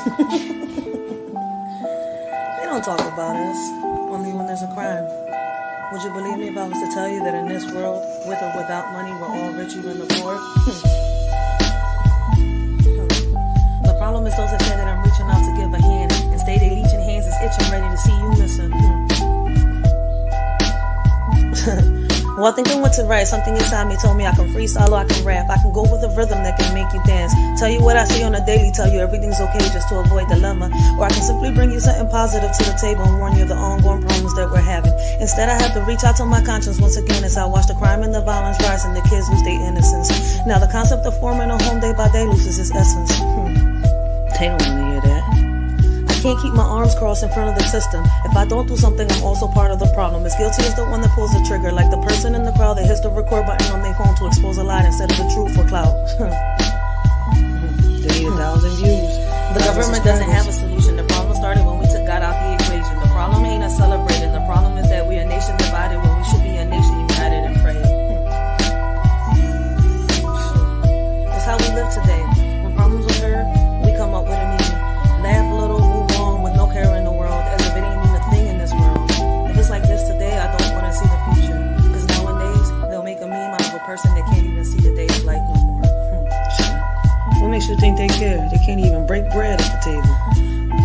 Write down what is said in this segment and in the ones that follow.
They don't talk about us, only when there's a crime. Would you believe me if I was to tell you that in this world, with or without money, we're all richer than the poor? The problem is those that say that I'm reaching out to give a hand and stay they leeching hands is itching ready to see you missing. Well, I think I went to write. Something inside me told me I can freestyle or I can rap. I can go with a rhythm that can make you dance. Tell you what I see on a daily, tell you everything's okay just to avoid dilemma. Or I can simply bring you something positive to the table and warn you of the ongoing problems that we're having. Instead, I have to reach out to my conscience once again as I watch the crime and the violence rise and the kids lose their innocence. Now, the concept of forming a home day by day loses its essence. They don't want to hear that. I can't keep my arms crossed in front of the system. If I don't do something, I'm also part of the problem. As guilty as the one that pulls the trigger, like the person in the crowd that hits the record button on their phone to expose a lie instead of the truth for clout. They need 1,000 views. The government doesn't have a solution. The problem started when we took God out the equation. The problem ain't us celebrating. The problem is that we are a nation divided when we should be a nation united and praying. That's how we live today. When problems occur, we come up with a meaning. Laugh a little, move on with no care in the world, as if it ain't even a thing in this world. If it's like this today, I don't want to see the future. Because nowadays, they'll make a meme out of a person that can't even see the daylight no more. What makes you think they care? They can't even break bread at the table.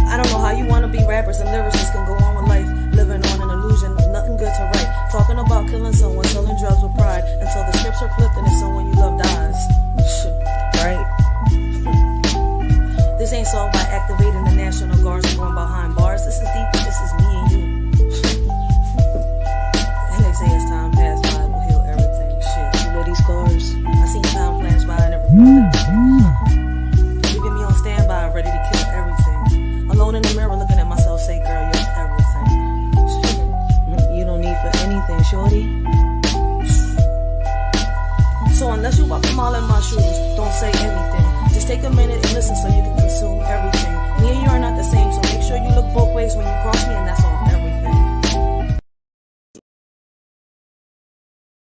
I don't know how you want to be rappers and lyricists can go on with life, living on an illusion of nothing good to write. Talking about killing someone, selling drugs with pride, until the scripts are flipped and it's someone you love dies. Right? This ain't solved by activating the National Guards and going behind bars. This is deeper. This is me and you. And they say as time passed by, we'll heal everything. Shit, you know these scars? I seen time flash by and never felt everything. Leaving me on standby, ready to kill everything. Alone in the mirror, looking at myself, say, girl, you're everything. You don't need for anything, shorty. So unless you walk a mile in my shoes, don't say anything. Just take a minute and listen so you can consume everything. Me and you are not the same, so make sure you look both ways when you cross me, and that's on everything.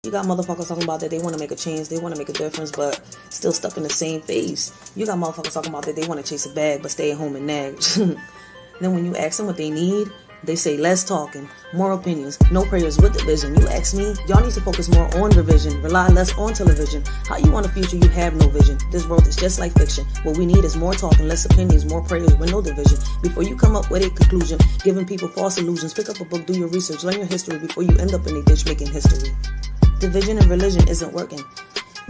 You got motherfuckers talking about that they want to make a change, they want to make a difference, but still stuck in the same phase. You got motherfuckers talking about that they want to chase a bag, but stay at home and nag. Then when you ask them what they need, they say less talking, more opinions, no prayers with division. You ask me, y'all need to focus more on revision, rely less on television. How you want a future, you have no vision. This world is just like fiction. What we need is more talking, less opinions, more prayers with no division. Before you come up with a conclusion, giving people false illusions, pick up a book, do your research, learn your history before you end up in a ditch making history. Division and religion isn't working.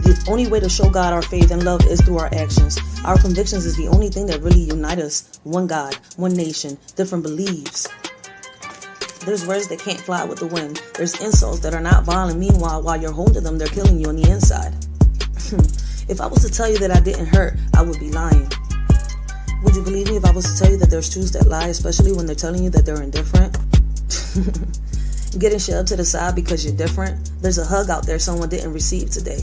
The only way to show God our faith and love is through our actions. Our convictions is the only thing that really unite us. One God, one nation, different beliefs. There's words that can't fly with the wind. There's insults that are not violent. Meanwhile, while you're home to them, they're killing you on the inside. If I was to tell you that I didn't hurt, I would be lying. Would you believe me if I was to tell you that there's truths that lie, especially when they're telling you that they're indifferent? Getting shoved to the side because you're different. There's a hug out there someone didn't receive today.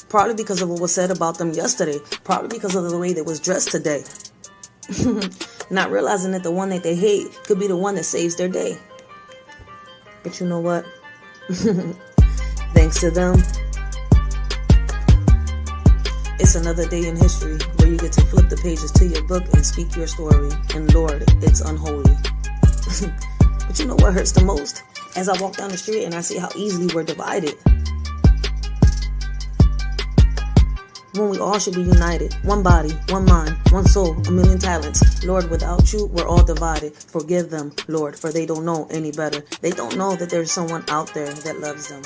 Probably because of what was said about them yesterday. Probably because of the way they was dressed today. Not realizing that the one that they hate could be the one that saves their day. But you know what? Thanks to them, it's another day in history where you get to flip the pages to your book and speak your story. And Lord, it's unholy. But you know what hurts the most? As I walk down the street and I see how easily we're divided. When we all should be united. One body, one mind, one soul, a million talents. Lord, without you, we're all divided. Forgive them, Lord, for they don't know any better. They don't know that there's someone out there that loves them.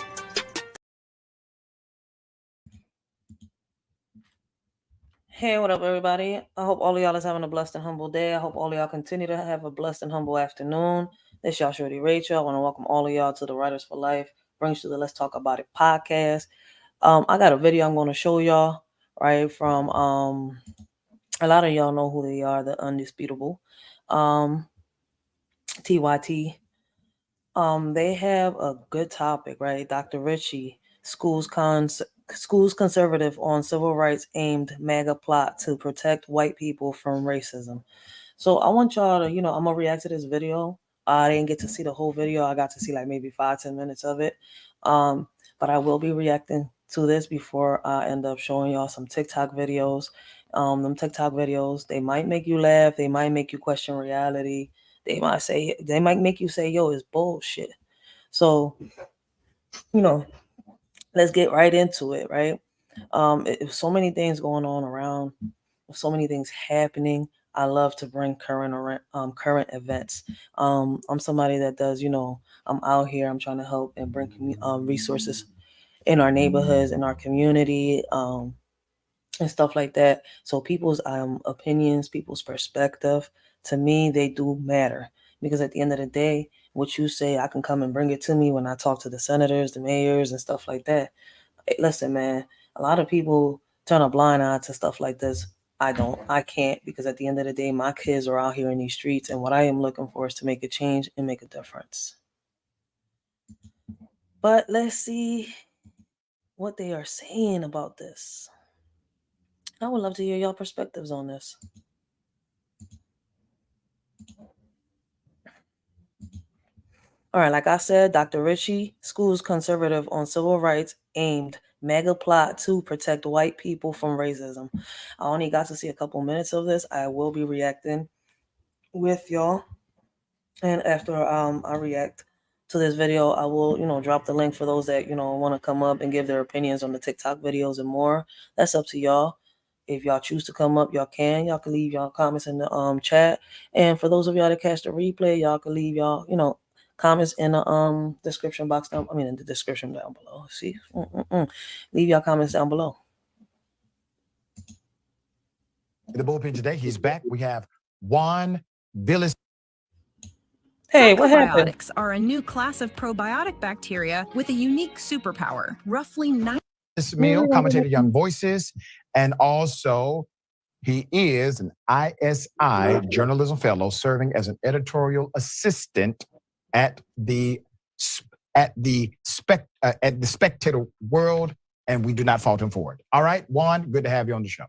Hey, what up, everybody? I hope all of y'all is having a blessed and humble day. I hope all of y'all continue to have a blessed and humble afternoon. This y'all shorty Racheal. I want to welcome all of y'all to the Writers for Life, brings you the Let's Talk About It podcast. I got a video I'm going to show y'all, right, from a lot of y'all know who they are, the Undisputable, TYT. They have a good topic, right? Dr. Ritchie, schools conservative on civil rights aimed MAGA plot to protect white people from racism. So I want y'all to, I'm going to react to this video. I didn't get to see the whole video. I got to see like maybe 5-10 minutes of it. But I will be reacting to this before I end up showing y'all some TikTok videos. Them TikTok videos, they might make you laugh. They might make you question reality. They might make you say, yo, it's bullshit. So, let's get right into it, right? So many things going on around, so many things happening. I love to bring current events. I'm somebody that does, I'm out here. I'm trying to help and bring resources in our neighborhoods, in our community, and stuff like that. So people's opinions, people's perspective, to me, they do matter, because at the end of the day, what you say, I can come and bring it to me when I talk to the senators, the mayors, and stuff like that. Hey, listen, man, a lot of people turn a blind eye to stuff like this. I don't. I can't, because at the end of the day, my kids are out here in these streets, and what I am looking for is to make a change and make a difference. But let's see what they are saying about this. I would love to hear y'all perspectives on this. All right, like I said, Dr. Richie, schools conservative on civil rights, aimed mega plot to protect white people from racism. I only got to see a couple minutes of this. I will be reacting with y'all. And after I react to this video, I will, drop the link for those that, want to come up and give their opinions on the TikTok videos and more. That's up to y'all. If y'all choose to come up, y'all can. Y'all can leave y'all comments in the chat. And for those of y'all that catch the replay, y'all can leave y'all, comments in the description box down. I mean, in the description down below. See, leave y'all comments down below. The bullpen today, he's back. We have Juan Villas. Hey, what happened? Probiotics are a new class of probiotic bacteria with a unique superpower. Roughly 9. This meal, commentator Young Voices, and also he is an ISI journalism fellow serving as an editorial assistant at the Spectator World, and we do not fault him for it. All right, Juan, good to have you on the show.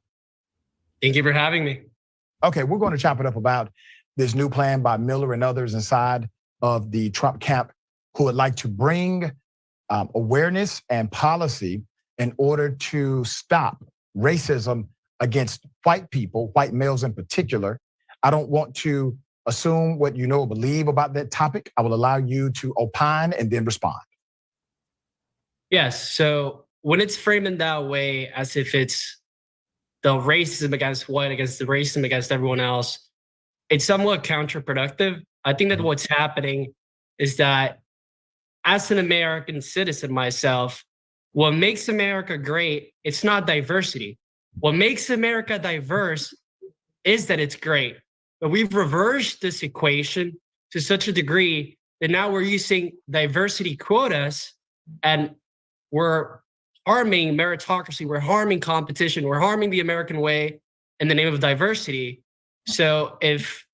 Thank you for having me. Okay, we're going to chop it up about this new plan by Miller and others inside of the Trump camp who would like to bring awareness and policy in order to stop racism against white people, white males in particular. I don't want to assume what you know or believe about that topic. I will allow you to opine and then respond. Yes, so when it's framed in that way, as if it's the racism against white against the racism against everyone else, it's somewhat counterproductive. I think that what's happening is that as an American citizen myself, what makes America great, it's not diversity. What makes America diverse is that it's great. But we've reversed this equation to such a degree that now we're using diversity quotas and we're harming meritocracy, we're harming competition, we're harming the American way in the name of diversity. So if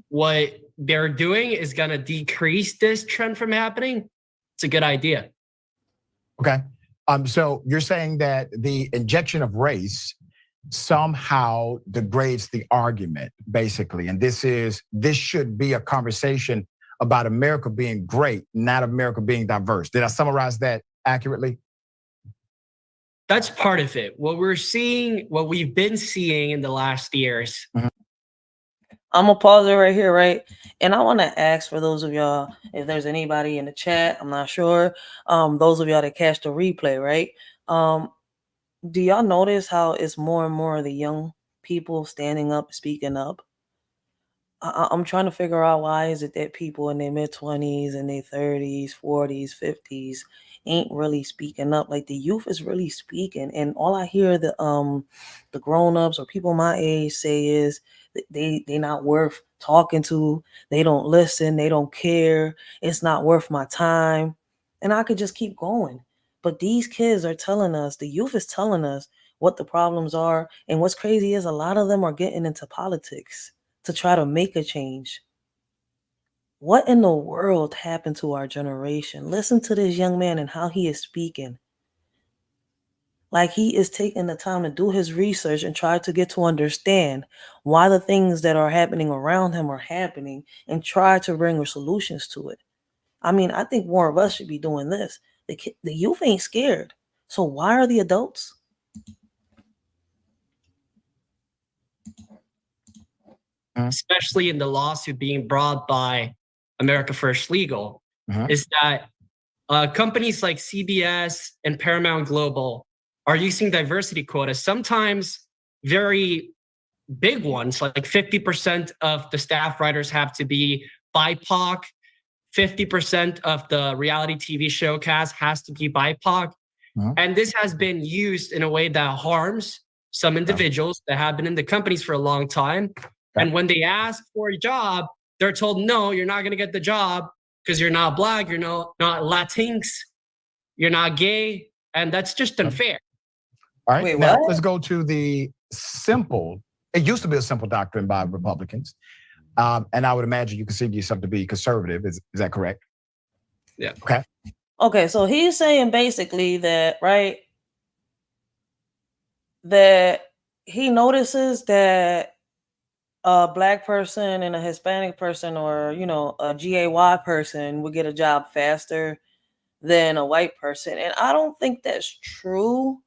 what they're doing is gonna decrease this trend from happening, it's a good idea. Okay, so you're saying that the injection of race somehow degrades the argument, basically, and this should be a conversation about America being great, not America being diverse. Did I summarize that accurately? That's part of it. What we've been seeing in the last years. Mm-hmm. I'm gonna pause it right here, right? And I want to ask for those of y'all, if there's anybody in the chat, I'm not sure. Those of y'all that catch the replay, right? Do y'all notice how it's more and more of the young people standing up, speaking up? I'm trying to figure out, why is it that people in their mid-20s and their 30s, 40s, 50s ain't really speaking up? Like, the youth is really speaking, and all I hear the grown-ups or people my age say is they not worth talking to. They don't listen. They don't care. It's not worth my time. And I could just keep going. But these kids are telling us, the youth is telling us what the problems are. And what's crazy is a lot of them are getting into politics to try to make a change. What in the world happened to our generation? Listen to this young man and how he is speaking. Like, he is taking the time to do his research and try to get to understand why the things that are happening around him are happening and try to bring solutions to it. I mean, I think more of us should be doing this. The youth ain't scared. So why are the adults? Especially in the lawsuit being brought by America First Legal, is that companies like CBS and Paramount Global are using diversity quotas, sometimes very big ones, like 50% of the staff writers have to be BIPOC, 50% of the reality TV show cast has to be BIPOC. And this has been used in a way that harms some individuals that have been in the companies for a long time. And when they ask for a job, they're told, no, you're not going to get the job because you're not Black, you're not Latinx, you're not gay. And that's just unfair. All right. Wait, now what? let's go to the simple. It used to be a simple doctrine by Republicans. And I would imagine you consider yourself to be conservative. Is that correct? Yeah. Okay. Okay, so he's saying basically that, right, that he notices that a Black person and a Hispanic person, or, you know, a GAY person would get a job faster than a white person. And I don't think that's true,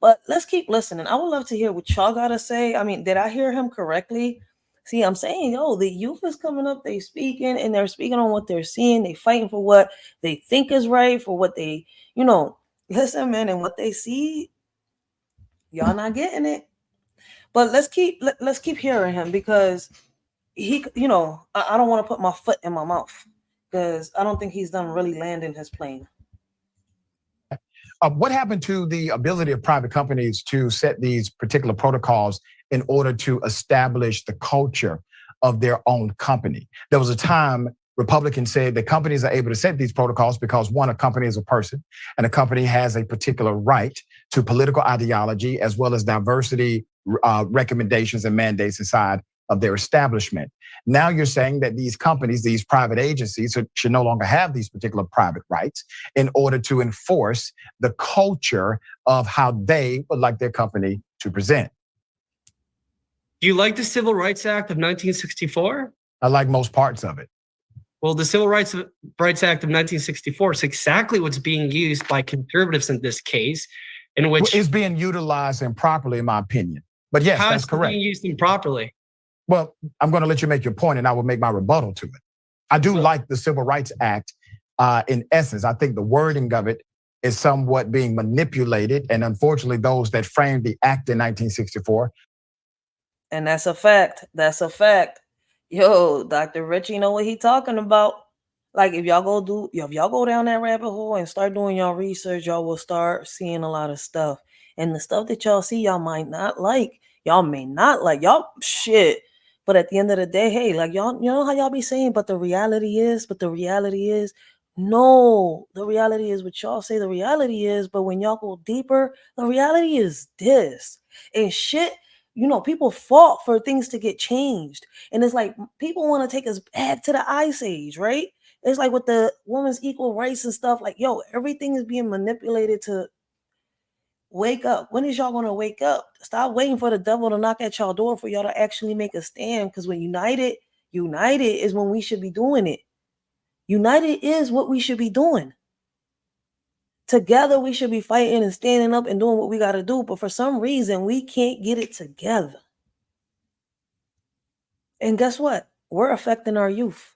but let's keep listening. I would love to hear what y'all got to say. I mean, did I hear him correctly? See, I'm saying, yo, the youth is coming up, they speaking, and they're speaking on what they're seeing. They fighting for what they think is right, for what they, you know, listen, man, and what they see, y'all not getting it. But let's keep hearing him, because he, you know, I don't want to put my foot in my mouth, because I don't think he's done really landing his plane. What happened to the ability of private companies to set these particular protocols in order to establish the culture of their own company? There was a time Republicans said that companies are able to set these protocols because, one, a company is a person, and a company has a particular right to political ideology as well as diversity recommendations and mandates inside of their establishment. Now you're saying that these companies, these private agencies, should no longer have these particular private rights in order to enforce the culture of how they would like their company to present. Do you like the Civil Rights Act of 1964? I like most parts of it. Well, the Civil Rights Act of 1964 is exactly what's being used by conservatives in this case, in which it's being utilized improperly, in my opinion. But yes, how that's is it correct. being used improperly? Well, I'm going to let you make your point, and I will make my rebuttal to it. I do like the Civil Rights Act in essence. I think the wording of it is somewhat being manipulated, and unfortunately, those that framed the act in 1964. And that's a fact. That's a fact. Yo, Dr. Rich, you know what he talking about? Like, if y'all go down that rabbit hole and start doing y'all research, y'all will start seeing a lot of stuff. And the stuff that y'all see, y'all might not like. Y'all may not like. Y'all shit. But at the end of the day, hey, like, y'all, you know how y'all be saying, but the reality is, no, the reality is what y'all say the reality is. But when y'all go deeper, the reality is this. And shit, you know, people fought for things to get changed. And it's like, people want to take us back to the Ice Age, right? It's like with the women's equal rights and stuff, like, yo, everything is being manipulated to wake up. When is y'all going to wake up? Stop waiting for the devil to knock at y'all door for y'all to actually make a stand. Because when united is when we should be doing it. United is what we should be doing. Together, we should be fighting and standing up and doing what we got to do. But for some reason, we can't get it together. And guess what? We're affecting our youth.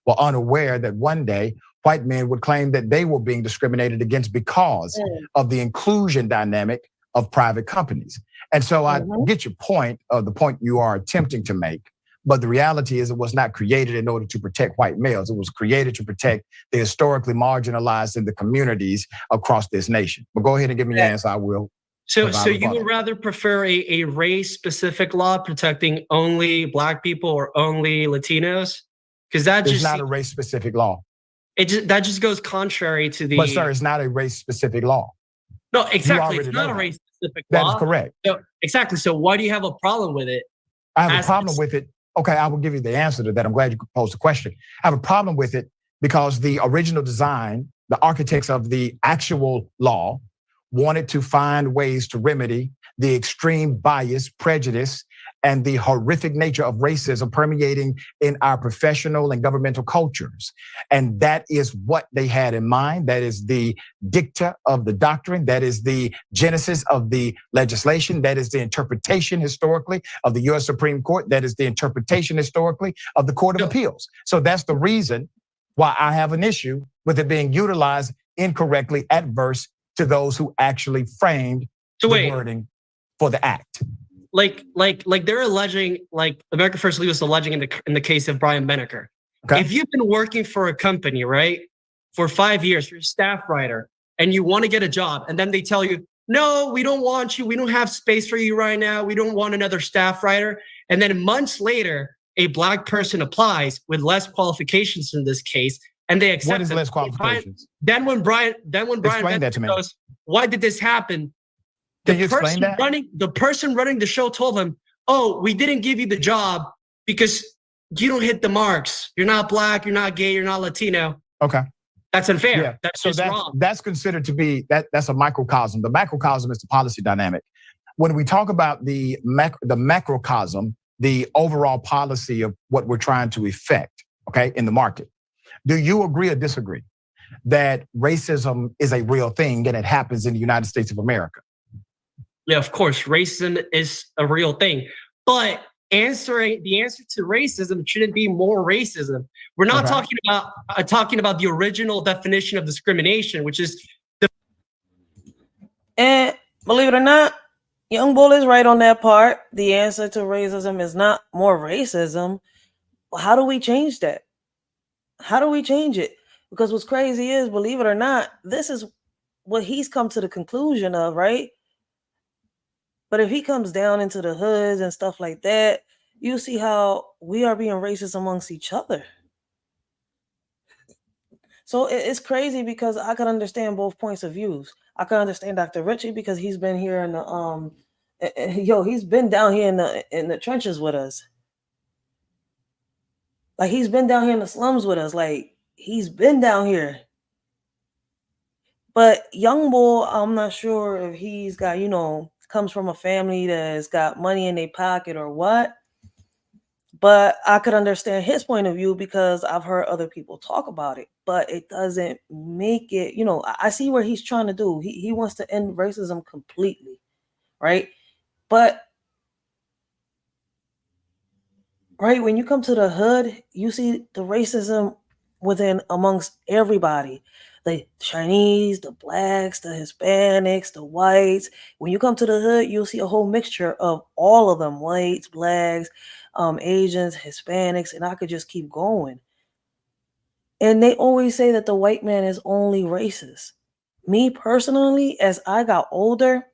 Well, unaware that one day white men would claim that they were being discriminated against because of the inclusion dynamic of private companies. And so I get your point, the point you are attempting to make. But the reality is, it was not created in order to protect white males. It was created to protect the historically marginalized in the communities across this nation. But go ahead and give me your answer. I will. So you would rather prefer a race-specific law protecting only Black people or only Latinos? Because it's not a race-specific law. That just goes contrary to the. But sir, it's not a race-specific law. No, exactly. It's not a race-specific law. That is correct. So, exactly. So why do you have a problem with it? I have a problem with it. Okay, I will give you the answer to that. I'm glad you posed the question. I have a problem with it because the original design, the architects of the actual law, wanted to find ways to remedy the extreme bias, prejudice, and the horrific nature of racism permeating in our professional and governmental cultures. And that is what they had in mind. That is the dicta of the doctrine. That is the genesis of the legislation. That is the interpretation historically of the U.S. Supreme Court. That is the interpretation historically of the Court of Appeals. So that's the reason why I have an issue with it being utilized incorrectly, adverse to those who actually framed the wording for the act. Like they're alleging, like America First Legal is alleging in the case of Brian Benecker. Okay. If you've been working for a company, right, for 5 years, you're a staff writer, and you want to get a job, and then they tell you, no, we don't want you. We don't have space for you right now. We don't want another staff writer. And then months later, a Black person applies with less qualifications in this case, and they accept. What is less qualifications? Then when Brian goes, why did this happen? Can you explain that? The person running the show told him, oh, we didn't give you the job because you don't hit the marks. You're not Black, you're not gay, you're not Latino. Okay. That's unfair. Yeah. That's just wrong. That's considered to be, that's a microcosm. The macrocosm is the policy dynamic. When we talk about the macrocosm, the overall policy of what we're trying to effect, okay, in the market, do you agree or disagree that racism is a real thing and it happens in the United States of America? Yeah, of course, racism is a real thing. But the answer to racism shouldn't be more racism. We're not talking about the original definition of discrimination, which is And believe it or not, Young Bull is right on that part. The answer to racism is not more racism. How do we change that? How do we change it? Because what's crazy is, believe it or not, this is what he's come to the conclusion of, right? But if he comes down into the hoods and stuff like that, you see how we are being racist amongst each other. So it's crazy because I can understand both points of views. I can understand Dr. Richie because he's been here in the he's been down here in the trenches with us. Like, he's been down here in the slums with us. Like, he's been down here. But Young Bull, I'm not sure if he's got, comes from a family that's got money in their pocket or what. But I could understand his point of view because I've heard other people talk about it. But it doesn't make it, I see where he's trying to do. He wants to end racism completely, right? But right, when you come to the hood, you see the racism within amongst everybody. The Chinese, the Blacks, the Hispanics, the whites. When you come to the hood, you'll see a whole mixture of all of them: whites, Blacks, Asians, Hispanics, and I could just keep going. And they always say that the white man is only racist. Me personally, as I got older,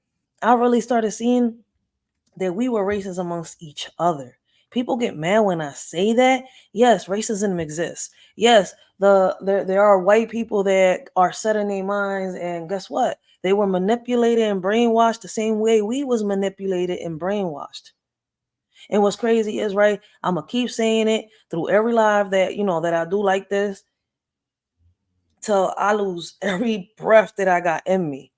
I really started seeing that we were racist amongst each other. People get mad when I say that. Yes, racism exists. Yes, there are white people that are set in their minds, and guess what? They were manipulated and brainwashed the same way we was manipulated and brainwashed. And what's crazy is, right, I'm gonna keep saying it through every live that that I do like this till I lose every breath that I got in me.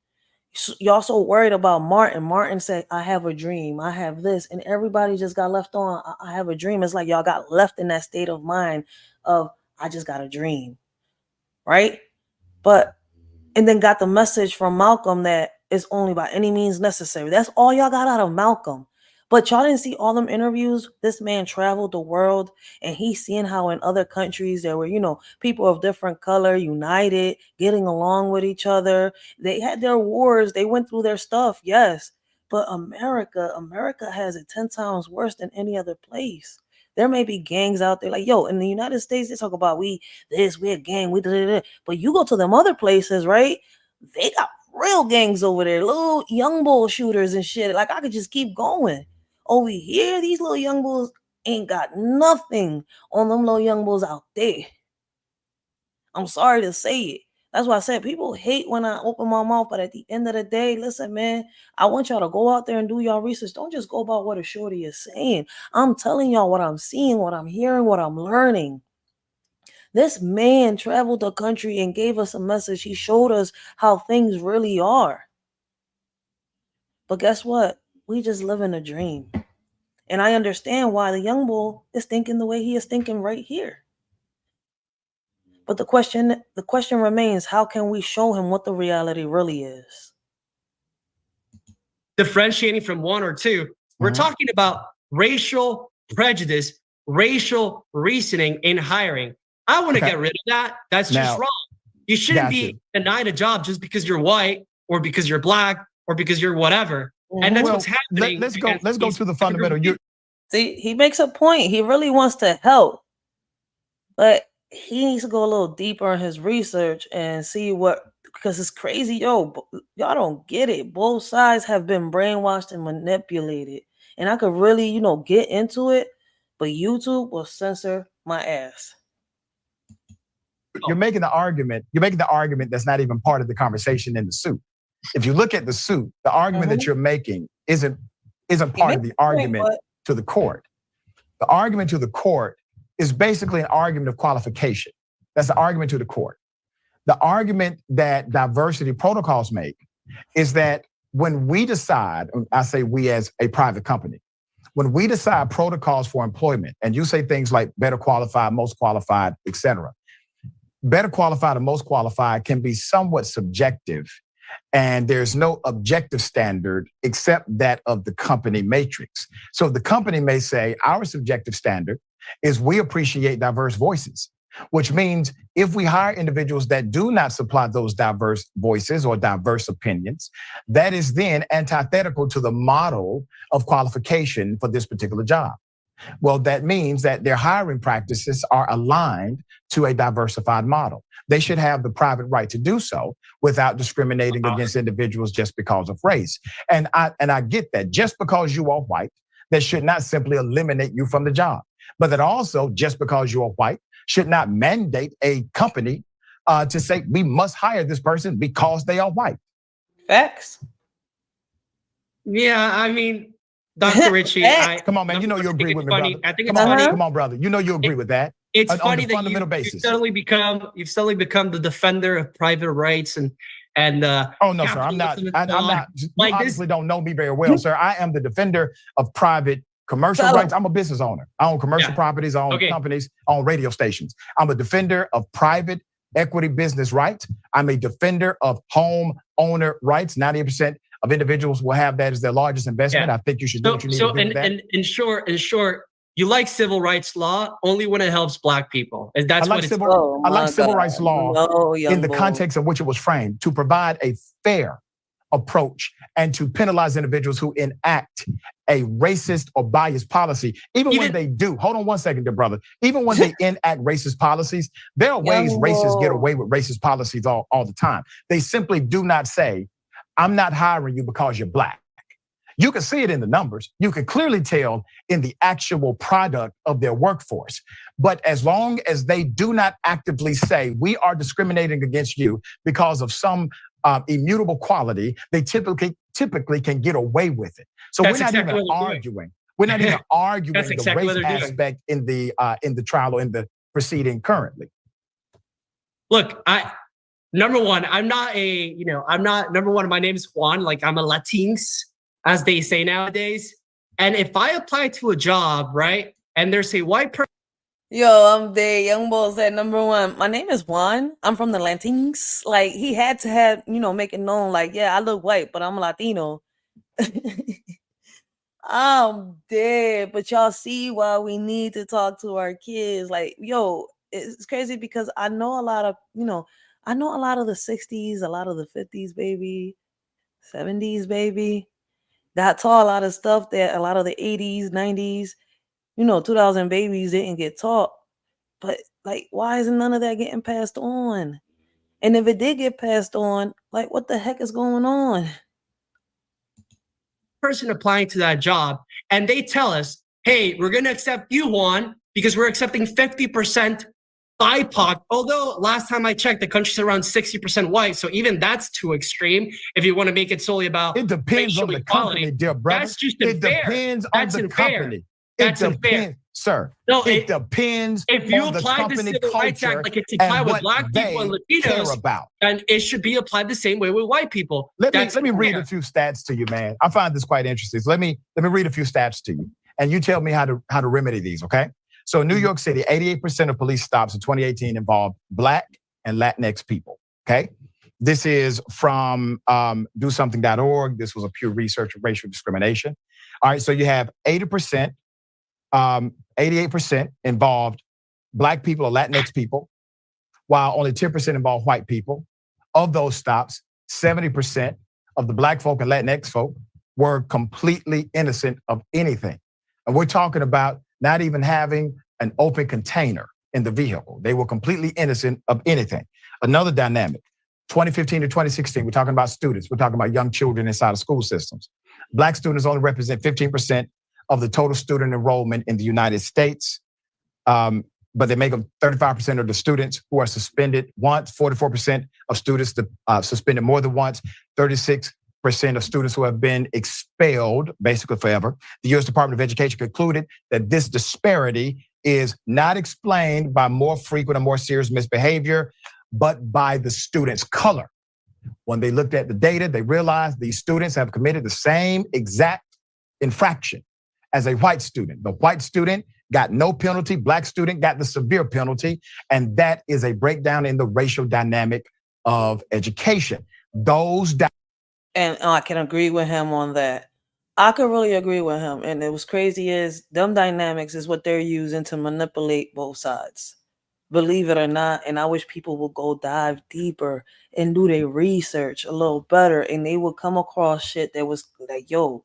Y'all so worried about Martin. Martin said, I have a dream. I have this. And everybody just got left on, I have a dream. It's like y'all got left in that state of mind of, I just got a dream. Right? And then got the message from Malcolm that it's only by any means necessary. That's all y'all got out of Malcolm. But y'all didn't see all them interviews. This man traveled the world and he's seeing how in other countries there were, people of different color, united, getting along with each other. They had their wars. They went through their stuff. Yes. But America has it 10 times worse than any other place. There may be gangs out there like, in the United States, they talk about we a gang, we da. But you go to them other places, right? They got real gangs over there, little young bull shooters and shit. Like, I could just keep going. Over here, these little young bulls ain't got nothing on them little young bulls out there. I'm sorry to say it. That's why I said people hate when I open my mouth. But at the end of the day, listen, man, I want y'all to go out there and do y'all research. Don't just go about what a shorty is saying. I'm telling y'all what I'm seeing, what I'm hearing, what I'm learning. This man traveled the country and gave us a message. He showed us how things really are. But guess what? We just live in a dream. And I understand why the young bull is thinking the way he is thinking right here. But the question remains, how can we show him what the reality really is? Differentiating from one or two, we're talking about racial prejudice, racial reasoning in hiring. I want to get rid of that. That's just wrong. You shouldn't be denied a job just because you're white or because you're black or because you're whatever. And that's what's happening. Let's go to the fundamental. See, he makes a point. He really wants to help, but he needs to go a little deeper in his research and see what, because it's crazy. Y'all don't get it. Both sides have been brainwashed and manipulated. And I could really, get into it, but YouTube will censor my ass. You're making the argument that's not even part of the conversation in the suit. If you look at the suit, the argument that you're making isn't part of the argument to the court. The argument to the court is basically an argument of qualification. That's the argument to the court. The argument that diversity protocols make is that when we decide, I say we as a private company, when we decide protocols for employment, and you say things like better qualified, most qualified, et cetera, better qualified or most qualified can be somewhat subjective, and there's no objective standard except that of the company matrix. So the company may say our subjective standard is we appreciate diverse voices, which means if we hire individuals that do not supply those diverse voices or diverse opinions, that is then antithetical to the model of qualification for this particular job. Well, that means that their hiring practices are aligned to a diversified model. They should have the private right to do so without discriminating against individuals just because of race. And I get that. Just because you are white, that should not simply eliminate you from the job. But that also, just because you are white, should not mandate a company to say we must hire this person because they are white. Facts. Yeah, I mean, Dr. Richie, come on, man. You agree with me, brother. I think it's funny. Come on, brother. You agree with that. It's funny that you've suddenly become the defender of private rights and oh no, sir, I'm not. I'm not. You obviously don't know me very well, sir. I am the defender of private commercial rights. I'm a business owner. I own commercial properties. I own companies. I own radio stations. I'm a defender of private equity business rights. I'm a defender of home owner rights. 90% of individuals will have that as their largest investment. I think you should do what you need to do with that. In short, you like civil rights law only when it helps black people. And that's I like civil rights law in the context of which it was framed to provide a fair approach and to penalize individuals who enact a racist or biased policy. Even when they do, hold on one second there, brother. Even when they enact racist policies, there are ways racists get away with racist policies all the time. They simply do not say, I'm not hiring you because you're black. You can see it in the numbers. You can clearly tell in the actual product of their workforce. But as long as they do not actively say, we are discriminating against you because of some immutable quality, they typically can get away with it. So we're not even arguing. We're not even arguing the race aspect in the trial or in the proceeding currently. Look, number one, I'm not number one, my name is Juan, like I'm a Latinx, as they say nowadays. And if I apply to a job, right, and there's a white person. Yo, I'm the young boy said number one. My name is Juan. I'm from the Latinx. Like he had to have, make it known, like, yeah, I look white, but I'm Latino. I'm dead. But y'all see why we need to talk to our kids. Like, yo, it's crazy because I know a lot of, I know a lot of the 60s, a lot of the 50s, baby, 70s, baby. Got taught a lot of stuff that a lot of the 80s, 90s, 2000 babies didn't get taught. But like, why isn't none of that getting passed on? And if it did get passed on, like, what the heck is going on? Person applying to that job, and they tell us, hey, we're going to accept you, Juan, because we're accepting 50% BIPOC. Although last time I checked, the country's around 60% white. So even that's too extreme if you want to make it solely about it depends on the company, dear brother. That's just unfair. It depends on the company. That's unfair. Sir, no, it depends if you on the apply company the Civil Rights Act like it's applied with black people and Latinos, and it should be applied the same way with white people. Let me read a few stats to you, man. I find this quite interesting. So let me read a few stats to you. and you tell me how to remedy these, okay? So in New York City, 88% of police stops in 2018 involved Black and Latinx people, okay? This is from DoSomething.org. This was a Pew Research of racial discrimination. All right, so you have 80%, 88% involved Black people or Latinx people, while only 10% involved white people. Of those stops, 70% of the Black folk and Latinx folk were completely innocent of anything. And we're talking about not even having an open container in the vehicle. They were completely innocent of anything. Another dynamic, 2015 to 2016, we're talking about students. We're talking about young children inside of school systems. Black students only represent 15% of the total student enrollment in the United States. But they make up 35% of the students who are suspended once, 44% of students suspended more than once, 36% of students who have been expelled, basically forever. The U.S. Department of Education concluded that this disparity is not explained by more frequent or more serious misbehavior, but by the student's color. When they looked at the data, they realized these students have committed the same exact infraction as a white student. The white student got no penalty, Black student got the severe penalty, and that is a breakdown in the racial dynamic of education. And I can agree with him on that. I could really agree with him. And it was crazy is them dynamics is what they're using to manipulate both sides. Believe it or not. And I wish people would go dive deeper and do their research a little better. And they would come across shit that was like, yo,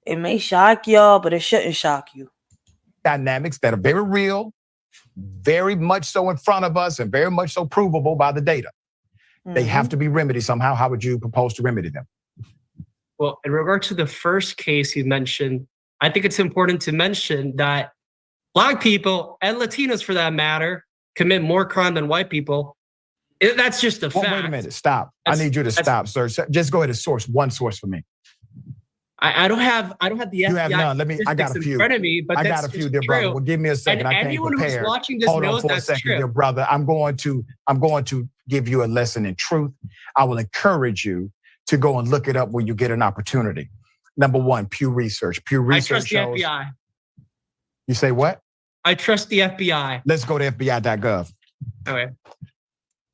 it may shock y'all, but it shouldn't shock you. Dynamics that are very real, very much so in front of us, and very much so provable by the data. They have to be remedied somehow. How would you propose to remedy them? Well, in regard to the first case you mentioned, I think it's important to mention that Black people and Latinos, for that matter, commit more crime than white people. That's just a fact. Wait a minute, stop. I need you to stop, sir. Just go ahead and one source for me. I don't have the FBI. You have none. I got a few. In front of me, but I got a few, dear brother. Well, give me a second. And I can't anyone prepare. who's watching this Hold on knows for a that's second, true. dear brother. I'm going to give you a lesson in truth. I will encourage you to go and look it up when you get an opportunity. Number one, Pew Research. Pew Research I trust the FBI. You say what? I trust the FBI. Let's go to FBI.gov. Okay.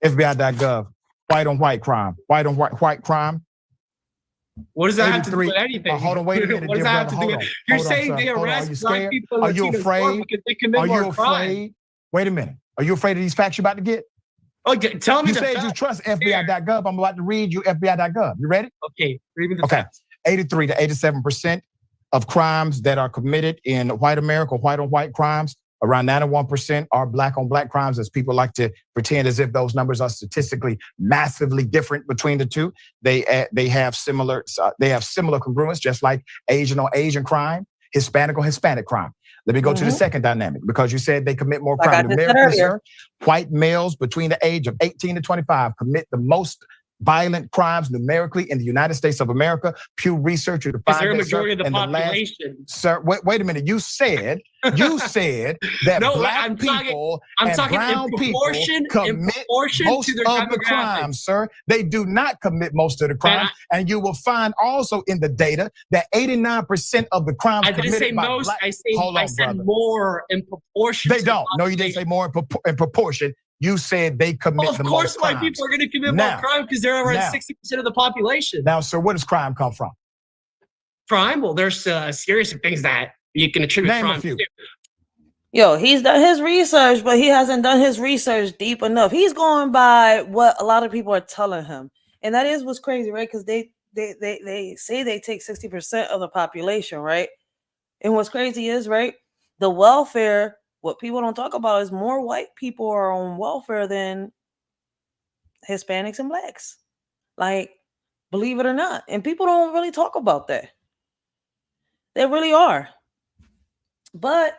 FBI.gov. White on white crime. White on white crime. What does that have to do with anything? Hold on, wait a minute. What does that have to do with? You're saying they arrest Black people and Latinos more because they commit more crime. Wait a minute. Are you afraid of these facts you're about to get? Okay, tell me. You said you trust FBI.gov. I'm about to read you FBI.gov. You ready? Okay, read me the facts. 83 to 87% of crimes that are committed in white America, white on white crimes, around 91% are Black on Black crimes, as people like to pretend as if those numbers are statistically massively different between the two. They have similar congruence, just like Asian on Asian crime, Hispanic on Hispanic crime. Let me go to the second dynamic, because you said they commit more crime. Numerically, sir, white males between the age of 18 to 25 commit the most violent crimes numerically in the United States of America. Pew Research, you define a majority of the population. Sir, wait a minute. You said that Black people and brown people commit most of the crimes, sir. They do not commit most of the crimes. And you will find also in the data that 89% of the crimes committed by Black. I said more in proportion. They don't. No, you didn't say more in proportion. You said they commit the most crimes. Of course, white people are going to commit more crime because they're around 60% of the population. Now, sir, where does crime come from? Crime? Well, there's a series of things that you can attribute crime to. Yo, he's done his research, but he hasn't done his research deep enough. He's going by what a lot of people are telling him. And that is what's crazy, right? Because they say they take 60% of the population, right? And what's crazy is, right, the welfare, what people don't talk about is more white people are on welfare than Hispanics and Blacks. Like, believe it or not. And people don't really talk about that. They really are. But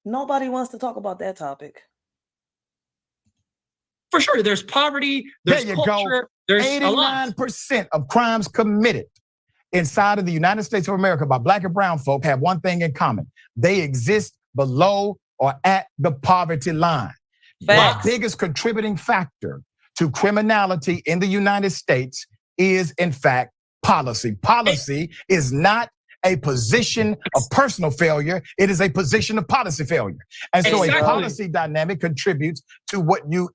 nobody wants to talk about that topic. For sure. There's poverty. There's culture. There's 89% of crimes committed inside of the United States of America by Black and brown folk have one thing in common. They exist below or at the poverty line. Facts. The biggest contributing factor to criminality in the United States is, in fact, policy. Policy is not a position of personal failure. It is a position of policy failure. And so a policy dynamic contributes to what you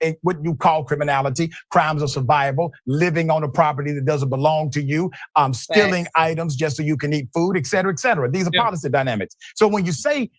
call criminality, crimes of survival, living on a property that doesn't belong to you, stealing items just so you can eat food, et cetera, et cetera. These are policy dynamics. So when you say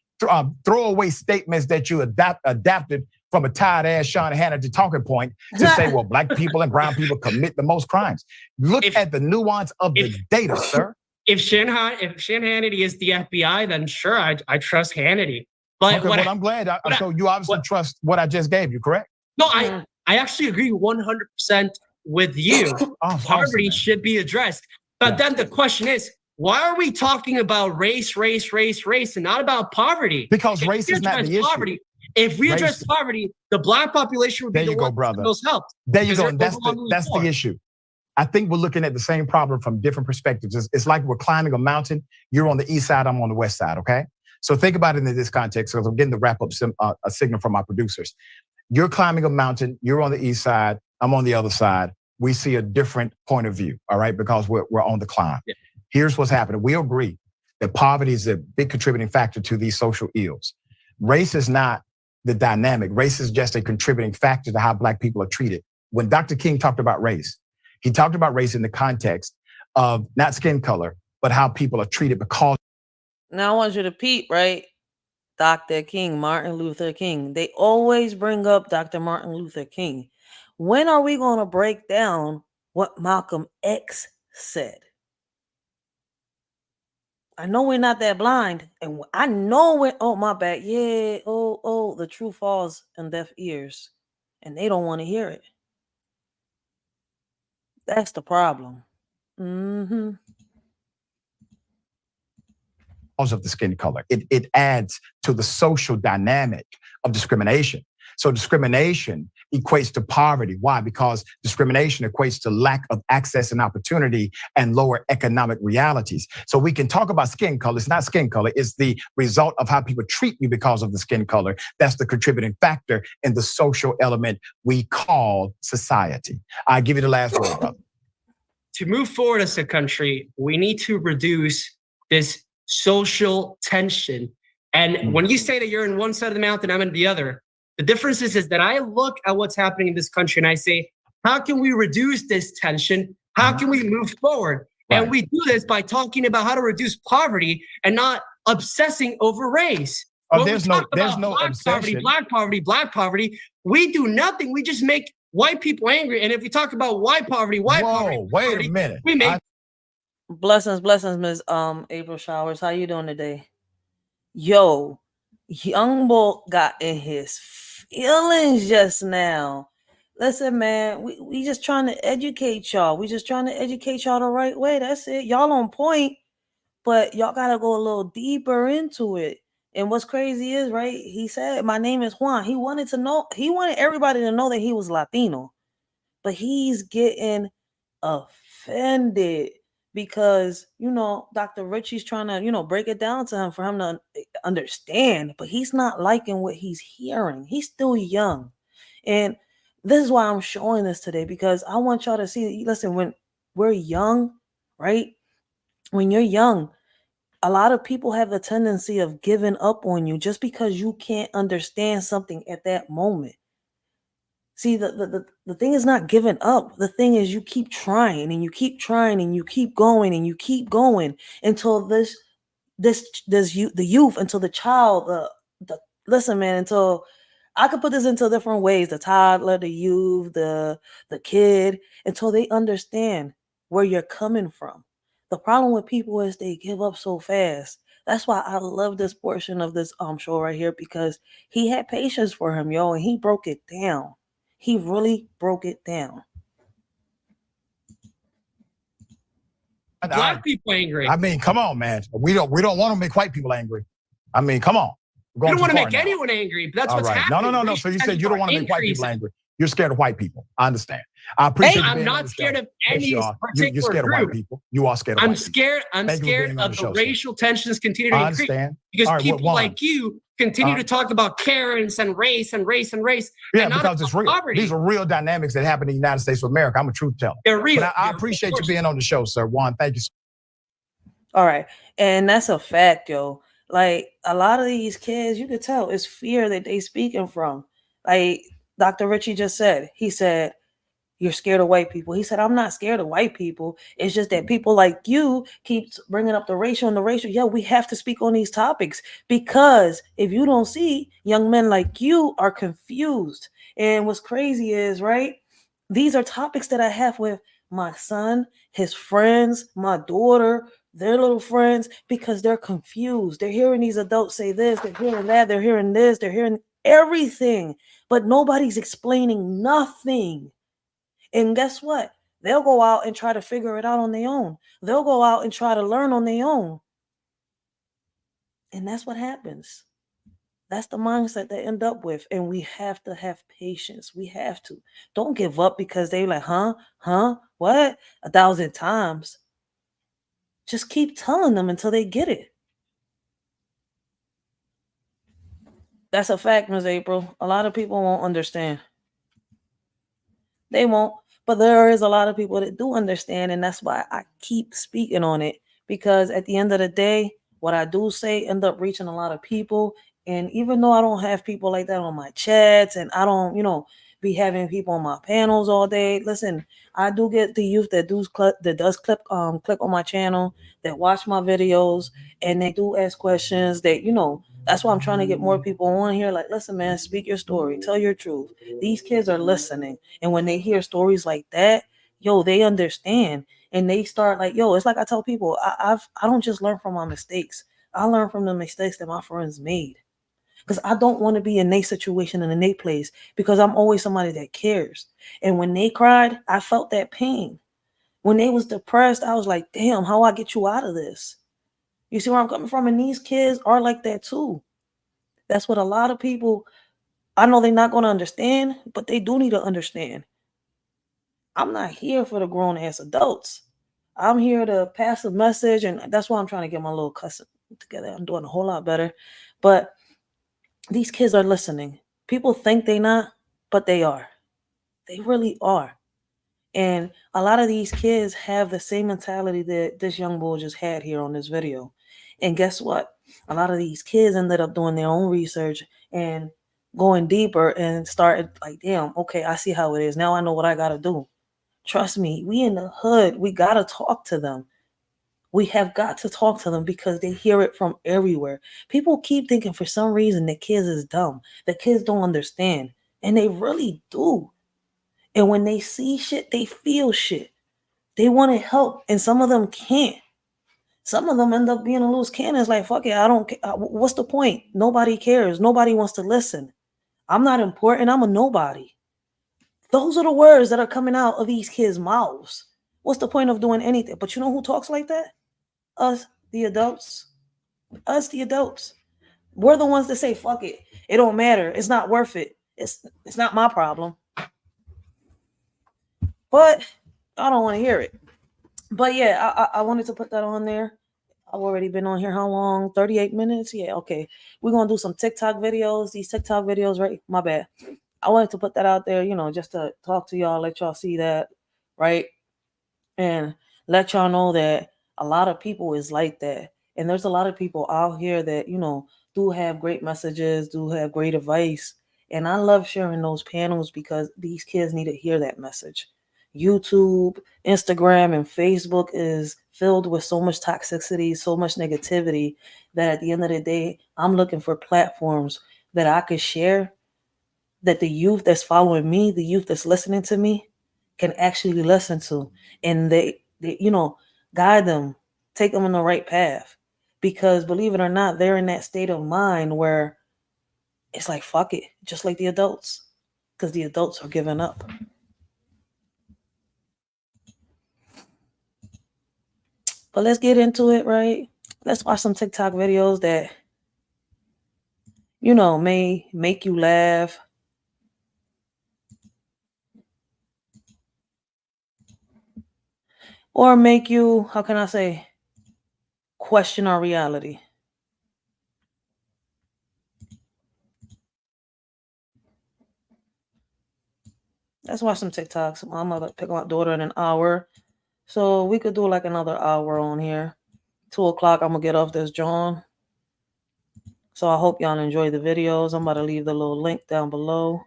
throwaway statements that you adapted from a tired-ass Sean Hannity talking point to say, well, black people and brown people commit the most crimes. Look at the nuance of the data, sir. If Sean Hannity is the FBI, then sure, I trust Hannity. But okay, well, I'm glad. So you obviously trust what I just gave you, correct? No, I actually agree 100% with you. Poverty should be addressed. But then the question is, why are we talking about race, and not about poverty? Because race is not the issue. If we address poverty, the black population would be the one most helped. There you go. And that's the issue. I think we're looking at the same problem from different perspectives. It's like we're climbing a mountain. You're on the east side, I'm on the west side, okay? So think about it in this context, because I'm getting the wrap-up a signal from my producers. You're climbing a mountain, you're on the east side, I'm on the other side. We see a different point of view, all right? Because we're on the climb. Yeah. Here's what's happening. We agree that poverty is a big contributing factor to these social ills. Race is not the dynamic. Race is just a contributing factor to how black people are treated. When Dr. King talked about race, he talked about race in the context of not skin color, but how people are treated because. Now I want you to peep, right? Dr. King, Martin Luther King. They always bring up Dr. Martin Luther King. When are we going to break down what Malcolm X said? I know we're not that blind, and I know we're, oh, my bad. Yeah, the truth falls on deaf ears, and they don't want to hear it. That's the problem. Because of the skin color. It adds to the social dynamic of discrimination. So discrimination equates to poverty. Why? Because discrimination equates to lack of access and opportunity and lower economic realities. So we can talk about skin color. It's not skin color. It's the result of how people treat you because of the skin color. That's the contributing factor in the social element we call society. I give you the last word, brother. To move forward as a country, we need to reduce this social tension. And when you say that you're in one side of the mountain, I'm in the other, the difference is that I look at what's happening in this country and I say, how can we reduce this tension? How can we move forward? Right. And we do this by talking about how to reduce poverty and not obsessing over race. There's no obsession. Black poverty. We do nothing. We just make white people angry. And if we talk about white poverty, wait a minute. We make blessings, Ms. April Showers. How you doing today? Yo, Young Bull got in his feelings just now. Listen, man, we just trying to educate y'all. We just trying to educate y'all the right way. That's it. Y'all on point, but y'all gotta go a little deeper into it. And what's crazy is, right, he said, my name is Juan. He wanted everybody to know that he was Latino, but he's getting offended because, Dr. Richie's trying to, break it down to him for him to understand, but he's not liking what he's hearing. He's still young. And this is why I'm showing this today, because I want y'all to see, listen, when we're young, right? When you're young, a lot of people have a tendency of giving up on you just because you can't understand something at that moment. See, the thing is not giving up. The thing is you keep trying and you keep trying and you keep going and you keep going until the youth, until the child, listen, man, until I could put this into different ways, the toddler, the youth, the kid, until they understand where you're coming from. The problem with people is they give up so fast. That's why I love this portion of this show right here, because he had patience for him, yo, and he broke it down. He really broke it down. Black people angry. I mean, come on, man. We don't want to make white people angry. I mean, come on. You don't want to make anyone angry, but that's what's happening. No. So you said you don't want to make white people angry. You're scared of white people. I understand. I appreciate you. I'm not scared of any particular You're scared of white people. You are scared of white people. I'm scared of the racial tensions continue to increase. Because people like you continue to talk about Karens and race. Yeah, because it's real. Poverty. These are real dynamics that happen in the United States of America. I'm a truth teller. They're real. But I appreciate you being on the show, sir. Juan, thank you. All right. And that's a fact, yo. Like a lot of these kids, you could tell it's fear that they speaking from. Like Dr. Richie just said, he said, you're scared of white people. He said, I'm not scared of white people. It's just that people like you keep bringing up the racial and the racial. Yeah, we have to speak on these topics because if you don't see, young men like you are confused. And what's crazy is, right? These are topics that I have with my son, his friends, my daughter, their little friends, because they're confused. They're hearing these adults say this, they're hearing that, they're hearing this, they're hearing everything, but nobody's explaining nothing. And guess what? They'll go out and try to figure it out on their own. They'll go out and try to learn on their own. And that's what happens. That's the mindset they end up with. And we have to have patience. We have to. Don't give up because they like, what? 1,000 times. Just keep telling them until they get it. That's a fact, Ms. April. A lot of people won't understand. They won't. But there is a lot of people that do understand, and that's why I keep speaking on it. Because at the end of the day, what I do say end up reaching a lot of people. And even though I don't have people like that on my chats, and I don't, be having people on my panels all day. Listen, I do get the youth that does click on my channel, that watch my videos, and they do ask questions. That that's why I'm trying to get more people on here. Like, listen, man, speak your story, tell your truth. These kids are listening. And when they hear stories like that, yo, they understand and they start like, yo, it's like I tell people, I don't just learn from my mistakes. I learn from the mistakes that my friends made. Because I don't want to be in their situation and in their place because I'm always somebody that cares. And when they cried, I felt that pain. When they was depressed, I was like, damn, how I get you out of this? You see where I'm coming from? And these kids are like that too. That's what a lot of people, I know they're not going to understand, but they do need to understand. I'm not here for the grown ass adults. I'm here to pass a message, and that's why I'm trying to get my little cuss together. I'm doing a whole lot better. But these kids are listening. People think they not, but they are. They really are. And a lot of these kids have the same mentality that this young boy just had here on this video. And guess what? A lot of these kids ended up doing their own research and going deeper and started like, damn, okay, I see how it is. Now I know what I got to do. Trust me, we in the hood, we got to talk to them. We have got to talk to them because they hear it from everywhere. People keep thinking for some reason that kids is dumb, that kids don't understand, and they really do. And when they see shit, they feel shit. They want to help, and some of them can't. Some of them end up being a loose cannon. It's like, fuck it, I don't care. What's the point? Nobody cares. Nobody wants to listen. I'm not important. I'm a nobody. Those are the words that are coming out of these kids' mouths. What's the point of doing anything? But you know who talks like that? Us, the adults. Us, the adults. We're the ones that say, fuck it. It don't matter. It's not worth it. It's not my problem. But I don't want to hear it. But yeah, I wanted to put that on there. I've already been on here how long? 38 minutes? Yeah, okay. We're gonna do some TikTok videos. These TikTok videos, right? My bad. I wanted to put that out there, just to talk to y'all, let y'all see that, right? And let y'all know that a lot of people is like that. And there's a lot of people out here that, do have great messages, do have great advice. And I love sharing those panels because these kids need to hear that message. YouTube, Instagram, and Facebook is filled with so much toxicity, so much negativity that at the end of the day, I'm looking for platforms that I could share, that the youth that's following me, the youth that's listening to me, can actually listen to, and they guide them, take them in the right path. Because believe it or not, they're in that state of mind where it's like, fuck it, just like the adults, because the adults are giving up. But let's get into it, right? Let's watch some TikTok videos that, may make you laugh, or make you, how can I say, question our reality. Let's watch some TikToks. I'm gonna pick up my daughter in an hour. So we could do like another hour on here. 2 o'clock, I'm gonna get off this John. So I hope y'all enjoy the videos. I'm about to leave the little link down below.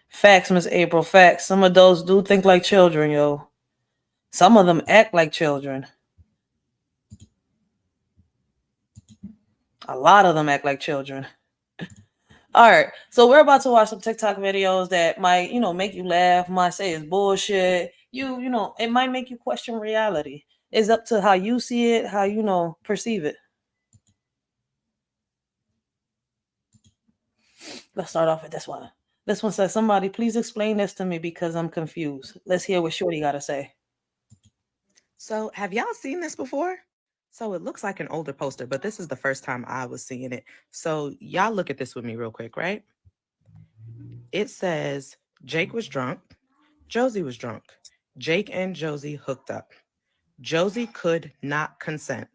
Facts, Miss April. Facts. Some adults do think like children, yo. Some of them act like children. A lot of them act like children. All right, so we're about to watch some TikTok videos that might, make you laugh, might say it's bullshit. It might make you question reality. It's up to how you see it, how perceive it. Let's start off with this one. This one says, "Somebody please explain this to me because I'm confused." Let's hear what Shorty got to say. So, have y'all seen this before? So, it looks like an older poster, but this is the first time I was seeing it. So, y'all look at this with me real quick, right? It says Jake was drunk, Josie was drunk. Jake and Josie hooked up. Josie could not consent.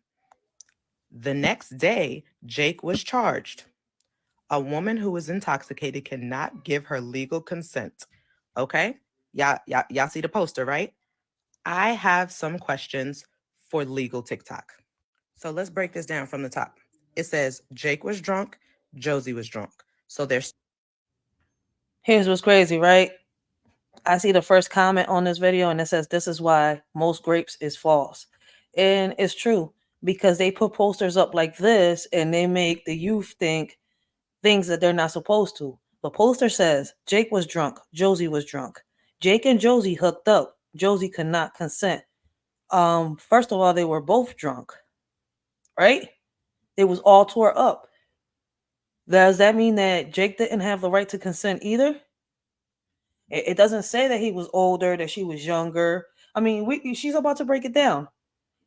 The next day, Jake was charged. A woman who is intoxicated cannot give her legal consent. Okay? Y'all see the poster, right? I have some questions for legal TikTok. So let's break this down from the top. It says Jake was drunk, Josie was drunk. So there's Here's what's crazy, right? I see the first comment on this video and it says, "This is why most grapes is false." And it's true because they put posters up like this and they make the youth think things that they're not supposed to. The poster says Jake was drunk, Josie was drunk. Jake and Josie hooked up. Josie could not consent. First of all, they were both drunk, right? It was all tore up. Does that mean that Jake didn't have the right to consent either? It doesn't say that he was older, that she was younger. I mean, she's about to break it down.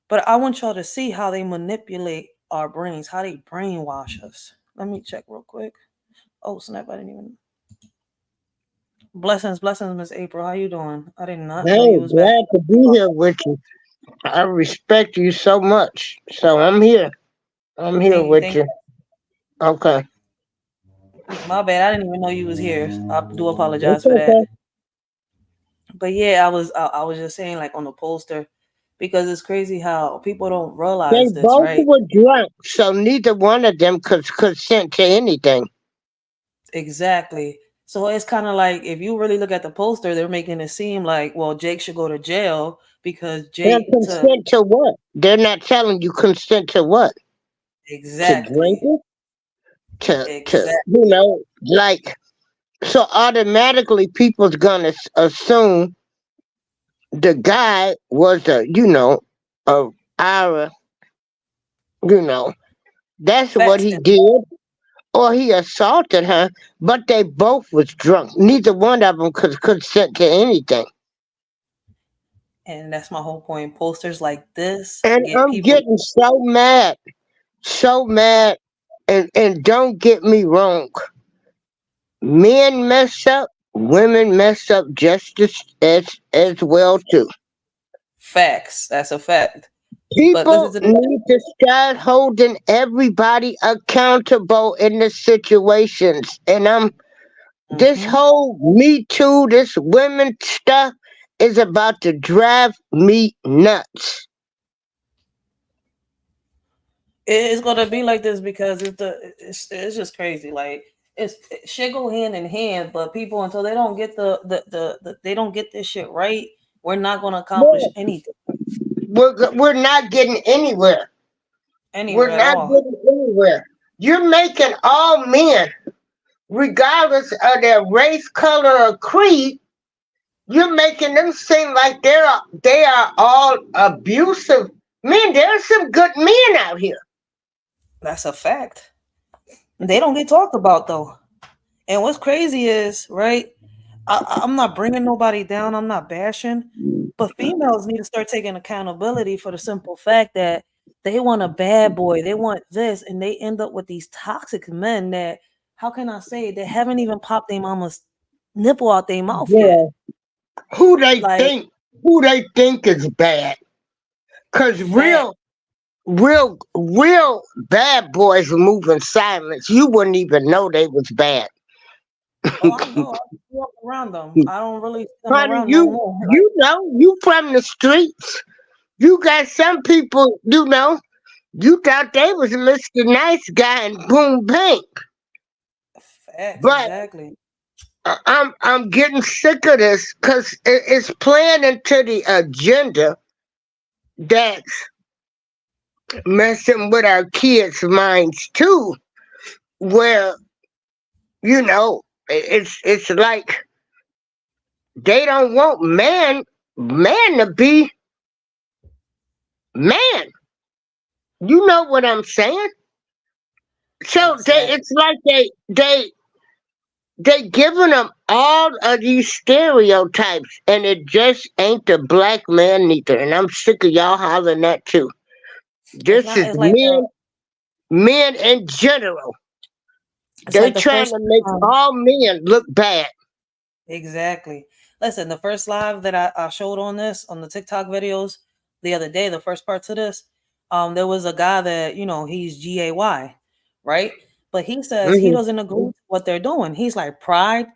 But I want y'all to see how they manipulate our brains, how they brainwash us. Let me check real quick. Oh, snap, I didn't even. Blessings, Miss April. How you doing? I did not know Hey, you was back. glad to be here with you. I respect you so much. So I'm here. I'm here Thank you, with thank you. Okay. you. My bad. I didn't even know you was here. I do apologize It's for that. okay. But yeah, I was just saying like on the poster because it's crazy how people don't They realize this, both right? were drunk, so neither one of them could consent to anything. Exactly. So it's kind of like if you really look at the poster, they're making it seem like, well, Jake should go to jail because And Jake took consent to what? They're not telling you consent to what? To drink exactly, it? To exactly like, so automatically people's gonna assume the guy was a our, you know, that's what facts. he did. Or he assaulted her, but they both was drunk. Neither one of them could consent to anything. And that's my whole point. Posters like this And get I'm people getting so mad. And don't get me wrong, men mess up, women mess up just as well too. facts. That's a fact. But listen People to the need to start holding everybody accountable in the situations. And this hmm whole Me Too, this women stuff is about to drive me nuts. it's gonna be like this because it's just crazy. Like it should go hand in hand, but people until they don't get the they don't get this shit right, we're not gonna accomplish No, anything we're not getting anywhere. We're anywhere at not all. getting anywhere. You're making all men, regardless of their race, color, or creed, you're making them seem like they are all abusive men. There are some good men out here. That's a fact. They don't get talked about though. And what's crazy is, right? I'm not bringing nobody down. I'm not bashing, but females need to start taking accountability for the simple fact that they want a bad boy. They want this, and they end up with these toxic men that, how can I say, they haven't even popped their mama's nipple out their mouth yet. Yeah. Who they Like, think who they think is bad. Cause fact. real bad boys move in silence. You wouldn't even know they was bad. Oh, I know. I grew up around them. I don't really see them Honey, around no more. you know, you from the streets. You got some people, you know, you thought they was Mr. Nice Guy and boom bang. Facts, But exactly. I'm getting sick of this because it's playing into the agenda that's messing with our kids' minds too. Where you know it's like they don't want man to be man. You know what I'm saying? So Exactly. it's like they giving them all of these stereotypes, and it just ain't the black man neither. And I'm sick of y'all hollering that too. It's This not. is men in general. It's They like the trying first. to make all men look bad. Exactly. Listen, the first live that I showed on this on the TikTok videos the other day, the first parts of this, there was a guy that he's gay, right? But he says he Hmm. doesn't agree with what they're doing. He's like Pride.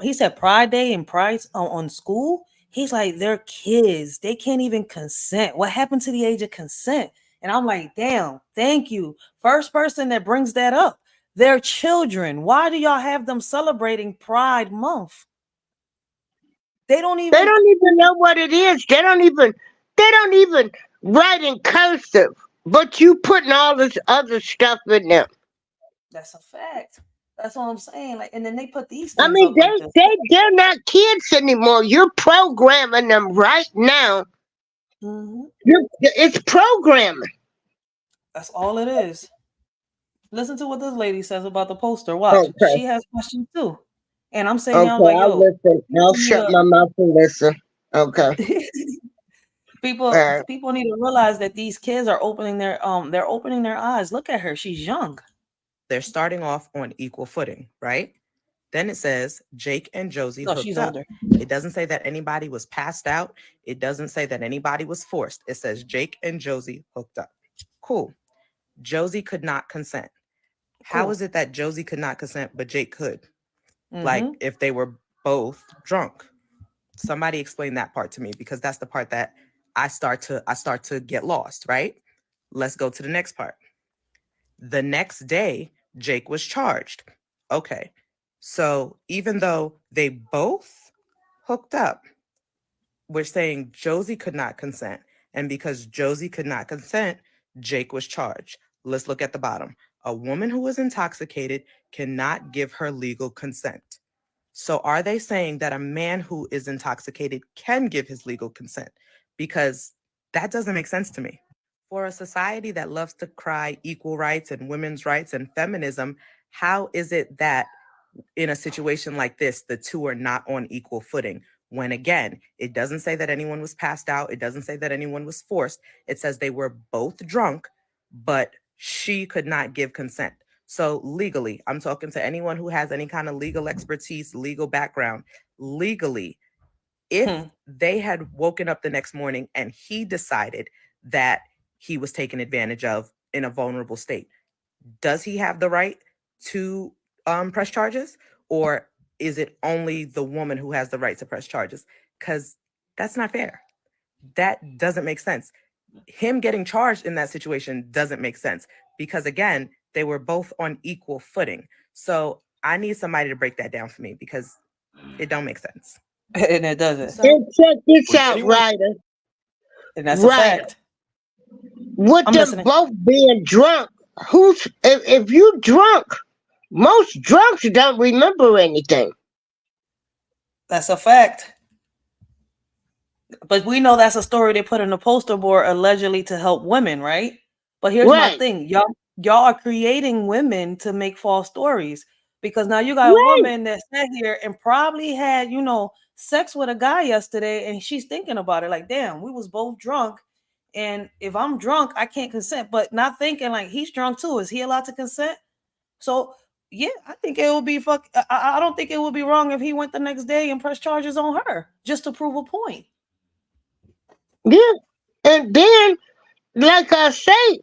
He said Pride Day and Pride on school. He's like they're kids. They can't even consent. What happened to the age of consent? And I'm like, damn, thank you. First person that brings that up. They're children. Why do y'all have them celebrating Pride Month? They don't They even. don't even know what it is. They don't even write in cursive. But you putting all this other stuff in there. That's a fact. That's what I'm saying. Like, and then they put these I things mean, up like this. they're not kids anymore. You're programming them right now. Mhm. It's programming. That's all it is. Listen to what this lady says about the poster. Watch. Okay. She has questions too. And I'm saying, I was Okay, like, I'll yo, listen. I'll people need shut my mouth and listen. Okay. All people right. people need to realize that these kids are they're opening their eyes. Look at her. She's young. They're starting off on equal footing, right? Then it says Jake and Josie No, hooked she's up. older. It doesn't say that anybody was passed out. It doesn't say that anybody was forced. It says Jake and Josie hooked up. Cool. Josie could not consent. How Cool. is it that Josie could not consent, but Jake could? Like Mm-hmm. if they were both drunk. Somebody explain that part to me because that's the part that I start to get lost, right? Let's go to the next part. The next day, Jake was charged. Okay. So even though they both hooked up, we're saying Josie could not consent. And because Josie could not consent, Jake was charged. Let's look at the bottom. A woman who is intoxicated cannot give her legal consent. So are they saying that a man who is intoxicated can give his legal consent? Because that doesn't make sense to me. For a society that loves to cry equal rights and women's rights and feminism, how is it that in a situation like this, the two are not on equal footing? When again, it doesn't say that anyone was passed out. It doesn't say that anyone was forced. It says they were both drunk, but she could not give consent. So legally, I'm talking to anyone who has any kind of legal expertise, legal background. Legally, if they had woken up the next morning and he decided that he was taken advantage of in a vulnerable state, does he have the right to press charges, or is it only the woman who has the right to press charges? Because that's not fair. That doesn't make sense. Him getting charged in that situation doesn't make sense because again, they were both on equal footing. So I need somebody to break that down for me because it don't make sense. And it doesn't. So And check this Was out, anyone Ryder. And that's a Ryder. fact. With I'm them listening. both being drunk, if you drunk, most drunks don't remember anything. That's a fact. But we know that's a story they put in the poster board allegedly to help women, right? But here's my Right. thing. Y'all are creating women to make false stories because now you got a Right. woman that sat here and probably had, sex with a guy yesterday and she's thinking about it like, damn, we was both drunk. And if I'm drunk, I can't consent, but not thinking like he's drunk too. Is he allowed to consent? So yeah, I think it would be I don't think it would be wrong if he went the next day and pressed charges on her just to prove a point. Yeah. And then like I say,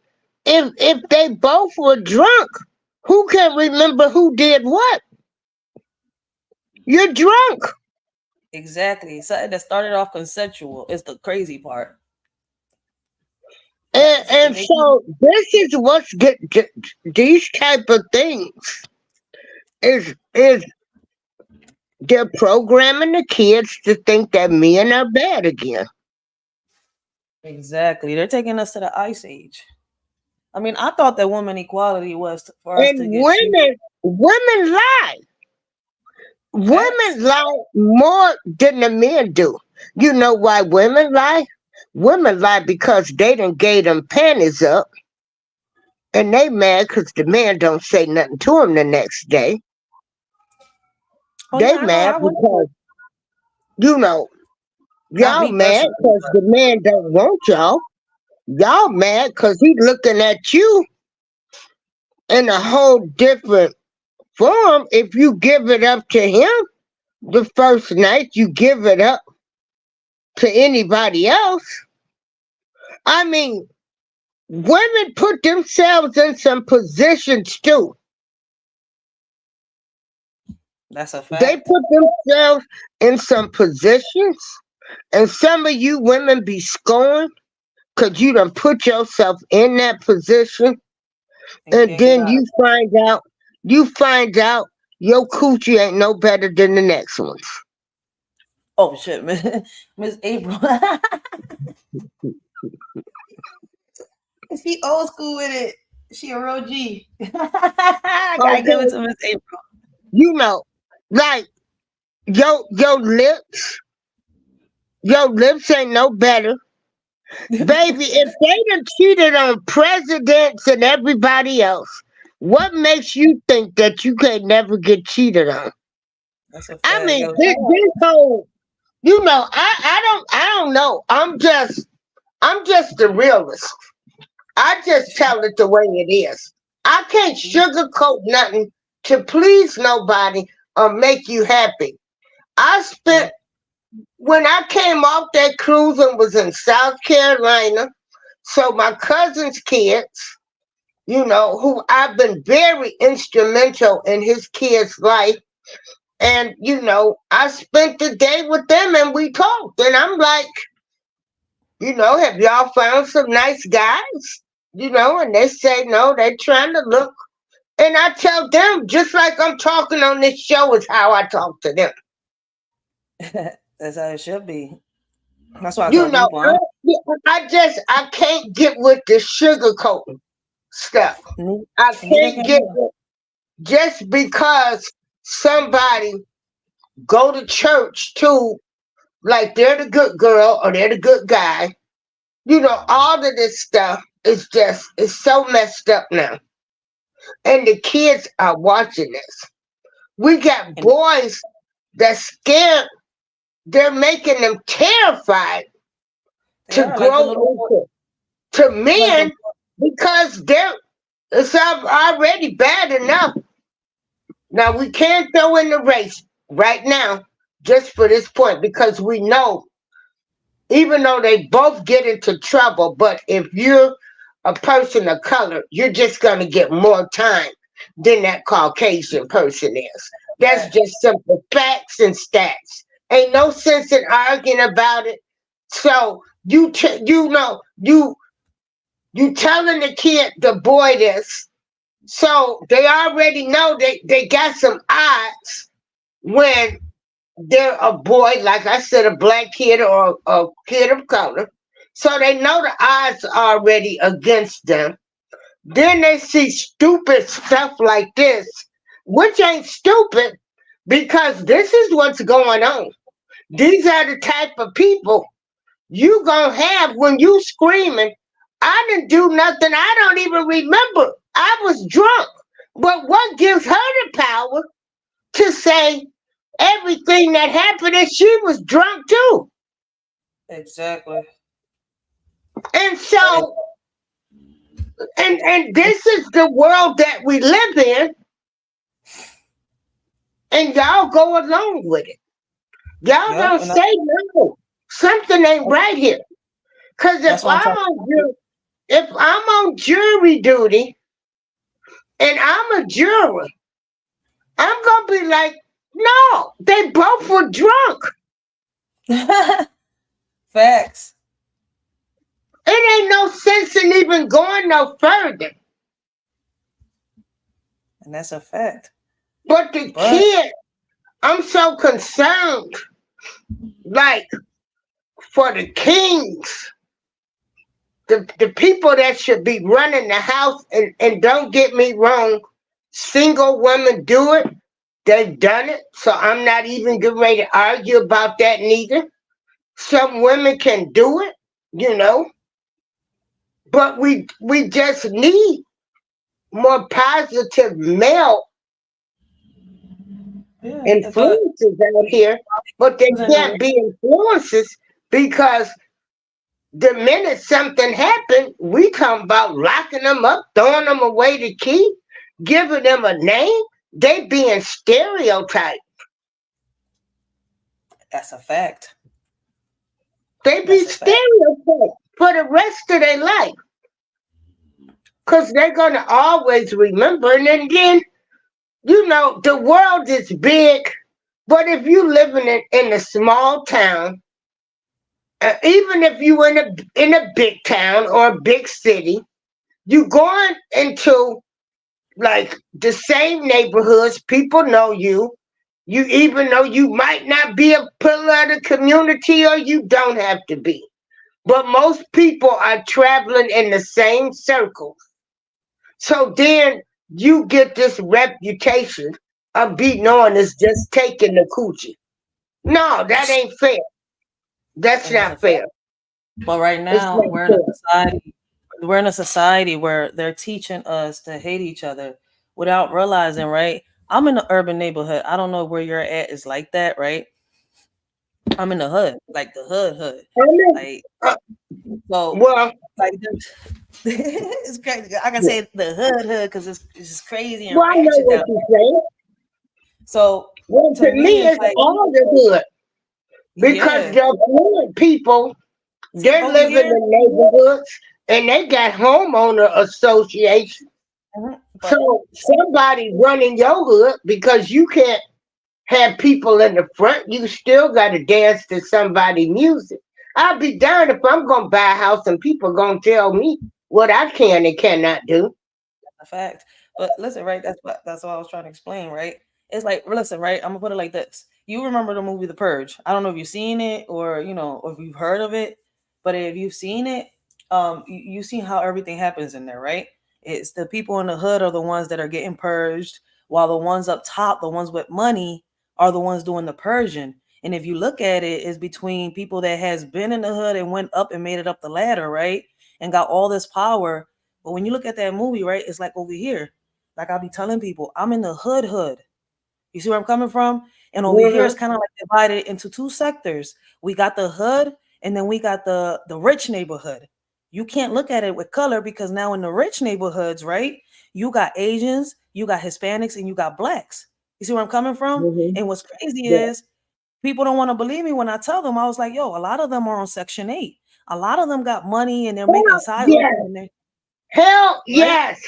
if they both were drunk, who can remember who did what? You're drunk. Exactly. Something that started off consensual is the crazy part. And so this is what's get these type of things is they're programming the kids to think that men are bad again. Exactly. They're taking us to the ice age. I mean, I thought that woman equality was for us And to get cheap women lie. facts. Women lie more than the men do. You know why women lie? Women lie because they done gave them panties up, and they mad because the man don't say nothing to them the next day. Oh yeah, They I know. mad I went because you know not y'all me mad personally, because the man don't want y'all. Y'all mad because he looking at you in a whole different form. If you give it up to him the first night, you give it up to anybody else. I mean, women put themselves in some positions too. that's a They fact. put themselves in some positions, and some of you women be scorned because you done put yourself in that position, And and can't get then out of you find out your coochie ain't no better than the next one's. oh shit, man. Miss April. She old school with it. She a real G. I gotta give it Okay, to Miss April. you know, like your lips ain't no better. Baby, if they done cheated on presidents and everybody else, what makes you think that you can never get cheated on? That's a I fact. mean, Yo, this whole, I don't know. I'm just the realist. I just tell it the way it is. I can't sugarcoat nothing to please nobody or make you happy. I yeah. spent when I came off that cruise and was in South Carolina. So my cousin's kids, who I've been very instrumental in his kid's life. And, I spent the day with them and we talked. And I'm like, have y'all found some nice guys? And they say, no, they're trying to look. And I tell them, just like I'm talking on this show, is how I talk to them. That's how it should be. That's why I You tell know, people I can't get with the sugarcoating stuff. I neither can't can get I. with just because somebody go to church too, like they're the good girl or they're the good guy. All of this stuff is it's so messed up now. And the kids are watching this. We got And boys that scared, they're making them terrified they to are like the little grow into to like the men because it's already bad enough. Now we can't throw in the race right now just for this point because we know even though they both get into trouble, but if you're a person of color, you're just going to get more time than that Caucasian person is. That's just simple facts and stats. Ain't no sense in arguing about it. So you telling the kid, the boy, this, so they already know they got some odds when they're a boy, like I said, a black kid or a kid of color. So they know the odds are already against them. Then they see stupid stuff like this, which ain't stupid because this is what's going on. These are the type of people you gonna have when you screaming. I didn't do nothing. I don't even remember. I was drunk. But what gives her the power to say everything that happened and she was drunk too? exactly. And And so and this is the world that we live in, and y'all go along with it. Y'all yep, don't say no. Something ain't right here. Cause if that's why I'm I trying don't do if I'm on jury duty and I'm a juror, I'm gonna be like, no, they both were drunk. Facts. It ain't no sense in even going no further. And that's a fact. But the But kid, I'm so concerned, like, for the kings, the people that should be running the house, and don't get me wrong, single women do it. They've done it. So I'm not even getting ready to argue about that neither. Some women can do it, you know. But we just need more positive male yeah, but influences out here, but they can't be influences because the minute something happened, we talking about locking them up, throwing them away the key, giving them a name. They being stereotyped. that's a fact. They be That's a fact. stereotyped for the rest of their life. Because they're going to always remember. And then, you know, the world is big. But if you living in a small town, even if you in a big town or a big city, you going into like the same neighborhoods. People know you. You even though you might not be a pillar of the community or you don't have to be. But most people are traveling in the same circle. So then you get this reputation of being known as just taking the coochie. No, that ain't fair. That's And that's a not fact. fair. But right It's now not fair. we're in a society where they're teaching us to hate each other without realizing, right? I'm in the urban neighborhood. I don't know where you're at is like that, right? I'm in the hood, like the hood. I mean, Like uh, so well, like it's crazy. I can say the hood because it's just crazy and well, I know ratchet what down. you're saying. So Well, to to me me, it's it's like, all the hood because yeah. the affluent people, See they're over living here, in neighborhoods and they got homeowner associations. but So somebody running your hood because you can't have people in the front. You still got to dance to somebody's music. I'll be darned if I'm gonna buy a house and people gonna tell me what I can and cannot do. a fact. But listen, right? That's what I was trying to explain, right? It's like, listen, right? I'm gonna put it like this. You remember the movie The Purge? I don't know if you've seen it or or if you've heard of it, but if you've seen it, you've seen how everything happens in there, right? It's the people in the hood are the ones that are getting purged, while the ones up top, the ones with money, are the ones doing the purging. And if you look at it, it's between people that has been in the hood and went up and made it up the ladder, right? And got all this power. But when you look at that movie, right, it's like over here. Like I'll be telling people, I'm in the hood. You see where I'm coming from? And over here, it's Hmm. kind of like divided into two sectors. We got the hood, and then we got the rich neighborhood. You can't look at it with color because now in the rich neighborhoods, right, you got Asians, you got Hispanics, and you got blacks. You see where I'm coming from? Hmm. And what's crazy Yeah. is people don't want to believe me when I tell them. I was like, yo, a lot of them are on Section 8. A lot of them got money and they're making Hell side hustles, yes. and they Hell right. yes.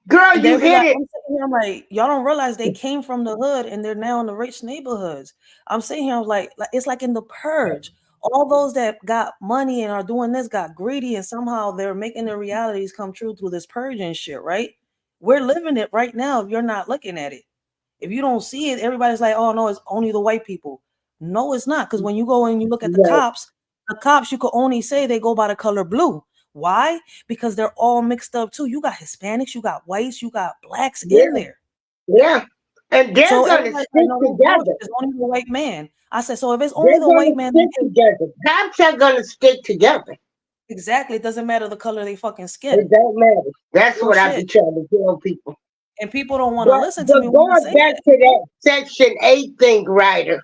Girl, And you they be hit like, it. I'm sitting here, I'm like, y'all don't realize they came from the hood and they're now in the rich neighborhoods. I'm sitting here, I'm like it's like in the purge. All those that got money and are doing this got greedy, and somehow they're making their realities come true through this purging shit, right? We're living it right now if you're not looking at it. If you don't see it, everybody's like, oh no, it's only the white people. No, it's not. Because when you go and you look at Right. the cops, you could only say they go by the color blue. Why? Because they're all mixed up too. You got Hispanics, you got whites, you got blacks in Yeah. there. Yeah. And they're So gonna everybody's like, stick no, that's bullshit. together. It's only the white man. I said, so if it's only They're the white gonna man, stick together. Cops are gonna stick together. exactly, it doesn't matter the color of they fucking It skin. don't matter. That's Real what I be shit. trying to tell people. And people don't want to But listen to me but when I going say back that. to that Section 8 thing, Ryder.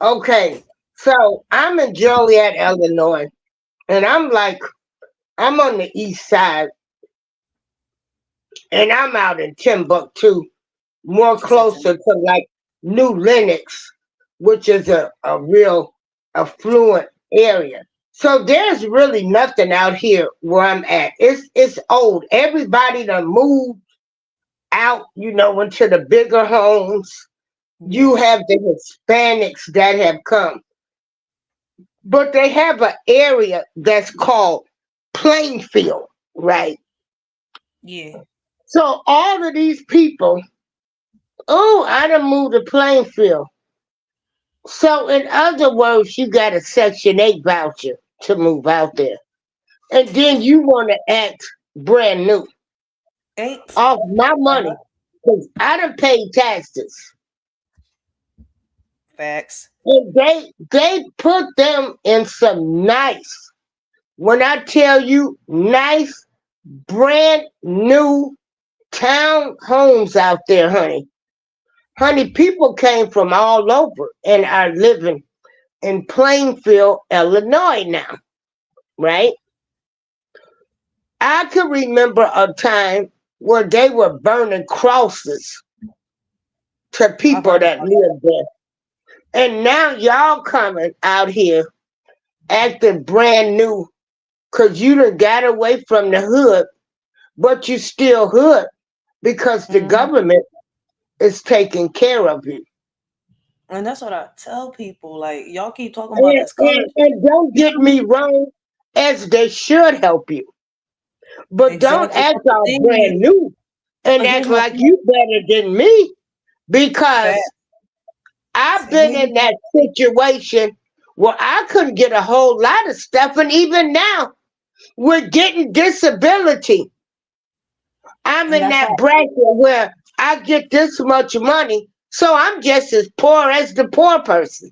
Okay. So I'm in Joliet, Illinois, and I'm on the east side, and I'm out in Timbuktu, more She said to me, closer to like New Lenox, which is a real affluent area. So there's really nothing out here where I'm at. It's old. Everybody done moved out, into the bigger homes. You Yeah. have the Hispanics that have come, but they have an area that's called Plainfield, right? Yeah. So all of these people, oh, I done moved to Plainfield. So in other words, you got a Section 8 voucher to move out there. And then you want to act brand new Eight. off my money. Because I done paid taxes. Facts. And they put them in some nice, when I tell you nice, brand new town homes out there, honey. Honey, people came from all over and are living in Plainfield, Illinois now, right? I can remember a time where they were burning crosses to I've people heard that about that. lived there. And now y'all coming out here acting brand new because you done got away from the hood, but you still hood because the Mhm. government is taking care of you. And that's what I tell people. Like, y'all keep talking about And, this color and, and shit. don't You get know how me many wrong, as they should help you. But don't exactly. act But the all thing brand is, new and but act here's my like point. you better than me because Facts. I've Same been here. in that situation where I couldn't get a whole lot of stuff. And even now, we're getting disability. I'm And in that's why that bracket where I get this much money, so I'm just as poor as the poor person.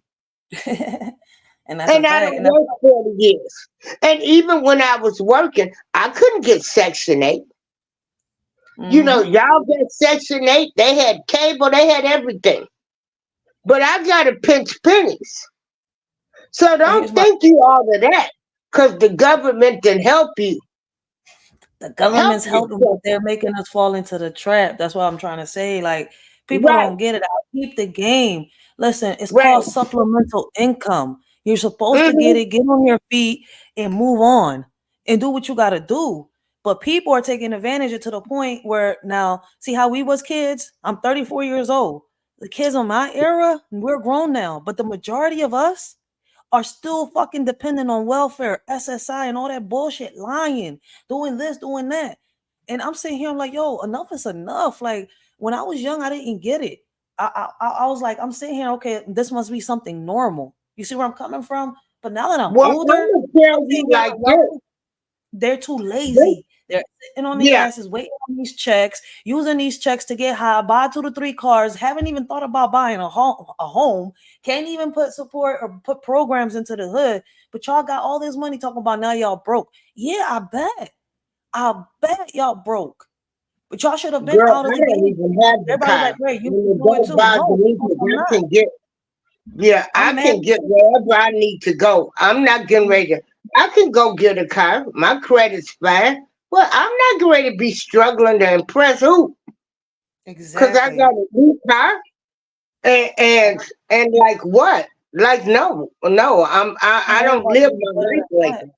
and that's a And I fact. don't And that's work 40 years. And even when I was working, I couldn't get Section 8. mm-hmm. Y'all get Section 8, they had cable, they had everything. But I got to pinch pennies. So But here's don't my think you all of that because the government can help you. the Help government's helping, but yourself. they're making us fall into the trap. That's what I'm trying to say. Like, people Right, don't get it. I keep the game. Listen, it's called right. supplemental income. You're supposed to get Hmm. it, get on your feet, and move on and do what you got to do. But people are taking advantage of to the point where now, see how we was kids? I'm 34 years old. The kids on my era, we're grown now. But the majority of us are still fucking dependent on welfare, SSI, and all that bullshit, lying, doing this, doing that. And I'm sitting here, I'm like, yo, enough is enough. Like, when I was young, I didn't get it. I was like, I'm sitting here, okay, this must be something normal. You see where I'm coming from? But now that I'm Well, older, I'm going to I'm tell you sitting here like like, this. yo, they're too This- lazy. They're sitting on their Yeah, asses, waiting on these checks, using these checks to get high, buy 2 to 3 cars, haven't even thought about buying a home, can't even put support or put programs into the hood. But y'all got all this money talking about now y'all broke. Yeah, I bet. I bet y'all broke. But y'all should have been girl, out of I the don't game. even have the Everybody's like, car. Ray, you And can it do it don't too. bother No, me because because I'm I not. can get, yeah, I I'm can married get wherever I need to go. I'm not getting too. ready to, I can go get a car. My credit's fine. Well, I'm not getting ready to be struggling to impress who? Because I got Exactly. a new car and like what? Like no, I All of don't our live kids my are better life than like that. that.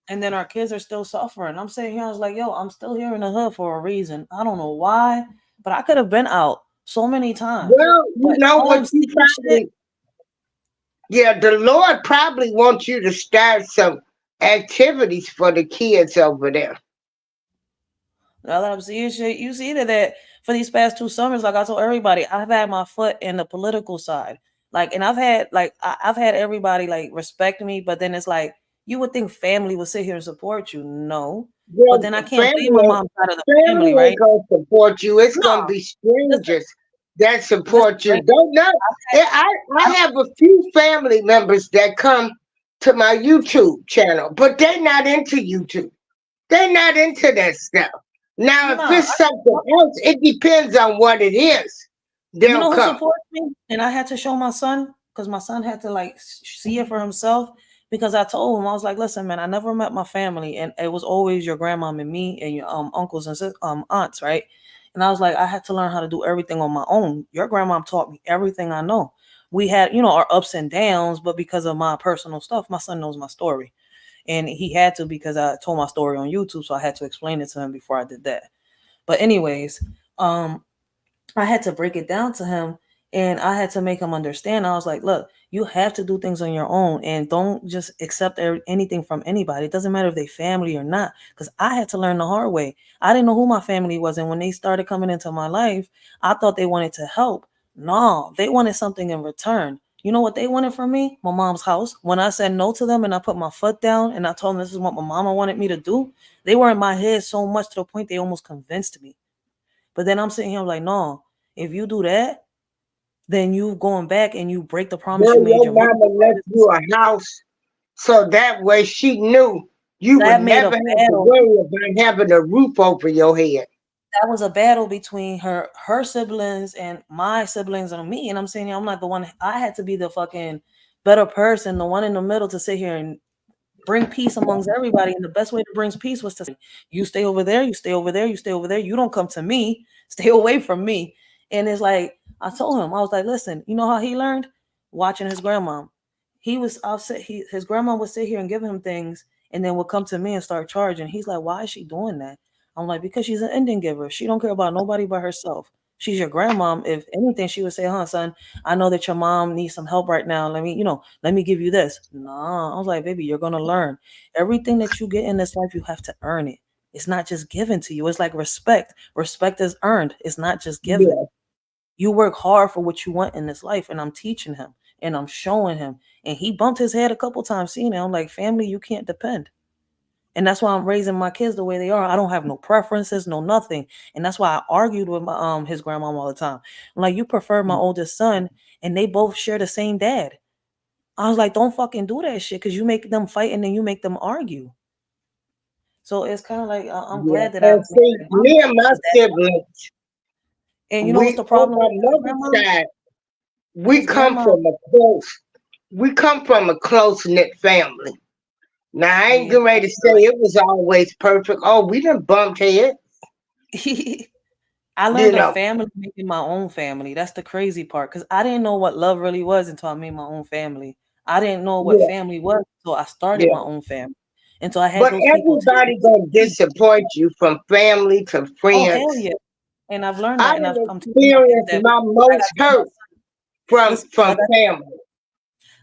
And then our kids are still suffering. I'm sitting here, I was like, yo, I'm still here in the hood for a reason. I don't know why, but I could have been out so many times. Well, you But know all what them you sticky shit, probably, yeah, the Lord probably wants you to start some activities for the kids over there. now that I'm seeing shit, you see that for these past 2 summers, like I told everybody, I've had my foot in the political side. Like, and I've had everybody like respect me, but then it's like you would think family would sit here and support you. No. But Well, then I can't blame my family, mom's side of the family, family right? ain't gonna support you. It's No. gonna be Listen, strangers that listen, support you. Ray, Don't know. I I don't have a few family members that come to my YouTube channel, but they're not into YouTube. They're not into that stuff. Now, if no, it's something else, it depends on what it is. you They'll know who come. supports me? And I had to show my son because my son had to like see it for himself. Because I told him I was like, listen, man, I never met my family, and it was always your grandmom and me and your uncles and aunts, right? And I was like, I had to learn how to do everything on my own. Your grandmom taught me everything I know. We had, our ups and downs, but because of my personal stuff, my son knows my story. And he had to because I told my story on YouTube, so I had to explain it to him before I did that. But anyways, um, I had to break it down to him and I had to make him understand. I was like, look, you have to do things on your own and don't just accept anything from anybody. It doesn't matter if they family or not. Because I had to learn the hard way. I didn't know who my family was. And when they started coming into my life, I thought they wanted to help. No, they wanted something in return. You know what they wanted from me? My mom's house. When I said no to them and I put my foot down and I told them this is what my mama wanted me to do, they were in my head so much to the point they almost convinced me. But then I'm sitting here like, no, if you do that, then you going back and you break the promise Girl, you made your your mother. mama left you a house so that way she knew you would That made a never have to battle. worry about having a roof over your head. That was a battle between her siblings and my siblings and me. And I'm saying, I'm not the one. I had to be the fucking better person, the one in the middle to sit here and bring peace amongst everybody. And the best way to bring peace was to say, you stay over there, you stay over there, you stay over there. You don't come to me. Stay away from me. And it's like I told him, I was like, listen, you know how he learned? Watching his grandma. He was upset. His grandma would sit here and give him things, and then would come to me and start charging. He's like, why is she doing that? I'm like, because she's an Indian giver. She don't care about nobody but herself. She's your grandmom. If anything, she would say, huh, son, I know that your mom needs some help right now. Let me give you this. Nah, I was like, baby, you're gonna learn. Everything that you get in this life, you have to earn it. It's not just given to you. It's like respect. Respect is earned. It's not just given. Yeah, You work hard for what you want in this life. And I'm teaching him and I'm showing him. And he bumped his head a couple times seeing it. I'm like, family, you can't depend. And that's why I'm raising my kids the way they are. I don't have no preferences, no nothing. And that's why I argued with my his grandmom all the time. I'm like, you prefer my oldest son, and they both share the same dad. I was like, don't fucking do that shit because you make them fight and then you make them argue. So it's kind of like I'm yeah. glad that I And made see, that me and my because that. siblings, And you know what's we the on problem my with his mother's grandma? side, His grandma, we come from a close knit family. Now I ain't yeah. getting ready to say it was always perfect. Oh, we done bumped heads, I you learned a know. family making my own family. That's the crazy part because I didn't know what love really was until I made my own family. I didn't know what Yeah, family was until I started my yeah. own family. Until I had But those people tell everybody gonna me, disappoint you from family to oh friends. hell yeah. And I've learned I that, and done I'm teaching my kids experienced that. my Like I most tell my hurt son, listen, from family.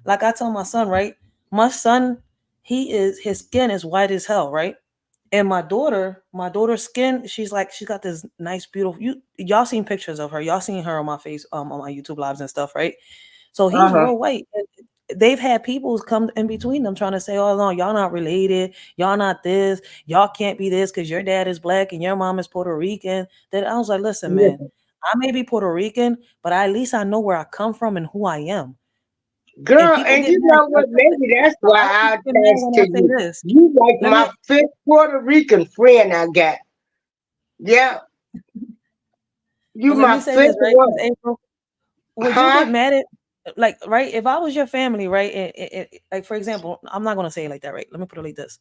like I tell my son, right? My son, his skin is white as hell, right? And my daughter's skin, she's got this nice, beautiful. Y'all seen pictures of her. Y'all seen her on my face, on my YouTube lives and stuff, right? So he's Uh-huh. real white. They've had people come in between them trying to say, "Oh no, y'all not related. Y'all not this. Y'all can't be this because your dad is black and your mom is Puerto Rican." Then I was like, "Listen, man, Yeah. I may be Puerto Rican, but at least I know where I come from and who I am." And Girl, people and get you mad. know what? Maybe that's A why lot of I people get mad attached when to I say you. this. You like Let me my fifth Puerto Rican friend I got. Yeah, you let me my say fifth this, right? one. Because April, would you Huh? get mad at, like, right? If I was your family, right? Like for example, I'm not gonna say it like that, right? Let me put it like this.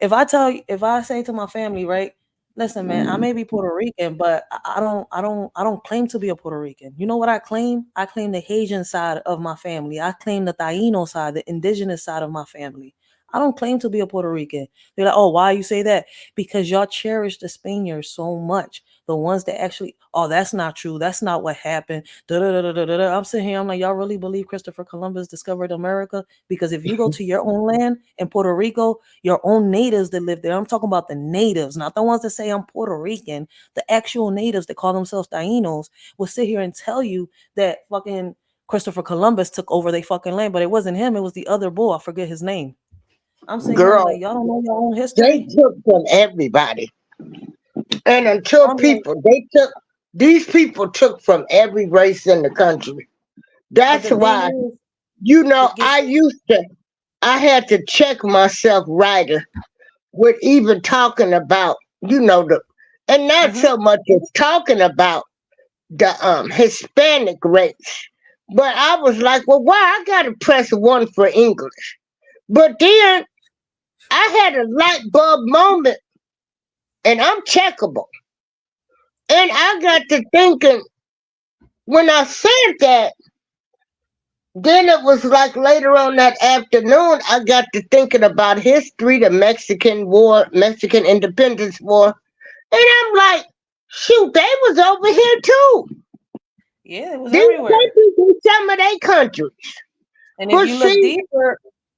If I say to my family, right, listen, man, I may be Puerto Rican, but I don't claim to be a Puerto Rican. You know what I claim? I claim the Haitian side of my family. I claim the Taino side, the indigenous side of my family. I don't claim to be a Puerto Rican. They're like, oh, why you say that? Because y'all cherish the Spaniards so much. The ones that actually, oh, that's not true. That's not what happened. Da, da, da, da, da, da, da. I'm sitting here, I'm like, y'all really believe Christopher Columbus discovered America? Because if you go to your own land in Puerto Rico, your own natives that live there. I'm talking about the natives, not the ones that say I'm Puerto Rican. The actual natives that call themselves Tainos will sit here and tell you that fucking Christopher Columbus took over their fucking land, but it wasn't him. It was the other bull. I forget his name. I'm sitting here like, Girl, y'all don't know your own they history. took from everybody. And until I'm like, these people took from every race in the country. but That's the thing why, is, it gets I had to check myself right with even talking about, and not mhm. so much as talking about the Hispanic race. But I was like, well, why I gotta press one for English? But then I had a light bulb moment, and I'm checkable. And I got to thinking when I said that, then it was like later on that afternoon, I got to thinking about history, the Mexican War, Mexican Independence War, and I'm like, shoot, they was over here too. Yeah, it was These everywhere. countries in some of their countries. And But see,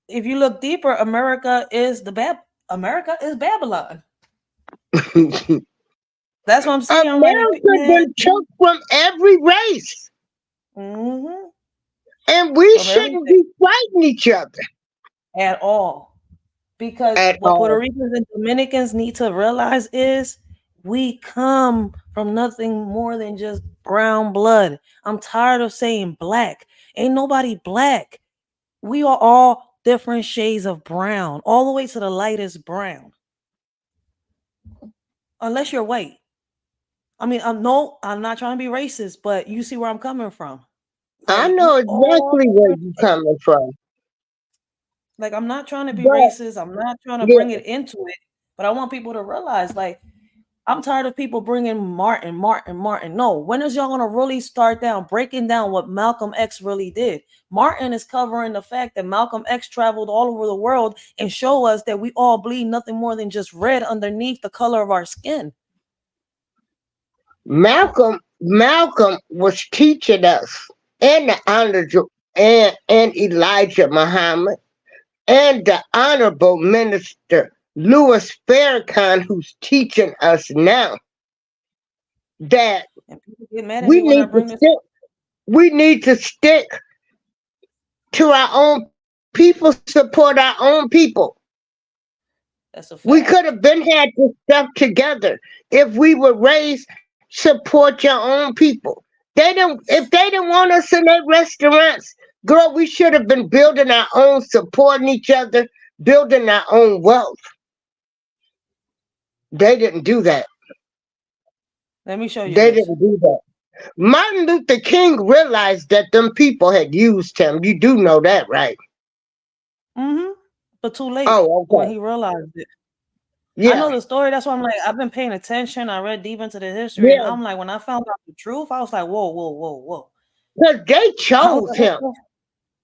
if you look deeper, America is Babylon. That's what I'm saying. I'm like, America man. been took from every race, Mm-hmm. and we Of shouldn't everything be fighting each other at all. Because at what Puerto all. Ricans and Dominicans need to realize is we come from nothing more than just brown blood. I'm tired of saying black. Ain't nobody black. We are all different shades of brown, all the way to the lightest brown. Unless you're white. I mean, I'm not trying to be racist, but you see where I'm coming from. I Like know we all exactly where you're coming from, like I'm not trying to be but racist. I'm not trying to yeah, bring it into it, but I want people to realize like I'm tired of people bringing Martin. No, when is y'all gonna really start breaking down what Malcolm X really did? Martin is covering the fact that Malcolm X traveled all over the world and show us that we all bleed nothing more than just red underneath the color of our skin. Malcolm was teaching us, and the honorable and Elijah Muhammad, and the honorable minister Louis Farrakhan, who's teaching us now that And people get mad at we me when I need to bring this. stick. We need to stick to our own people, support our own people. That's a We could fact. have been had this stuff together if we were raised. Support your own people. They don't. If they didn't want us in their restaurants, girl, we should have been building our own, supporting each other, building our own wealth. They didn't do that. Let me show you They this. didn't do that. Martin Luther King realized that them people had used him. You do know that, right? Mm-hmm. But too late Oh, when okay. he realized it. I Yeah, know the story. That's why I'm like, I've been paying attention. I read deep into the history, and yeah. I'm like, when I found out the truth, I was like, whoa, whoa, whoa, whoa. Because they I was chose like, what him. the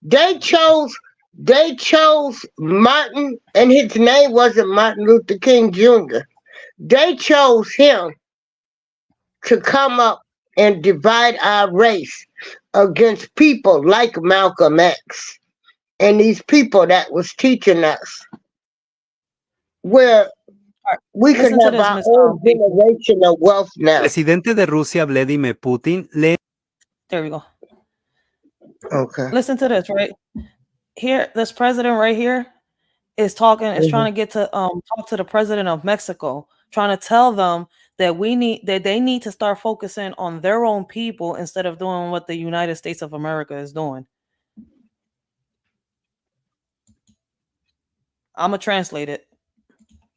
They chose they chose Martin, and his name wasn't Martin Luther King Jr. They chose him to come up and divide our race against people like Malcolm X and these people that was teaching us where All right, we could listen to have this, our Miss own People. generational wealth now. Presidente de Rusia, Vladimir Putin, le There we go. Okay. Listen to this, right? Here, this president right here is trying to get to talk to the president of Mexico, trying to tell them that they need to start focusing on their own people instead of doing what the United States of America is doing. I'm gonna translate it.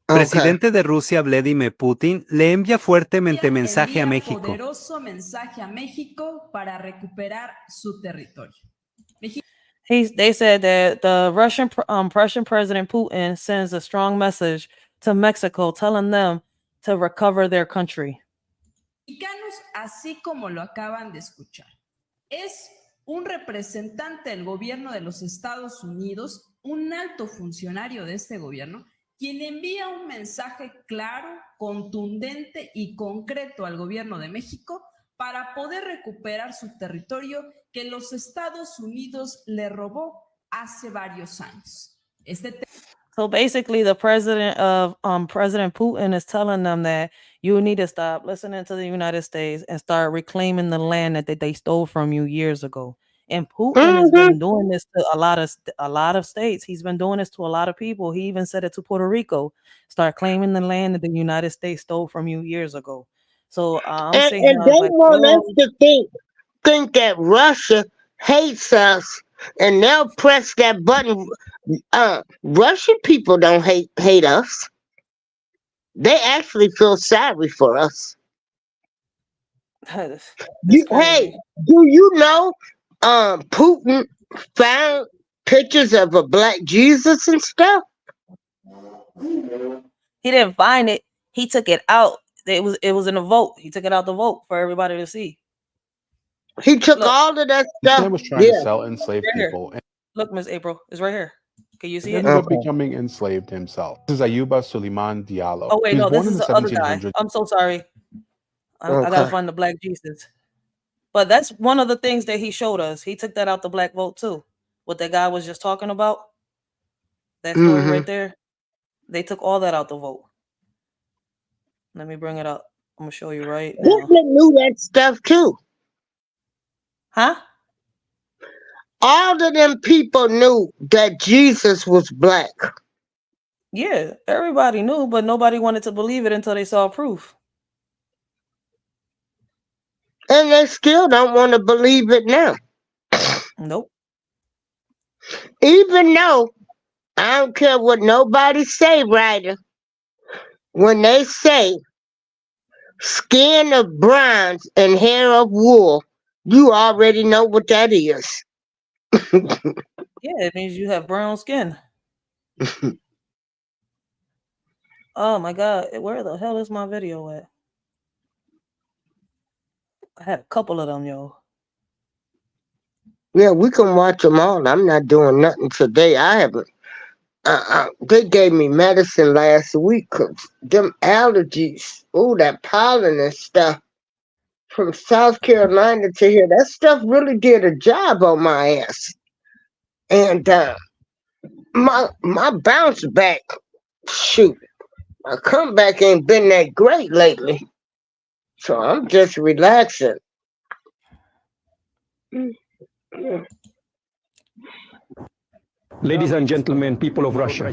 Okay. Presidente de Rusia, Vladimir Putin, le envía fuertemente mensaje a envía México. poderoso mensaje a México para recuperar su territorio. They said that the Russian President Putin sends a strong message to Mexico telling them to recover their country. Mexicanos, así como lo acaban de escuchar, es un representante del gobierno de los Estados Unidos, un alto funcionario de este gobierno, quien envía un mensaje claro, contundente y concreto al gobierno de México para poder recuperar su territorio que los Estados Unidos le robó hace varios años. So basically, the President Putin is telling them that you need to stop listening to the United States and start reclaiming the land that they stole from you years ago. And Putin has Mm-hmm. been doing this to a lot of states. He's been doing this to a lot of people. He even said it to Puerto Rico. Start claiming the land that the United States stole from you years ago. So I'm saying, And I they was like, want yo, us to think that Russia hates us, and they'll press that button. Russian people don't hate us. They actually feel sorry for us. that's Hey, crazy. do you know Putin found pictures of a black Jesus and stuff? He didn't find it. He took it out. It was in a vote. He took it out the vote for everybody to see. He took Look, all of that This stuff. man was trying to Yeah. sell enslaved right here. people, and Look, Miss April, it's right here. Can you see he it? ended up Okay. becoming enslaved himself. This is Ayuba Suleiman Diallo. Oh wait, He was no, this born in is the the other guy. 1700s. I'm so sorry. I gotta Okay. find the black Jesus. But that's one of the things that he showed us. He took that out the black vote too. What that guy was just talking about, that story Mm-hmm. right there. They took all that out the vote. Let me bring it up. I'm gonna show you right now. Hitler knew that stuff too. Huh? All of them people knew that Jesus was black. Yeah, everybody knew, but nobody wanted to believe it until they saw proof. And they still don't want to believe it now. Nope. Even though I don't care what nobody say, Ryder, when they say skin of bronze and hair of wool, you already know what that is. Yeah, it means you have brown skin. Oh my god, where the hell is my video at? I had a couple of them, yo. Yeah, we can watch them all. I'm not doing nothing today. I haven't. They gave me medicine last week 'cause them allergies. Ooh, that pollen and stuff from South Carolina to here. That stuff really did a job on my ass. And my bounce back, shoot, my comeback ain't been that great lately. So I'm just relaxing. Ladies and gentlemen, people of Russia,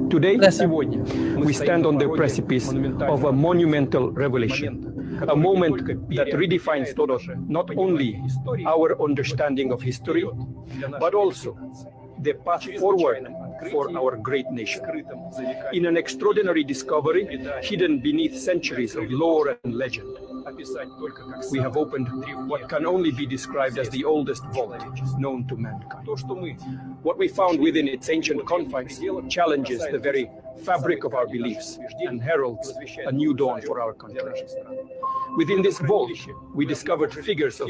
today, Listen. we stand on the precipice of a monumental revelation, a moment that redefines not only our understanding of history, but also the path forward for our great nation. In an extraordinary discovery hidden beneath centuries of lore and legend, we have opened what can only be described as the oldest vault known to mankind. What we found within its ancient confines challenges the very fabric of our beliefs and heralds a new dawn for our country. Within this vault, we discovered figures of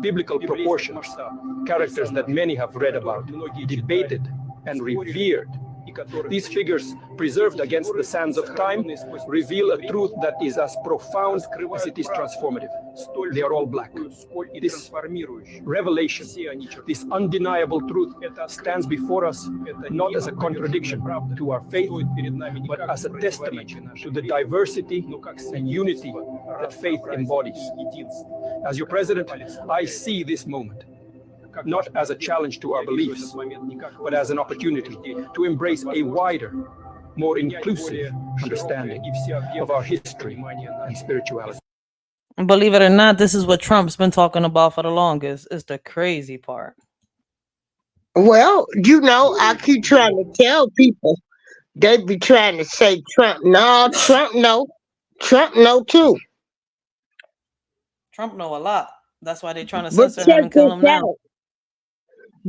biblical proportions, characters that many have read about, debated, and revered. These figures, preserved against the sands of time, reveal a truth that is as profound as it is transformative. They are all black. This revelation, this undeniable truth, stands before us not as a contradiction to our faith, but as a testament to the diversity and unity that faith embodies. As your president, I see this moment not as a challenge to our beliefs, but as an opportunity to embrace a wider, more inclusive understanding of our history and spirituality. Believe it or not, this is what Trump's been talking about for the longest. It's the crazy part. Well, I keep trying to tell people. They be trying to say Trump. No, Trump no. Trump no too. Trump know a lot. That's why they're trying to But censor him check and kill this him now. out.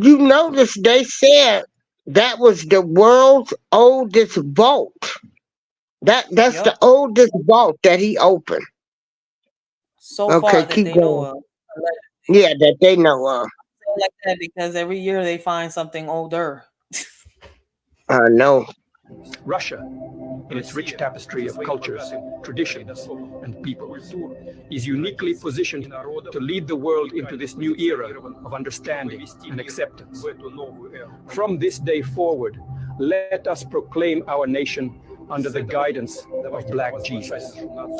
You notice they said that was the world's oldest vault. That's Yep. the oldest vault that he opened. So Okay, far that keep they going. know of. Yeah, that they know of. Like that because every year they find something older. I know. Russia, in its rich tapestry of cultures, traditions, and people, is uniquely positioned to lead the world into this new era of understanding and acceptance. From this day forward, let us proclaim our nation under the guidance of Black Jesus,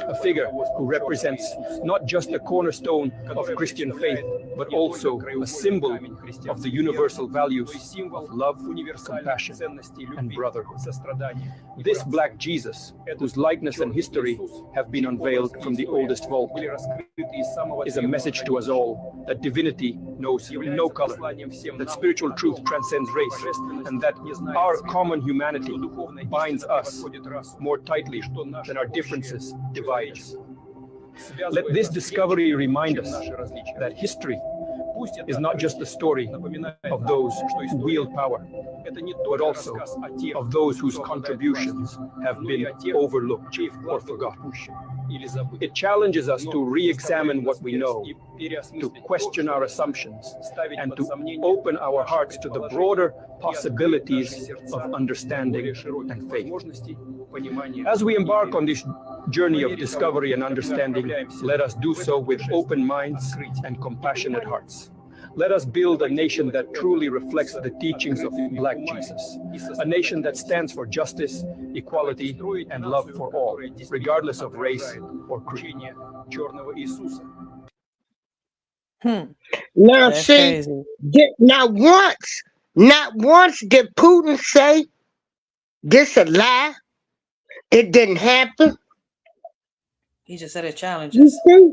a figure who represents not just the cornerstone of Christian faith, but also a symbol of the universal values of love, compassion, and brotherhood. This Black Jesus, whose likeness and history have been unveiled from the oldest vault, is a message to us all that divinity knows no color, that spiritual truth transcends race, and that our common humanity binds us more tightly than our differences divide us. Let this discovery remind us that history is not just the story of those who wield power, but also of those whose contributions have been overlooked or forgotten. It challenges us to re-examine what we know, to question our assumptions, and to open our hearts to the broader possibilities of understanding and faith. As we embark on this journey of discovery and understanding, let us do so with open minds and compassionate hearts. Let us build a nation that truly reflects the teachings of Black Jesus, a nation that stands for justice, equality, and love for all, regardless of race or creed. Now, That's see, crazy. not once did Putin say this a lie. It didn't happen. He just said it You challenges. see,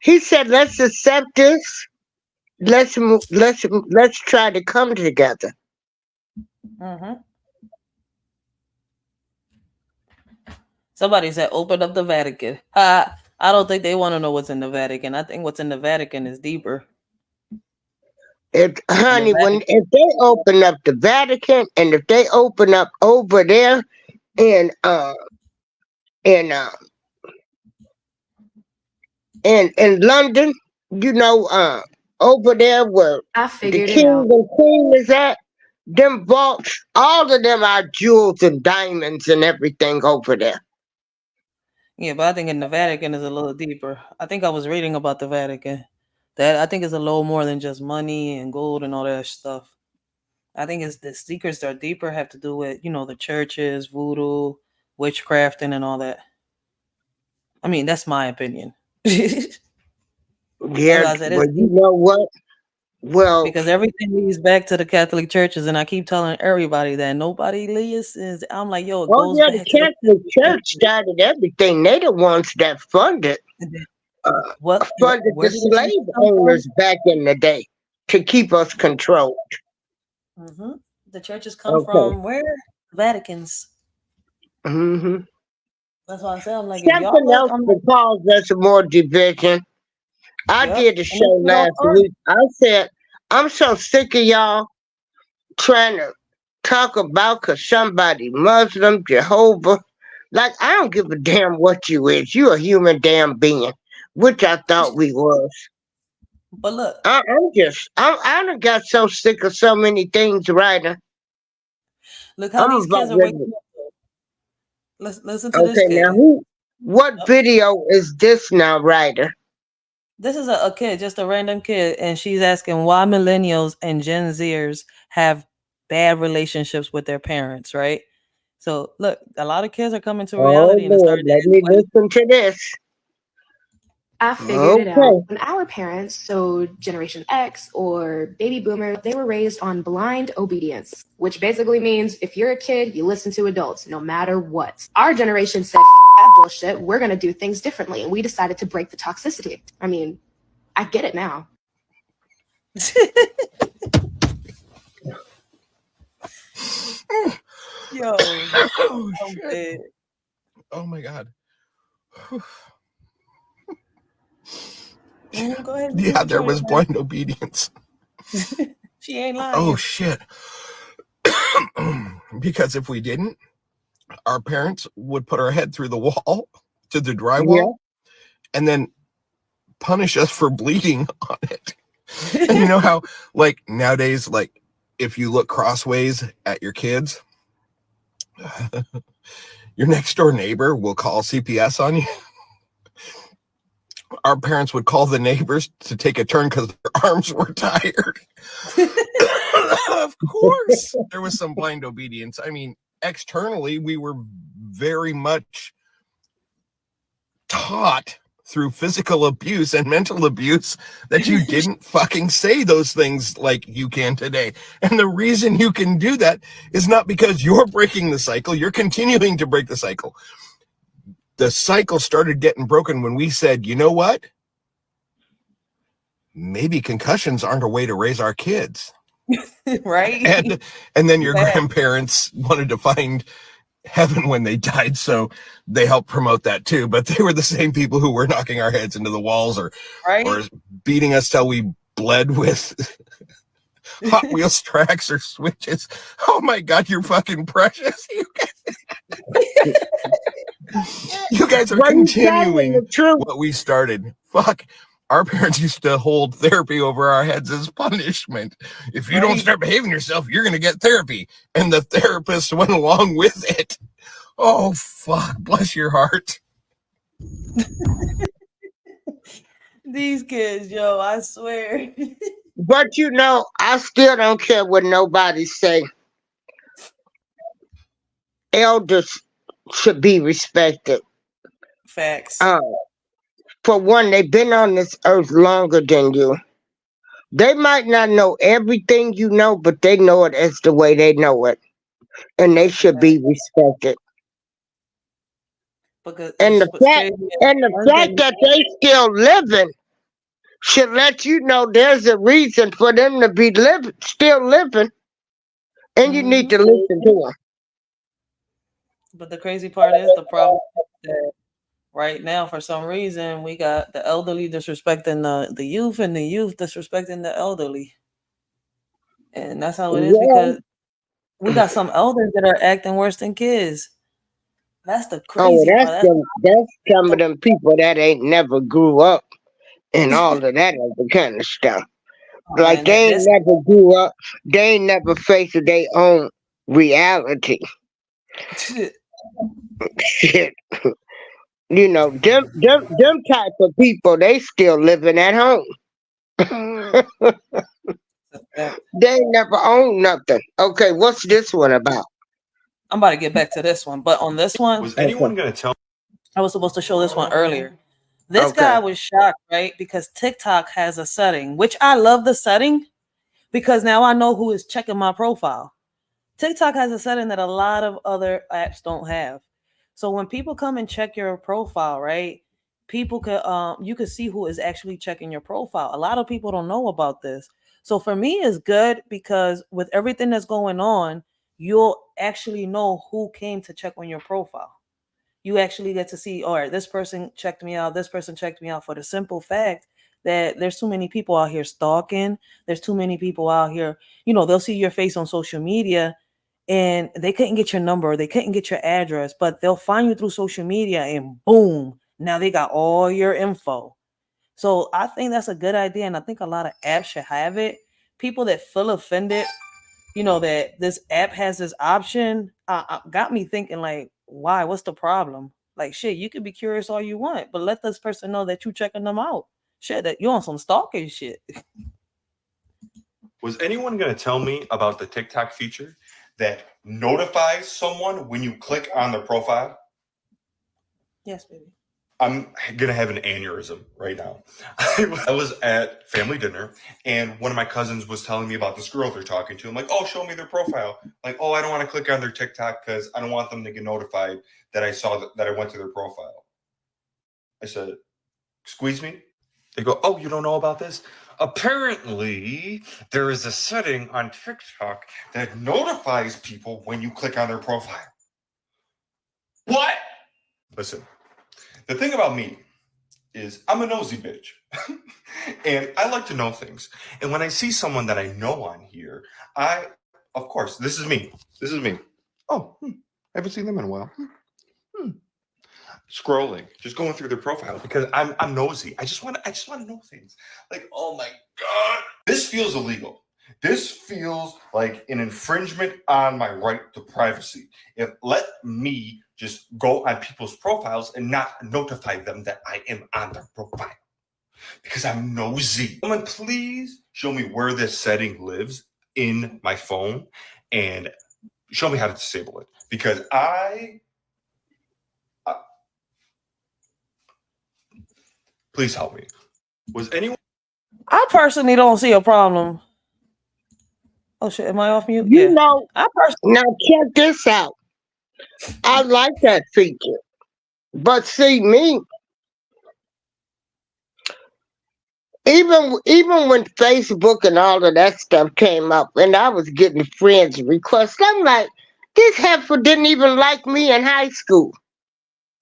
he said, "Let's accept this. Let's try to come together." Hmm. Somebody said, "Open up the Vatican." I don't think they want to know what's in the Vatican. I think what's in the Vatican is deeper. Honey, if they open up the Vatican and if they open up over there in London, over there where I the figured it king out. and queen is at, them vaults, all of them are jewels and diamonds and everything over there. Yeah, but I think in the Vatican is a little deeper. I think I was reading about the Vatican. That I think is a little more than just money and gold and all that stuff. I think it's the secrets that are deeper have to do with, the churches, voodoo, witchcrafting and all that. I mean, that's my opinion. That's Yeah, why I said well, it's you deep know what? Well, because everything leads back to the Catholic churches, and I keep telling everybody that nobody listens. I'm like, yo, it goes yeah, the back to the Catholic Catholic Church churches. started everything. They the ones that funded And then funded where the did the churches slave come from? owners back in the day to keep us controlled. Hmm. The churches come Okay. from where? Vaticans. hmm That's why I said I'm like, if y'all Something look, else I'm to like, cause us more division. I yep. did a And show this shit all last started. week. I said, I'm so sick of y'all trying to talk about because somebody Muslim, Jehovah. Like, I don't give a damn what you is. You a human damn being, which I thought we was. But look, I done got so sick of so many things, Ryder. look how I'm these about kids are ready. waking up. Listen to this Okay, now kid. what video is this now, Ryder? This is a kid, just a random kid, and she's asking why millennials and Gen Zers have bad relationships with their parents, right? So look, a lot of kids are coming to Oh reality and Lord, starting to let me analyze. listen to this. I figured it out. Okay. When our parents, so Generation X or baby boomers, they were raised on blind obedience, which basically means if you're a kid, you listen to adults no matter what. Our generation said, that bullshit, we're going to do things differently. And we decided to break the toxicity. I mean, I get it now. Yo, Oh, I'm shit. dead. Oh my God. Go ahead and do Yeah, what there you was want. blind obedience. She ain't lying. Oh shit. Because if we didn't, our parents would put our head through the wall to the drywall and then punish us for bleeding on it. And you know how, like, nowadays, like, if you look crossways at your kids, your next door neighbor will call CPS on you. Our parents would call the neighbors to take a turn because their arms were tired. Of course, there was some blind obedience. I mean, externally, we were very much taught through physical abuse and mental abuse that you didn't fucking say those things like you can today. And the reason you can do that is not because you're breaking the cycle, you're continuing to break the cycle. The cycle started getting broken when we said, you know what? Maybe concussions aren't a way to raise our kids. Right? And then your grandparents wanted to find heaven when they died, so they helped promote that too. But they were the same people who were knocking our heads into the walls or beating us till we bled with Hot Wheels tracks or switches. Oh my God, you're fucking precious. You guys. You guys are But he's telling continuing the truth. what we started. Fuck. Our parents used to hold therapy over our heads as punishment. If you don't Right. start behaving yourself, you're going to get therapy. And the therapist went along with it. Oh, fuck. Bless your heart. These kids, yo, I swear. But you know, I still don't care what nobody say. Elders should be respected. Facts. For one, they've been on this earth longer than you. They might not know everything you know, but they know it as the way they know it. And they should be respected. Because And the what's fact crazy is and the ones fact that they still living should let you know there's a reason for them to be still living, and you need to listen to them. But the crazy part is the problem is that right now, for some reason, we got the elderly disrespecting the youth and the youth disrespecting the elderly. And that's how it is Yeah. because we got some elders that are acting worse than kids. That's the Oh, crazy part. that's some of them people that ain't never grew up and all of that other kind of stuff. Oh, Like man, they ain't this never grew up. They ain't never faced their own reality. Shit. You know, them type of people, they still living at home. They ain't never owned nothing. Okay, what's this one about? I'm about to get back to this one, but on this one, Was anyone going to tell? I was supposed to show this one earlier. This Okay. guy was shocked, right? Because TikTok has a setting, which I love the setting because now I know who is checking my profile. TikTok has a setting that a lot of other apps don't have. So when people come and check your profile, right? People could you could see who is actually checking your profile. A lot of people don't know about this. So for me it's good because with everything that's going on, you'll actually know who came to check on your profile. You actually get to see, all right, this person checked me out, this person checked me out for the simple fact that there's too many people out here stalking. There's too many people out here, they'll see your face on social media and they couldn't get your number, they couldn't get your address, but they'll find you through social media and boom, now they got all your info. So I think that's a good idea. And I think a lot of apps should have it. People that feel offended, that this app has this option, got me thinking like, why? What's the problem? Like, shit, you could be curious all you want, but let this person know that you checking them out. Shit, that you on some stalking shit. Was anyone going to tell me about the TikTok feature that notifies someone when you click on their profile? Yes, baby. I'm going to have an aneurysm right now. I was at family dinner and one of my cousins was telling me about this girl they're talking to. I'm like, oh, show me their profile. Like, oh, I don't want to click on their TikTok because I don't want them to get notified that I saw that I went to their profile. I said, squeeze me? They go, oh, you don't know about this? Apparently, there is a setting on TikTok that notifies people when you click on their profile. What? Listen, the thing about me is I'm a nosy bitch. And I like to know things. And when I see someone that I know on here, of course, this is me. Oh, I haven't seen them in a while. Scrolling, just going through their profile because I'm nosy. I just want to know things. Like, oh my God, this feels illegal. This feels like an infringement on my right to privacy. Let me just go on people's profiles and not notify them that I am on their profile because I'm nosy. Someone please show me where this setting lives in my phone and show me how to disable it because please help me. Was anyone? I personally don't see a problem. Oh shit, am I off mute? You know, now check this out. I like that feature. But see me, even when Facebook and all of that stuff came up and I was getting friends requests, I'm like, this heifer didn't even like me in high school.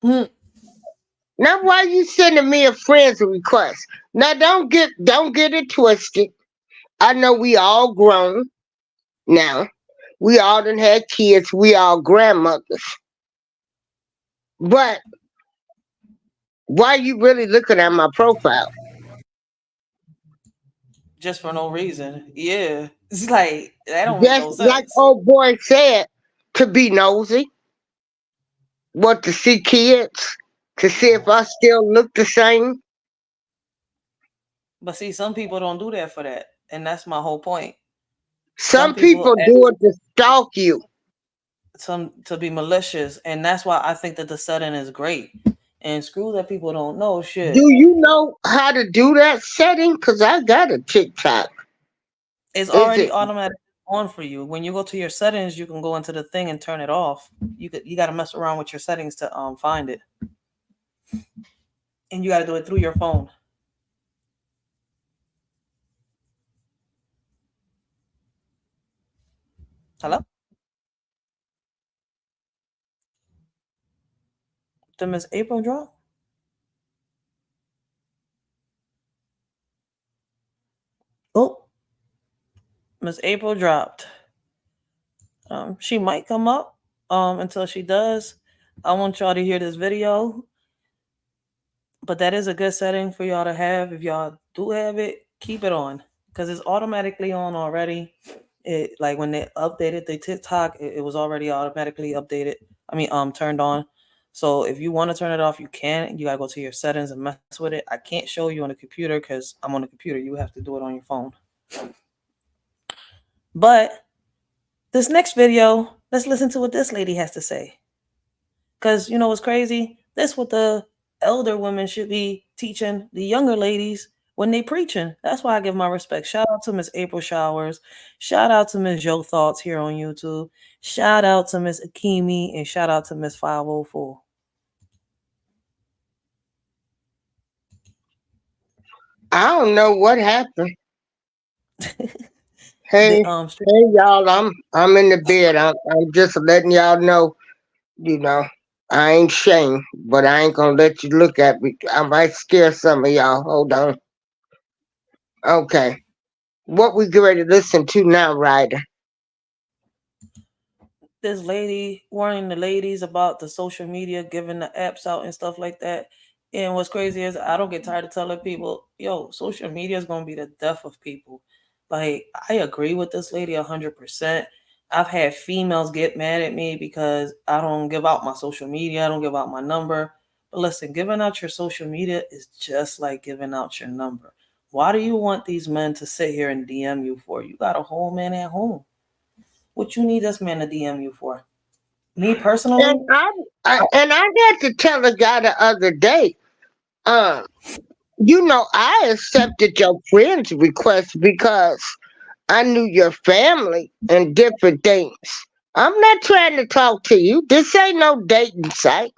Now why you sending me a friends request? Now don't get it twisted. I know we all grown now. We all done had kids, we all grandmothers. But why you really looking at my profile? Just for no reason. Yeah. It's like that don't make Just no like sense. old boy said, to be nosy. What, to see kids? To see if I still look the same? But see, some people don't do that for that. And that's my whole point. Some Some people people do it to stalk you. some to be malicious, and that's why I think that the setting is great. And screw that people don't know Do shit. you know how to do that setting? Because I got a TikTok. It's Is already it? automatic on for you. When you go to your settings, you can go into the thing and turn it off. You got to mess around with your settings to find it, and you got to do it through your phone. Hello, the Miss April drop. Oh, Miss April dropped. She might come up. Until she does, I want y'all to hear this video. But that is a good setting for y'all to have. If y'all do have it, keep it on because it's automatically on already. It like when they updated the TikTok, it was already automatically updated. I mean, turned on. So if you want to turn it off, you can. You gotta go to your settings and mess with it. I can't show you on the computer because I'm on the computer. You have to do it on your phone. But this next video, let's listen to what this lady has to say. Because you know what's crazy? That's what the elder women should be teaching the younger ladies when they preaching. That's why I give my respect. Shout out to Miss April Showers. Shout out to Miss Joe Thoughts here on YouTube. Shout out to Miss Akimi and shout out to Miss 504. I don't know what happened. Hey, The hey, y'all. I'm in the bed. I'm just letting y'all know. You know, I ain't Shane, but I ain't gonna let you look at me. I might scare some of y'all. Hold on. Okay. What we get ready to listen to now, Ryder? this lady warning the ladies about the social media, giving the apps out and stuff like that. And what's crazy is I don't get tired of telling people, yo, social media is gonna be the death of people. Like I agree with this lady 100%. I've had females get mad at me because I don't give out my social media, I don't give out my number. But listen, giving out your social media is just like giving out your number. Why do you want these men to sit here and DM you for? You got a whole man at home. What you need this man to DM you for? Me personally, And I got to tell a guy the other day. Um, I accepted your friend's request because I knew your family and different things. I'm not trying to talk to you. This ain't no dating site.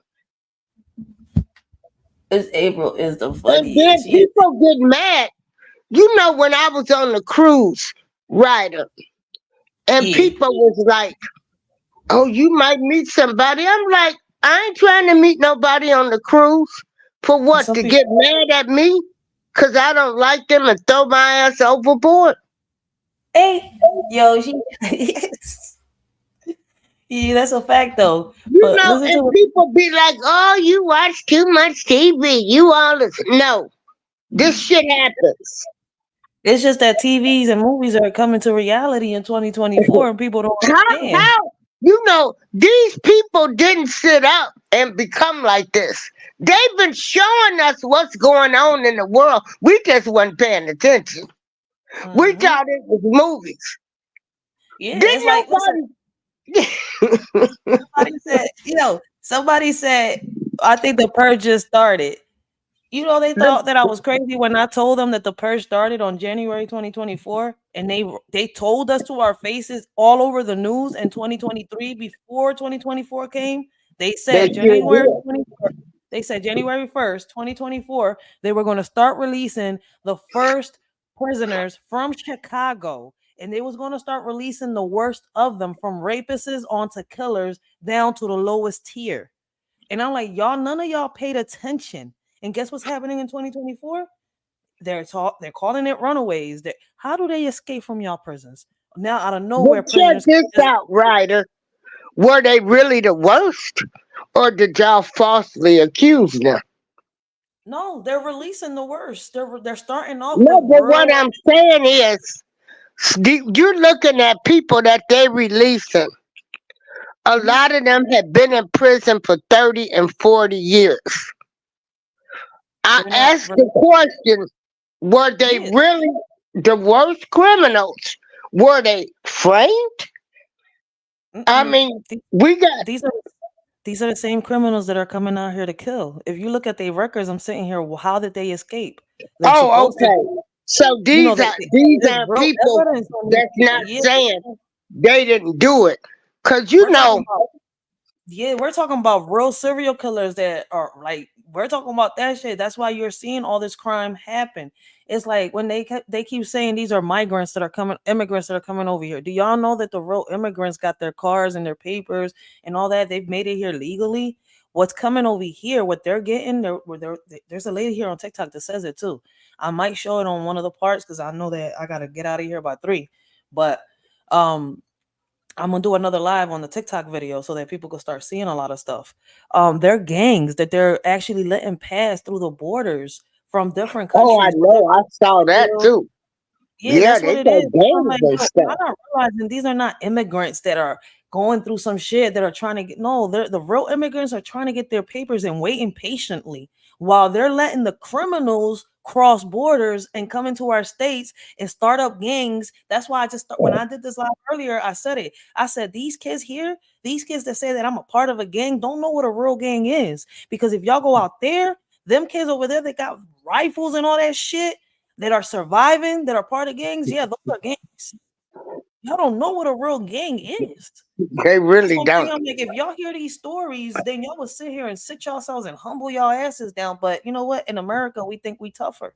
it's April is the And then funniest. people get mad. When I was on the cruise, Ryder, and Yeah. people was like, "Oh, you might meet somebody." I'm like, I ain't trying to meet nobody on the cruise. For what? Some To people, get mad at me? Cause I don't like them and throw my ass overboard? hey, yo, she, yeah, that's a fact though. But listen to And what people be like, "Oh, you watch too much TV. You all this." No, this shit happens. it's just that TVs and movies are coming to reality in 2024, and people don't understand. How? These people didn't sit up and become like this. They've been showing us what's going on in the world. We just wasn't paying attention. We Hmm. thought it was movies. Yeah, it's Didn't like listen. nobody. Somebody said, I think the purge just started. You know, they thought that I was crazy when I told them that the purge started on January 2024, and they told us to our faces all over the news in 2023 before 2024 came. They They said sure January did. 24th. They said January 1st, 2024, they were going to start releasing the first prisoners from Chicago, and they was going to start releasing the worst of them from rapists onto killers down to the lowest tier. And I'm like, y'all, none of y'all paid attention. And guess what's happening in 2024? They're calling it runaways. How do they escape from y'all prisons? Now out of But nowhere, check prisoners this out, Ryder. Were they really the worst? or did y'all falsely accuse them? No, they're releasing the worst. They're starting off No, with but what real. I'm saying is, you're looking at people that they releasing. A lot of them have been in prison for 30 and 40 years. I They're not. asked the question, were they Yeah. really the worst criminals? Were they framed? I mean, we got. These are the same criminals that are coming out here to kill. If you look at their records, I'm sitting here. Well, how did they escape? They're Oh, supposed to okay. be. So You know, these there's aren't real people evidence on these that's people. not Yeah, saying they didn't do it. Cause you we're talking know, about. Yeah, we're talking about real serial killers that are like we're talking about that shit. That's why you're seeing all this crime happen. It's like when they keep saying these are migrants that are coming, immigrants that are coming over here. Do y'all know that the real immigrants got their cars and their papers and all that? They've made it here legally. What's coming over here, what they're getting, there's a lady here on TikTok that says it too. I might show it on one of the parts because I know that I gotta get out of here by 3. But I'm gonna do another live on the TikTok video so that people can start seeing a lot of stuff. They're gangs that they're actually letting pass through the borders from different oh, I countries where they're know, I saw that still. too. Yeah, Yeah, that's they what it is. got I'm gangs like, and bro, stuff. y'all not realizing these are not immigrants that are going through some shit that are trying to get. No, they're the real immigrants are trying to get their papers and waiting patiently while they're letting the criminals cross borders and come into our states and start up gangs. That's why when I did this live earlier, I said it. I said these kids here, these kids that say that I'm a part of a gang, don't know what a real gang is. Because if y'all go out there, them kids over there that got rifles and all that shit that are surviving, that are part of gangs, yeah, those are gangs. Y'all don't know what a real gang is. They That's really what I'm don't. saying. I'm like, if y'all hear these stories, then y'all would sit here and sit yourselves and humble y'all asses down. But you know what? In America, we think we tougher.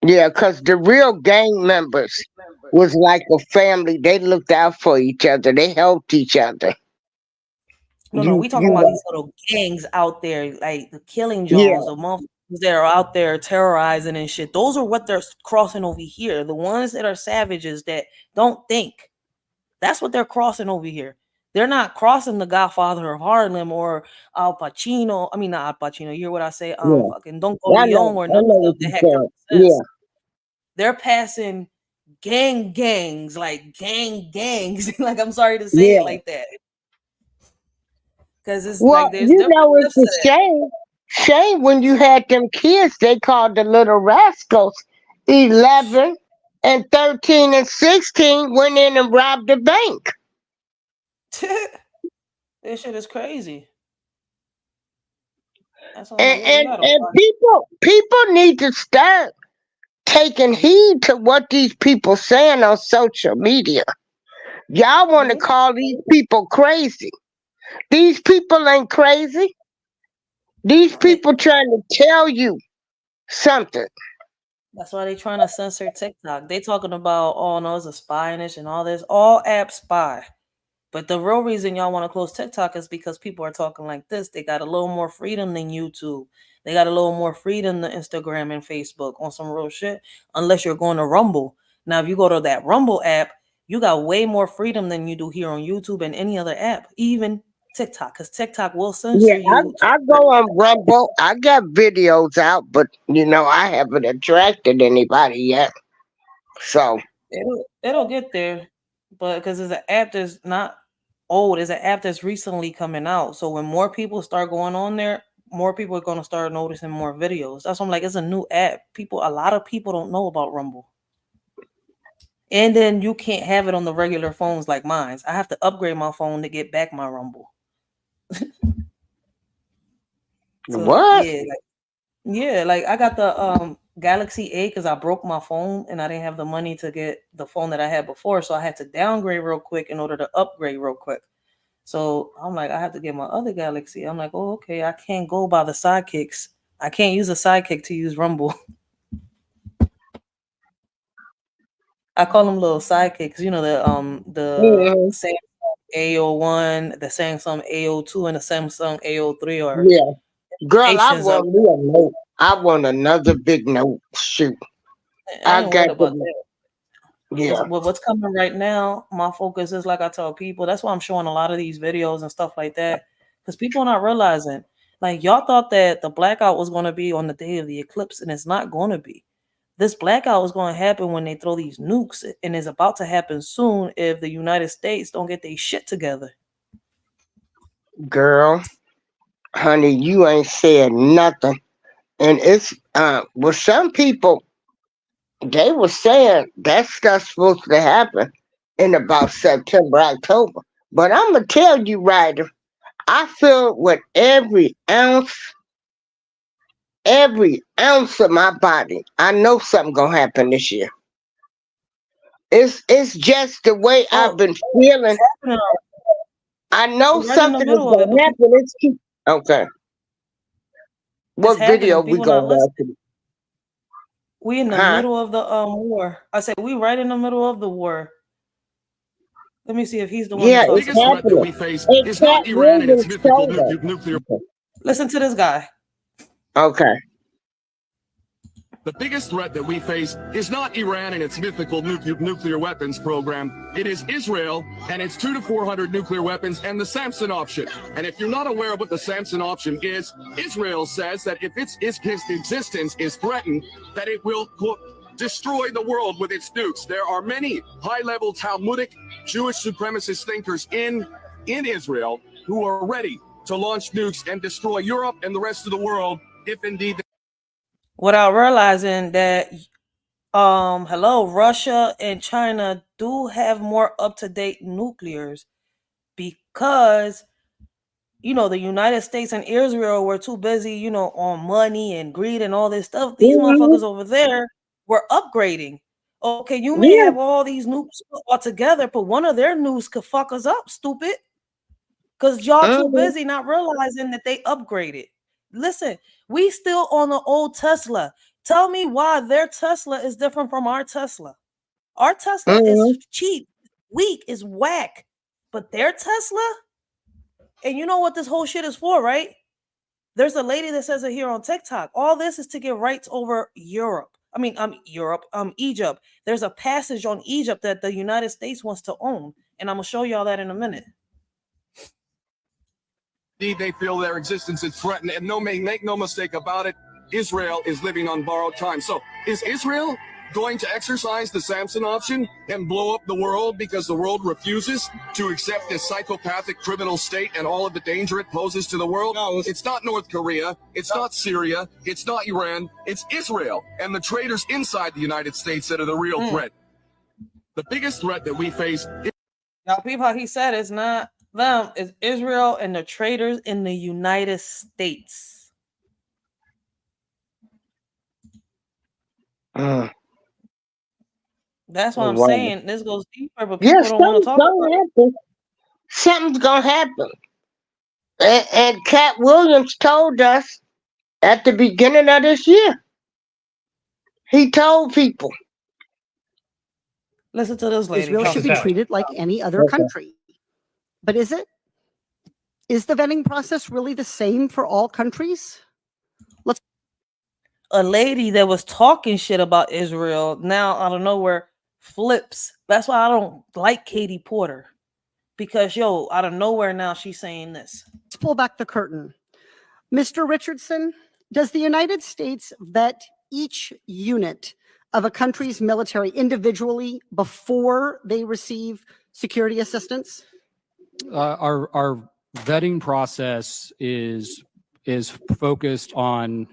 Yeah, because the real gang members was like a family. They looked out for each other. They helped each other. No, we You talking about know. these little gangs out there, like the Killing Jones, Yeah. the motherfuckers that are out there terrorizing and shit. Those are what they're crossing over here. The ones that are savages that don't think. That's what they're crossing over here. They're not crossing the Godfather of Harlem or Al Pacino. I mean, not Al Pacino. You hear what I say? Yeah. Fucking Don I know. Corleone or I none of know them what that you're had saying. common sense. Yeah. They're passing gangs, like gangs. Like I'm sorry to say it Yeah. like that, because it's Well, like there's you different know, it's steps to a that. shame. Shame when you had them kids, they called the little rascals 11 and 13 and 16 went in and robbed the bank. This shit is crazy. That's all I'm like, And, yo, we and, gotta and watch. people need to start taking heed to what these people saying on social media. Y'all want to Yeah, call these people crazy. These people ain't crazy. These people trying to tell you something. that's why they trying to censor TikTok. They talking about, oh no, it's a spying and all this. All apps spy. But the real reason y'all want to close TikTok is because people are talking like this. They got a little more freedom than YouTube. They got a little more freedom than Instagram and Facebook on some real shit. Unless you're going to Rumble. Now, if you go to that Rumble app, you got way more freedom than you do here on YouTube and any other app, even TikTok, because TikTok will Yeah, censor you. I go on Rumble. I got videos out, but I haven't attracted anybody yet. So It'll get there, but because it's an app that's not old, it's an app that's recently coming out. So when more people start going on there, more people are going to start noticing more videos. That's why I'm like, it's a new app. A lot of people don't know about Rumble, and then you can't have it on the regular phones like mine. I have to upgrade my phone to get back my Rumble. So what? yeah, like I got the Galaxy A because I broke my phone and I didn't have the money to get the phone that I had before, so I had to downgrade real quick in order to upgrade real quick. So I'm like, I have to get my other Galaxy. I'm like, oh, okay, I can't go by the sidekicks. I can't use a sidekick to use Rumble. I call them little sidekicks. You know the Mhm. Samsung A01, the Samsung A02, and the Samsung A03 are Yeah, girl, I imitations of. want me a note. I want another big note. Shoot, I I ain't worried got about to. that. Yeah, What's coming right now, my focus is like I tell people. That's why I'm showing a lot of these videos and stuff like that, Because people are not realizing, like, y'all thought that the blackout was going to be on the day of the eclipse, and it's not going to be. This blackout is going to happen when they throw these nukes, and it's about to happen soon if the United States don't get their shit together. Girl, honey, you ain't said nothing. And it's with some people, they were saying that stuff's supposed to happen in about September, October. But I'm gonna tell you, Ryder, I feel with every ounce of my body, I know something gonna happen this year. It's just the way I've been feeling. I know something is gonna happen. Okay. What video we gonna watch? We in the middle of the war. I said we right in the middle of the war. Let me see if he's the one. Yeah, it's happening. It's not Iran and its mythical nuclear. Listen to this guy. Okay. The biggest threat that we face is not Iran and its mythical nuclear weapons program. It is Israel and its 200 to 400 nuclear weapons and the Samson option. And if you're not aware of what the Samson option is, Israel says that if its existence is threatened, that it will, quote, destroy the world with its nukes. There are many high-level Talmudic Jewish supremacist thinkers in Israel who are ready to launch nukes and destroy Europe and the rest of the world if indeed without realizing that Russia and China do have more up-to-date nuclears because the United States and Israel were too busy, on money and greed and all this stuff. These motherfuckers over there were upgrading. Okay, you may have all these nukes all together, but one of their nukes could fuck us up, stupid. Because y'all too busy not realizing that they upgraded. Listen, we still on the old Tesla. Tell me why their Tesla is different from our Tesla. Our Tesla is cheap, weak, is whack. But their Tesla, and you know what this whole shit is for, right? There's a lady that says it here on TikTok. All this is to get rights over Egypt. There's a passage on Egypt that the United States wants to own. And I'm going to show y'all that in a minute. they feel their existence is threatened, and make no mistake about it, Israel is living on borrowed time. So is Israel going to exercise the Samson option and blow up the world because the world refuses to accept this psychopathic criminal state and all of the danger it poses to the world? No, it's not North Korea, it's not Syria, it's not Iran, it's Israel and the traitors inside the United States that are the real threat. The biggest threat that we face is— Y'all people, how he said it's not them, it's Israel and the traitors in the United States. That's what I'm saying. This goes deeper, but people don't want to talk about it. Something's gonna happen. And Cat Williams told us at the beginning of this year. He told people. Listen to this lady. Israel should be treated like any other country. But is it? Is the vetting process really the same for all countries? A lady that was talking shit about Israel now out of nowhere flips. That's why I don't like Katie Porter. Because, out of nowhere now she's saying this. Let's pull back the curtain. Mr. Richardson, does the United States vet each unit of a country's military individually before they receive security assistance? Our vetting process is focused on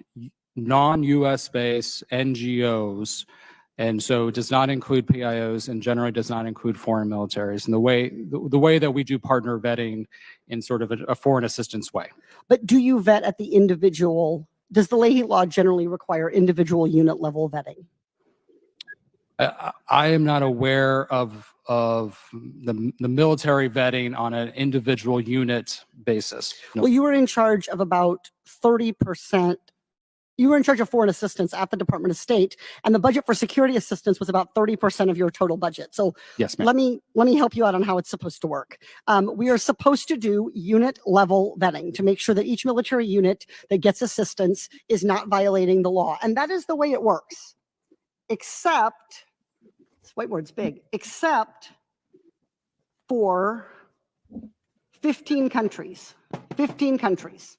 non-U.S. based NGOs, and so it does not include PIOs and generally does not include foreign militaries. And the way that we do partner vetting in sort of a foreign assistance way. But do you vet at the individual? Does the Leahy Law generally require individual unit level vetting? I am not aware of the military vetting on an individual unit basis. No. Well, you were in charge of about 30%. You were in charge of foreign assistance at the Department of State, and the budget for security assistance was about 30% of your total budget. So yes, ma'am. Let me help you out on how it's supposed to work. We are supposed to do unit level vetting to make sure that each military unit that gets assistance is not violating the law. And that is the way it works. Except, this whiteboard's big, except for 15 countries. 15 countries.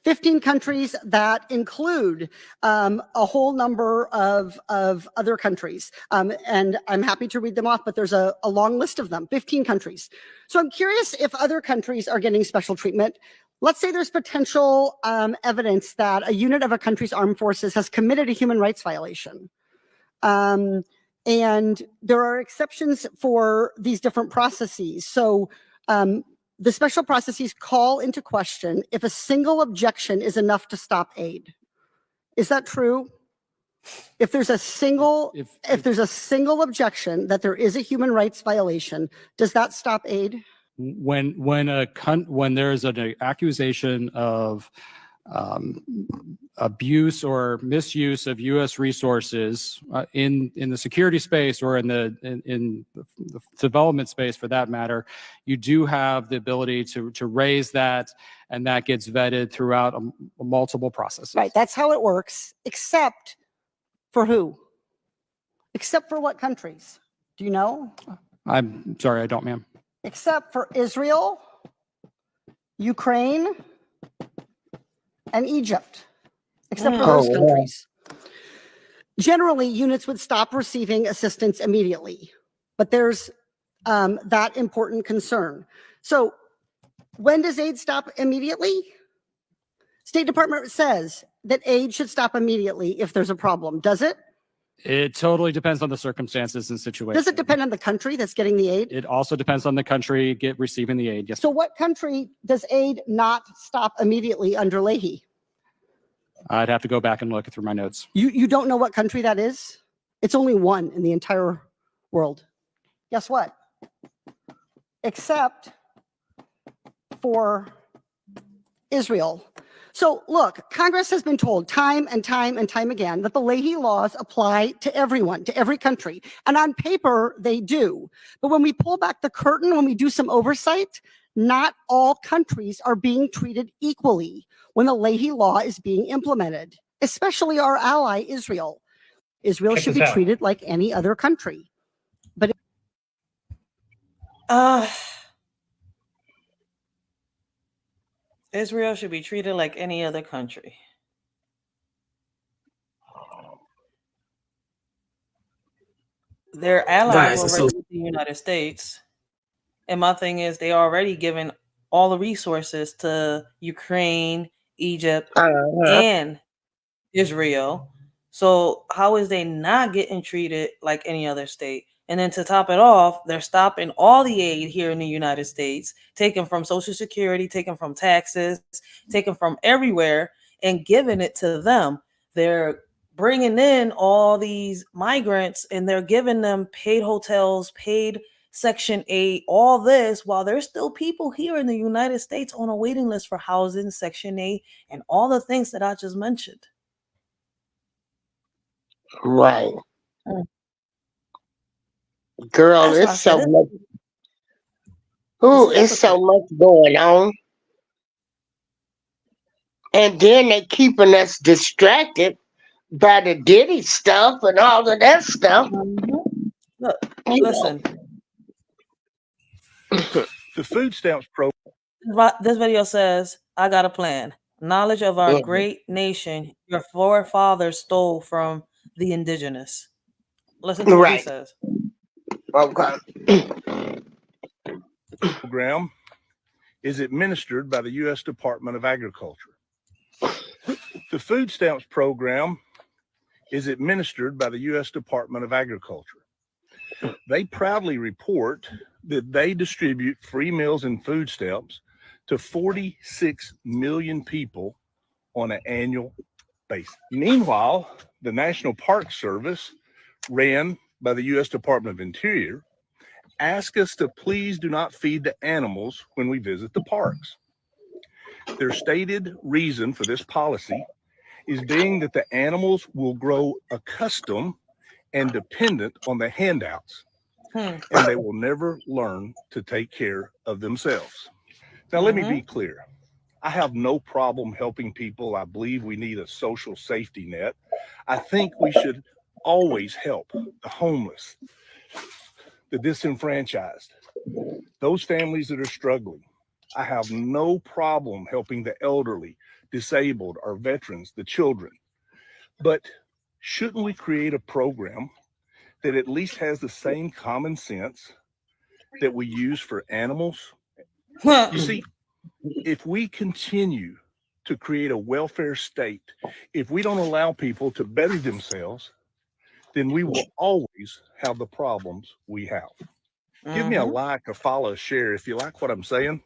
15 countries that include a whole number of other countries. And I'm happy to read them off, but there's a long list of them, 15 countries. So I'm curious if other countries are getting special treatment. Let's say there's potential evidence that a unit of a country's armed forces has committed a human rights violation. And there are exceptions for these different processes. So the special processes call into question if a single objection is enough to stop aid. Is that true? If there's a single, if there's a single objection that there is a human rights violation, does that stop aid? When there's an accusation of abuse or misuse of U.S. resources in the security space or in the development space, for that matter, you do have the ability to raise that, and that gets vetted throughout multiple processes. Right, that's how it works. Except for who? Except for what countries? Do you know? I'm sorry, I don't, ma'am. Except for Israel, Ukraine, and Egypt, except for those countries. Generally, units would stop receiving assistance immediately, but there's that important concern. So when does aid stop immediately? State Department says that aid should stop immediately if there's a problem. Does it? It totally depends on the circumstances and situation. Does it depend on the country that's getting the aid? It also depends on the country receiving the aid. Yes. So what country does aid not stop immediately under Leahy? I'd have to go back and look through my notes. You don't know what country that is? It's only one in the entire world. Guess what? Except for Israel. So look, Congress has been told time and time and time again that the Leahy laws apply to everyone, to every country. And on paper, they do. But when we pull back the curtain, when we do some oversight, not all countries are being treated equally when the Leahy law is being implemented, especially our ally, Israel. Israel should be treated like any other country. But Israel should be treated like any other country. Their allies already with the United States. And my thing is, they already given all the resources to Ukraine, Egypt, and Israel. So how is they not getting treated like any other state? And then to top it off, they're stopping all the aid here in the United States, taken from Social Security, taken from taxes, taken from everywhere, and giving it to them. They're bringing in all these migrants, and they're giving them paid hotels, paid Section 8, all this, while there's still people here in the United States on a waiting list for housing, Section 8, and all the things that I just mentioned. Right. Girl, it's so much. It's so much going on. And then they keeping us distracted by the Diddy stuff and all of that stuff. Look, listen. The food stamps program. This video says, I got a plan. Knowledge of our great nation your forefathers stole from the indigenous. Listen to what he says. Program is administered by the U.S. Department of Agriculture. The food stamps program is administered by the U.S. Department of Agriculture. They proudly report that they distribute free meals and food stamps to 46 million people on an annual basis. Meanwhile, the National Park Service, ran by the U.S. Department of Interior, ask us to please do not feed the animals when we visit the parks. Their stated reason for this policy is being that the animals will grow accustomed and dependent on the handouts, and they will never learn to take care of themselves. Now, let me be clear. I have no problem helping people. I believe we need a social safety net. I think we should always help the homeless, the disenfranchised, those families that are struggling. I have no problem helping the elderly, disabled, our veterans, the children. But shouldn't we create a program that at least has the same common sense that we use for animals? You see, if we continue to create a welfare state, if we don't allow people to better themselves, then we will always have the problems we have. Give me a like, a follow, a share if you like what I'm saying.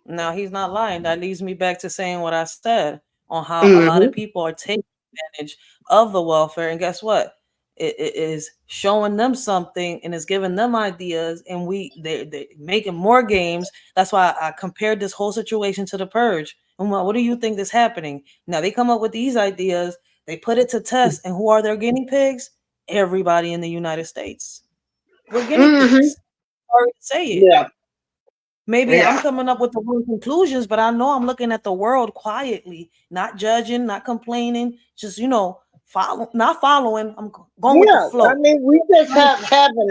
Now he's not lying. That leads me back to saying what I said on how a lot of people are taking advantage of the welfare. And guess what? It is showing them something and it's giving them ideas, and they're making more games. That's why I compared this whole situation to the purge. And what do you think is happening? Now they come up with these ideas, they put it to test, and who are their guinea pigs? Everybody in the United States. We're guinea pigs. Sorry to say it. Yeah. Maybe I'm coming up with the wrong conclusions, but I know I'm looking at the world quietly, not judging, not complaining, just not following. I'm going with the flow. I mean, we just having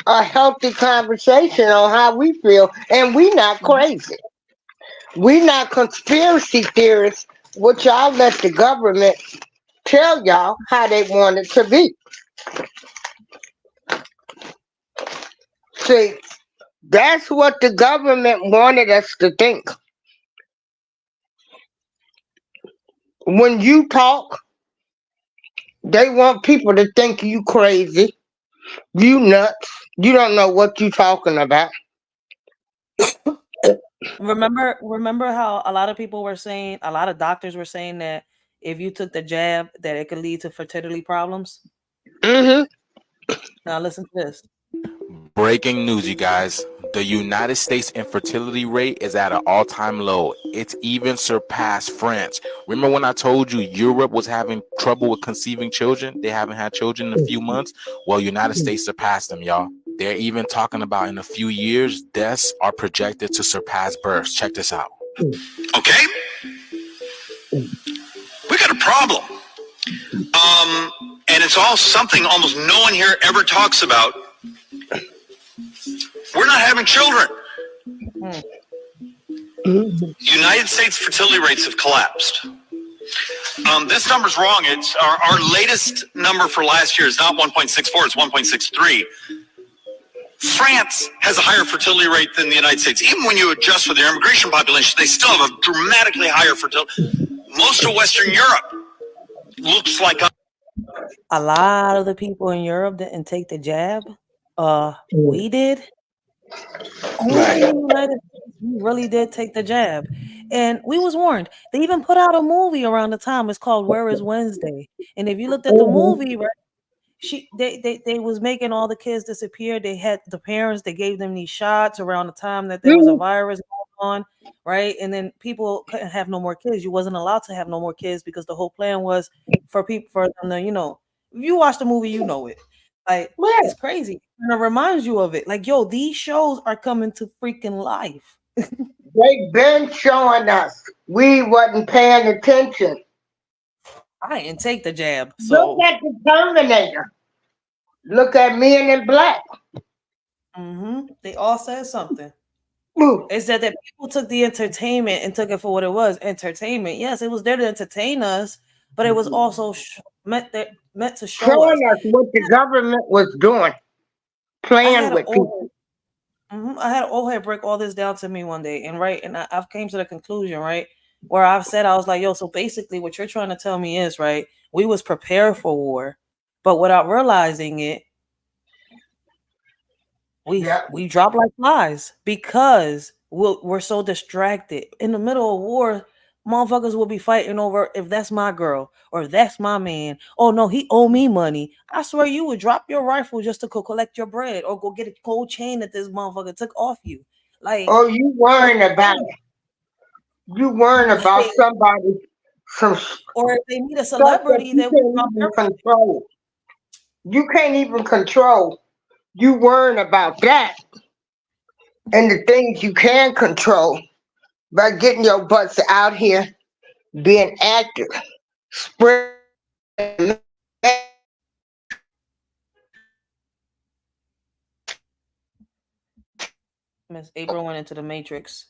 a healthy conversation on how we feel, and we not crazy. We not conspiracy theorists, which y'all let the government tell y'all how they want it to be. See, that's what the government wanted us to think. When you talk, they want people to think you crazy, you nuts, you don't know what you talking about. Remember how a lot of people were saying, a lot of doctors were saying that if you took the jab, that it could lead to fertility problems? Now listen to this. Breaking news, you guys. The United States infertility rate is at an all-time low. It's even surpassed France. Remember when I told you Europe was having trouble with conceiving children? They haven't had children in a few months. Well, United States surpassed them, y'all. They're even talking about in a few years, deaths are projected to surpass births. Check this out. Okay? We got a problem. And it's all something almost no one here ever talks about. We're not having children. United States fertility rates have collapsed. This number's wrong. It's our latest number for last year is not 1.64, it's 1.63. France has a higher fertility rate than the United States. Even when you adjust for their immigration population, they still have a dramatically higher fertility. Most of Western Europe looks like a lot of the people in Europe didn't take the jab. We did. Only in the United States, we really did take the jab. And we was warned. They even put out a movie around the time. It's called Where is Wednesday? And if you looked at the movie, right, they was making all the kids disappear. They had the parents, they gave them these shots around the time that there was a virus going on, right? And then people couldn't have no more kids. You wasn't allowed to have no more kids because the whole plan was for them to, if you watch the movie, you know it. Like, it's crazy. And it reminds you of it. Like, yo, these shows are coming to freaking life. They've been showing us. We wasn't paying attention. I didn't take the jab. So look at the Terminator. Look at Men in Black. They all said something. It said that people took the entertainment and took it for what it was. Entertainment. Yes, it was there to entertain us, but it was also meant to show showing us us what the government was doing, playing with people. I had an old head break all this down to me one day, and I've came to the conclusion, right, where I've said, I was like, yo, so basically what you're trying to tell me is, right, we was prepared for war, but without realizing it, we drop like flies because we're so distracted. In the middle of war, motherfuckers will be fighting over if that's my girl or if that's my man. Oh no, he owe me money. I swear you would drop your rifle just to go collect your bread or go get a gold chain that this motherfucker took off you. Like, oh, you worrying about somebody, or if they meet a celebrity that you can't even control. You can't even control. You worrying about that and the things you can control by getting your butts out here, being active, spread. Miss April went into the Matrix.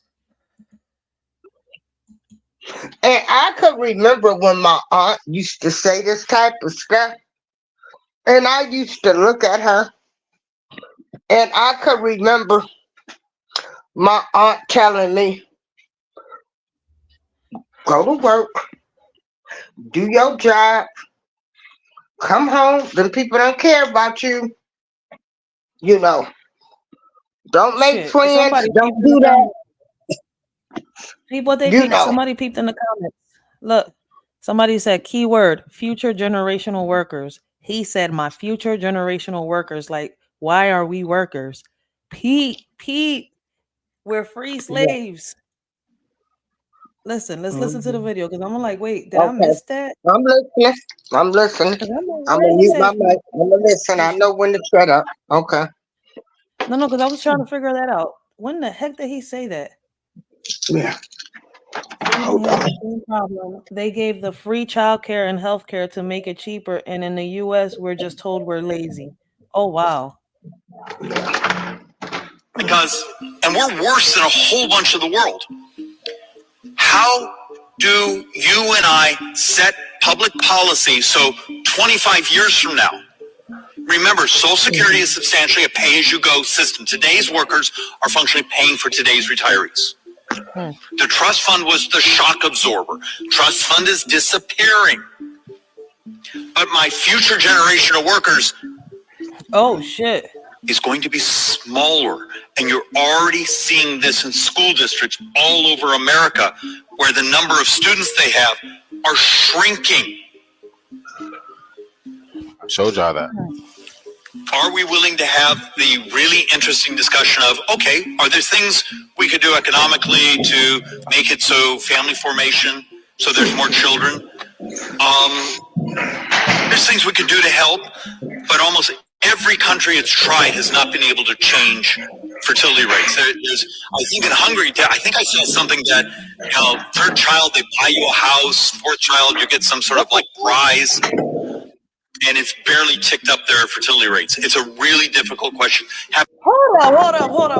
And I could remember when my aunt used to say this type of stuff, and I used to look at her, and I could remember my aunt telling me, go to work, do your job, come home, them people don't care about you, you know. Don't make Shit. friends, Somebody don't peeped in the do that, comments. See what they you peep. know. Somebody peeped in the comments. Look, somebody said keyword future generational workers. He said my future generational workers. Like, why are we workers? Pete, we're free slaves. Listen, let's listen to the video because I'm like, wait, did I Okay. miss that? I'm listening. I'm listening. 'Cause I'm like, I'm why gonna he mute say my mic. I'm gonna listen. I free? know when to shut up. Okay. No, because I was trying to figure that out. When the heck did he say that? Yeah. Freedom Hold has on. the same problem. They gave the free childcare and healthcare to make it cheaper, and in the U.S., we're just told we're lazy. Oh wow! Because, and we're worse than a whole bunch of the world. How do you and I set public policy so 25 years from now, remember, Social Security is substantially a pay-as-you-go system. Today's workers are functionally paying for today's retirees. The trust fund was the shock absorber. Trust fund is disappearing. But my future generation of workers Oh shit! is going to be smaller. And you're already seeing this in school districts all over America, where the number of students they have are shrinking. I showed y'all that. Are we willing to have the really interesting discussion of, okay, are there things we could do economically to make it so family formation, so there's more children? There's things we could do to help, but almost every country it's tried has not been able to change fertility rates. I think in Hungary, I think I saw something that, third child, they buy you a house, fourth child, you get some sort of like prize. And it's barely ticked up their fertility rates. It's a really difficult question. Hold up!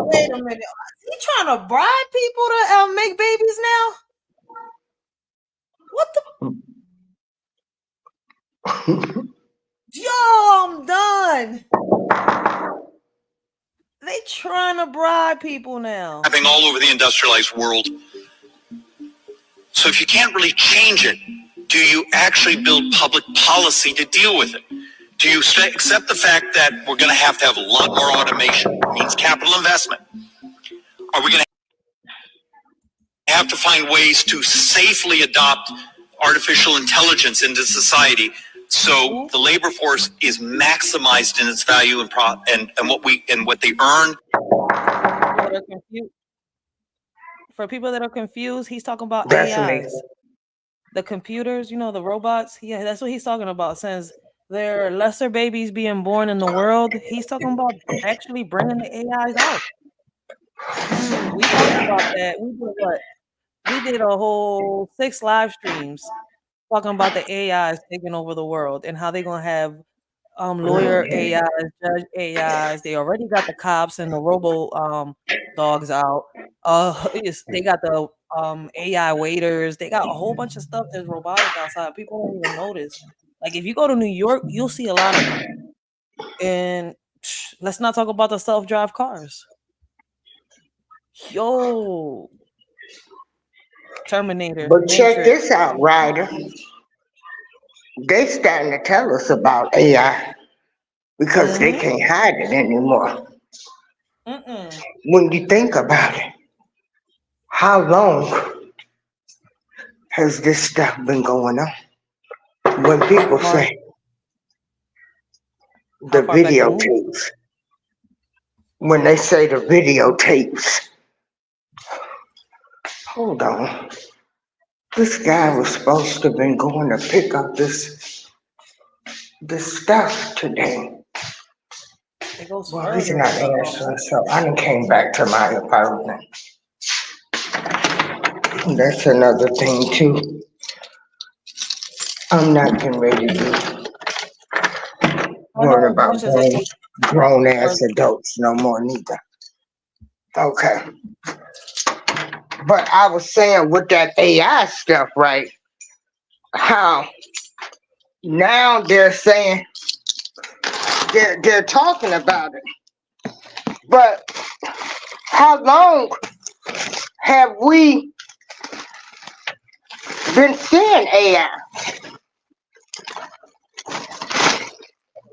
Wait a minute. You trying to bribe people to make babies now? What the? Yo, I'm done. They trying to bribe people now. Happening all over the industrialized world. So if you can't really change it, do you actually build public policy to deal with it? Do you accept the fact that we're going to have a lot more automation? It means capital investment. Are we going to have to find ways to safely adopt artificial intelligence into society so the labor force is maximized in its value and what they earn? For people that are confused, he's talking about That's AIs. me. The computers, the robots. Yeah, that's what he's talking about. Since there are lesser babies being born in the world, he's talking about actually bringing the AIs out. We talked about that. We did what? We did a whole 6 live streams talking about the AIs taking over the world and how they're gonna have lawyer AIs, judge AIs. They already got the cops and the robo dogs out. They got the AI waiters. They got a whole bunch of stuff that's robotic outside. People don't even notice. Like if you go to New York, you'll see a lot of them. And let's not talk about the self-drive cars. Yo, Terminator. But check Matrix. this out, Ryder. They starting to tell us about AI because they can't hide it anymore. When you think about it, how long has this stuff been going on? When people say the videotapes, when they say the videotapes, hold on. This guy was supposed to have been going to pick up this stuff today. Well, he's not answering, so I done came back to my apartment. That's another thing too. I'm not getting ready to worry about grown ass adults no more neither. Okay. But I was saying with that AI stuff, right? How now they're saying they're talking about it. But how long have we been seeing AI?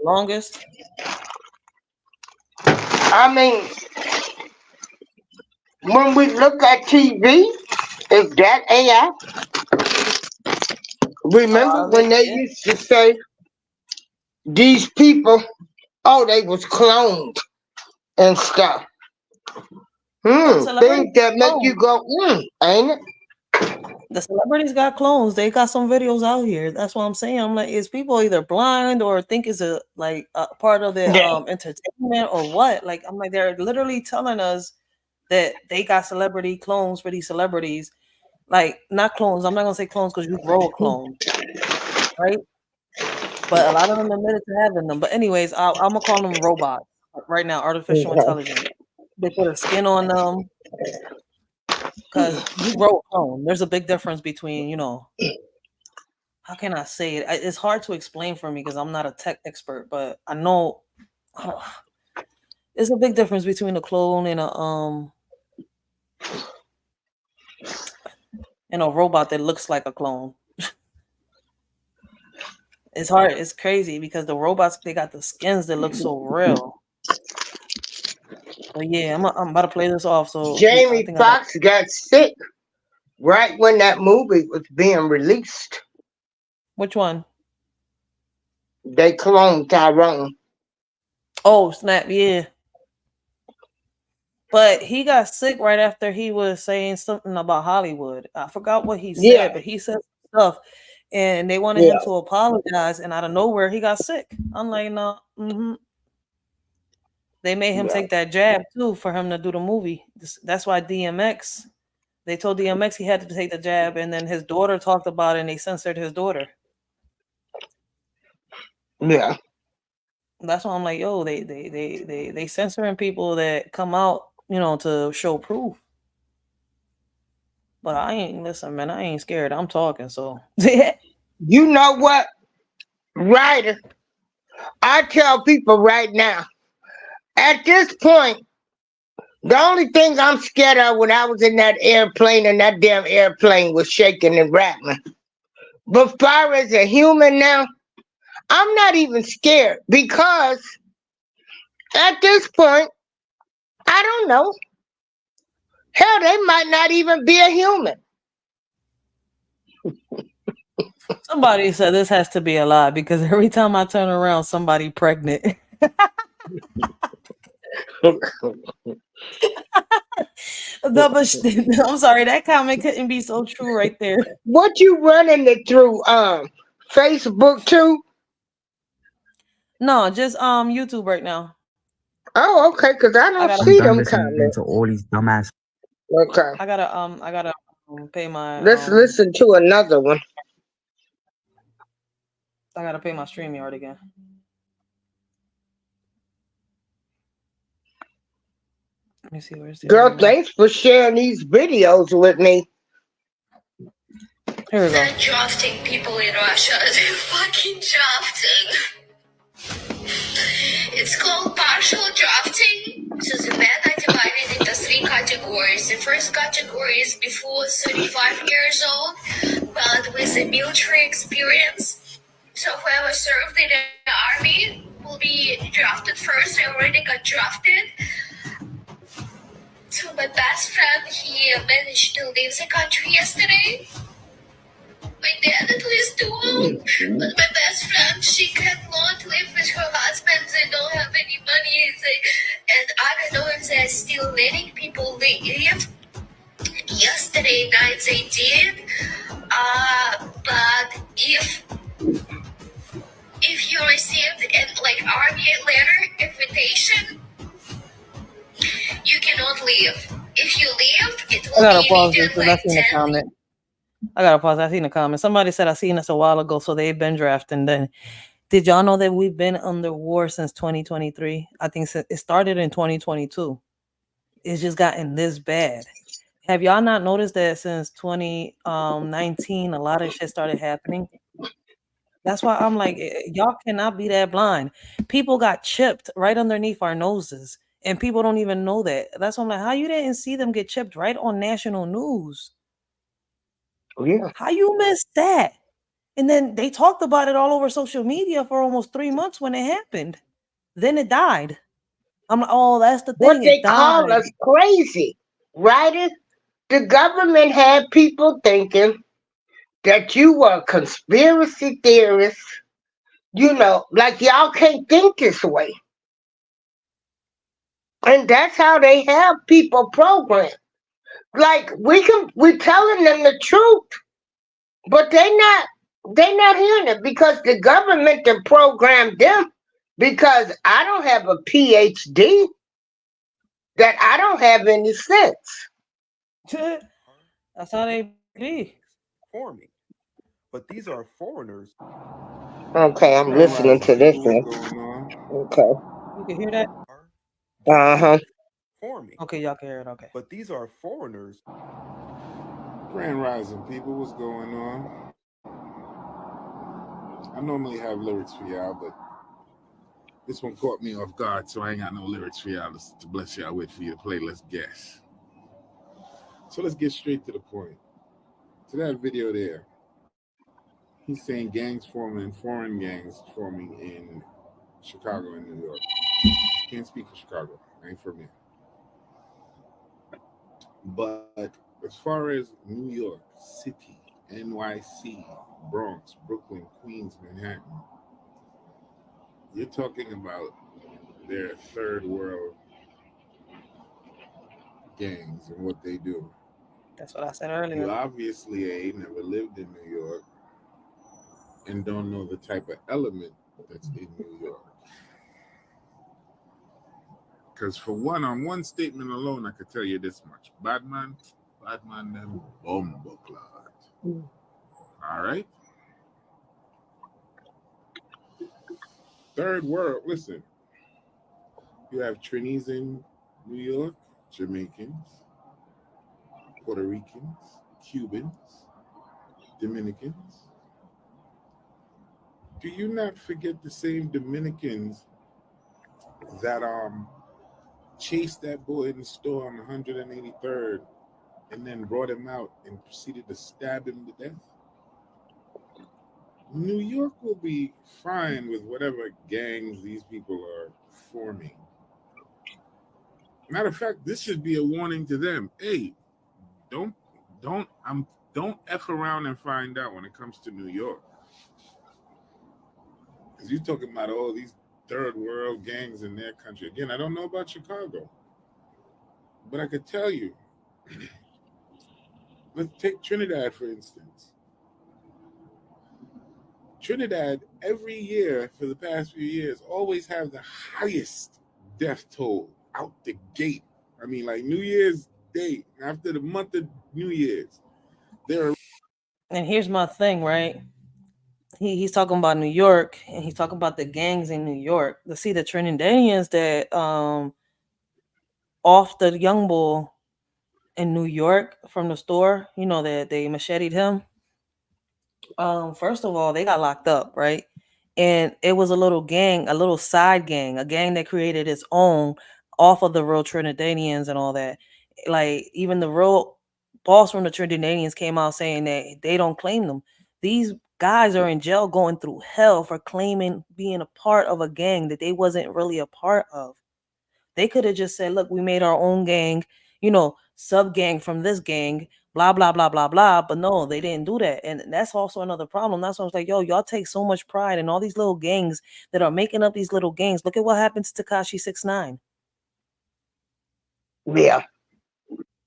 Longest. I mean, when we look at TV, is that AI? Remember when they used to say these people, oh, they was cloned and stuff. Things that make you go, ain't it? The celebrities got clones. They got some videos out here. That's what I'm saying. I'm like, is people either blind or think it's a part of the entertainment or what? Like, I'm like, they're literally telling us that they got celebrity clones for these celebrities. Like, not clones. I'm not gonna say clones because you grow a clone, right? But a lot of them admitted to having them. But anyways, I'm gonna call them robots right now. Artificial intelligence. They put a skin on them. Because you grow a clone. There's a big difference between, how can I say it? It's hard to explain for me because I'm not a tech expert, but I know there's a big difference between a clone and a robot that looks like a clone. It's hard. It's crazy because the robots, they got the skins that look so real. But yeah, I'm about to play this off. So Jamie Foxx got sick right when that movie was being released. Which one? They cloned Tyrone. Oh, snap, yeah. But he got sick right after he was saying something about Hollywood. I forgot what he said, but he said stuff and they wanted him to apologize, and out of nowhere he got sick. I'm like, no, They made him take that jab too for him to do the movie. That's why DMX, they told DMX he had to take the jab, and then his daughter talked about it and they censored his daughter. Yeah. That's why I'm like, yo, they censoring people that come out, to show proof. But I ain't listen, man. I ain't scared. I'm talking. So you know what, Ryder? I tell people right now, at this point, the only thing I'm scared of when I was in that airplane and that damn airplane was shaking and rattling. But far as a human now, I'm not even scared because at this point, I don't know. Hell, they might not even be a human. Somebody said this has to be a lie because every time I turn around, somebody pregnant. I'm sorry, that comment couldn't be so true right there. What you running it through? Facebook too? No, just YouTube right now. Oh, okay, because I don't see them comments. To all these dumbass. Okay. I gotta pay my. Let's listen to another one. I gotta pay my StreamYard again. Let me see where's the girl. Thanks for sharing these videos with me. Here we go. Drafting people in Russia. They're fucking drafting. It's called partial drafting. So the men are divided into 3 categories. The first category is before 35 years old, but with a military experience. So whoever served in the army will be drafted first. I already got drafted. So my best friend, he managed to leave the country yesterday. My dad at least do, but my best friend, she cannot live with her husband. They don't have any money, and I don't know if they're still letting people leave. Yesterday night they did, but if you received an army letter invitation, you cannot leave. If you leave, it will be immediate I gotta pause. I seen the comment. Somebody said I seen this a while ago, so they've been drafting. Then, did y'all know that we've been under war since 2023? I think it started in 2022. It's just gotten this bad, Have y'all not noticed that since 2019, a lot of shit started happening? That's why I'm like, y'all cannot be that blind. People got chipped right underneath our noses, and people don't even know that. That's why I'm like, how you didn't see them get chipped right on national news? Yeah. How you missed that? And then they talked about it all over social media for almost 3 months when it happened. Then it died. I'm like, oh, that's the What thing. they It call died. us crazy, right? The government had people thinking that you were a conspiracy theorist. You know, like y'all can't think this way. And that's how they have people programmed. Like we're telling them the truth, but they not hearing it because the government can program them. Because I don't have a PhD, that I don't have any sense. That's how they be. Forming. But these are foreigners. Okay, I'm Grand listening Rising to this people, one. what's going on? Okay. You can hear that? Uh-huh. Forming. Okay, y'all can hear it. Okay. But these are foreigners. Grand Rising people, what's going on? I normally have lyrics for y'all, but this one caught me off guard, so I ain't got no lyrics for y'all to bless y'all with for you to play. Let's guess. So let's get straight to the point. To that video there, he's saying gangs forming, foreign gangs forming in Chicago and New York. Can't speak for Chicago. I ain't from here. But as far as New York City, NYC, Bronx, Brooklyn, Queens, Manhattan, you're talking about their third world gangs and what they do. That's what I said You earlier. obviously ain't never lived in New York and don't know the type of element that's in New York. Because for one, on one statement alone, I could tell you this much. Batman them bumbleclad. All right? Third world, listen. You have Trinis in New York, Jamaicans, Puerto Ricans, Cubans, Dominicans. Do you not forget the same Dominicans that chased that boy in the store on 183rd and then brought him out and proceeded to stab him to death? New York will be fine with whatever gangs these people are forming. Matter of fact, this should be a warning to them. Hey, don't F around and find out when it comes to New York. Because you're talking about all these third world gangs in their country. Again, I don't know about Chicago, but I could tell you. Let's take Trinidad, for instance. Trinidad, every year for the past few years, always have the highest death toll out the gate. I mean, like New Year's Day, after the month of New Year's, there are. And here's my thing, right? He's talking about New York, and he's talking about the gangs in New York. To see the Trinidadians that off the young bull in New York from the store, you know, that they macheted him. First of all, they got locked up, right? And it was a little gang, a little side gang, a gang that created its own off of the real Trinidadians and all that. Like even the real boss from the Trinidadians came out saying that they don't claim them. These guys are in jail going through hell for claiming being a part of a gang that they wasn't really a part of. They could have just said, look, we made our own gang, you know, sub gang from this gang, blah, blah, blah, blah, blah. But no, they didn't do that. And that's also another problem. That's why I was like, yo, y'all take so much pride in all these little gangs that are making up these little gangs. Look at what happened to Takashi 69. Yeah.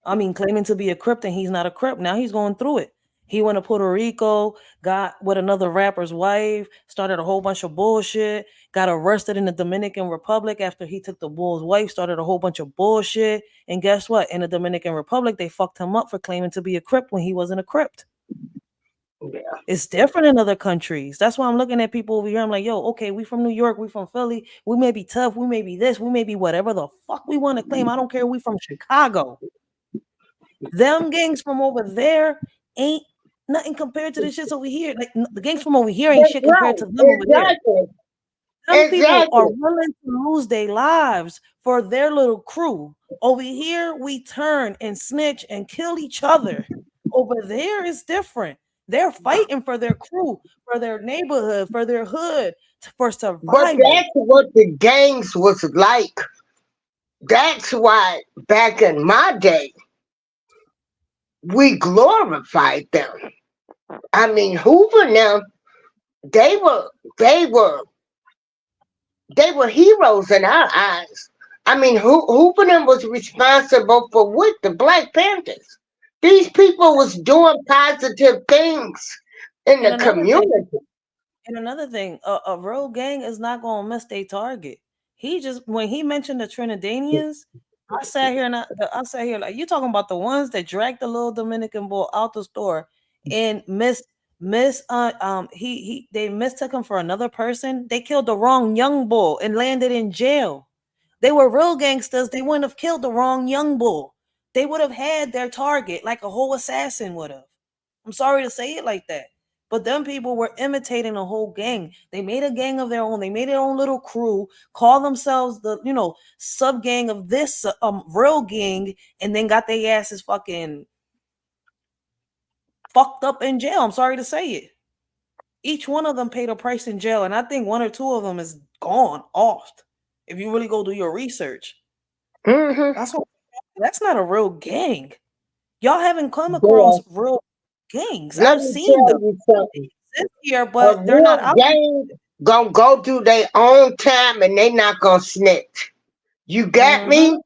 I mean, claiming to be a Crip and he's not a Crip. Now he's going through it. He went to Puerto Rico, got with another rapper's wife, started a whole bunch of bullshit, got arrested in the Dominican Republic after he took the bull's wife, started a whole bunch of bullshit. And guess what? In the Dominican Republic, they fucked him up for claiming to be a Crip when he wasn't a Crip. Yeah. It's different in other countries. That's why I'm looking at people over here. I'm like, yo, okay, we from New York, we from Philly, we may be tough, we may be this, we may be whatever the fuck we want to claim. I don't care. We from Chicago. Them gangs from over there ain't nothing compared to the shits over here. Like the gangs from over here ain't That's shit compared right. to them over there. Exactly. Some people are Exactly. willing to lose their lives for their little crew. Over here, we turn and snitch and kill each other. Over there, it's different. They're fighting for their crew, for their neighborhood, for their hood, for But survival. that's what the gangs was like. That's why back in my day, we glorified them. I mean, Hoover and them, they were they were they were heroes in our eyes. I mean, Hoover and them was responsible for what? The Black Panthers. These people was doing positive things in And the another thing, community. a real gang is not gonna miss their target. He just when he mentioned the Trinidadians, I sat here like you talking about the ones that dragged the little Dominican boy out the store and they mistook him for another person. They killed the wrong young bull and landed in jail. They were real gangsters. They wouldn't have killed the wrong young bull. They would have had their target like a whole assassin would have. I'm sorry to say it like that. But them people were imitating a whole gang. They made a gang of their own. They made their own little crew, call themselves the, sub gang of this real gang, and then got their asses fucking fucked up in jail. I'm sorry to say it. Each one of them paid a price in jail, and I think one or two of them is gone off. If you really go do your research, that's not a real gang. Y'all haven't come across Yeah. real gangs. Let I've me seen tell them. you something. Exist here, A but they're not real out here. gang gonna go through their own time and they not gonna snitch. You got me?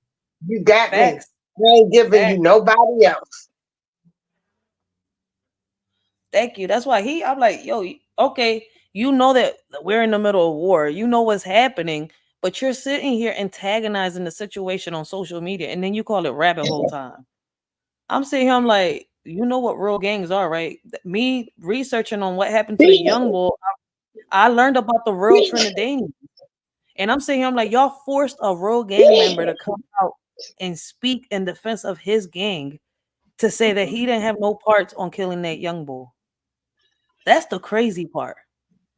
You got me. Facts. I ain't giving you Facts. nobody else. Thank you. That's why I'm like, yo, okay, you know that we're in the middle of war. You know what's happening, but you're sitting here antagonizing the situation on social media, and then you call it rabbit hole time. I'm sitting here, I'm like, you know what real gangs are, right? Me researching on what happened to the young boy, I learned about the real Trinidadian. And I'm sitting here, I'm like, y'all forced a real gang member to come out and speak in defense of his gang to say that he didn't have no parts on killing that young boy. That's the crazy part.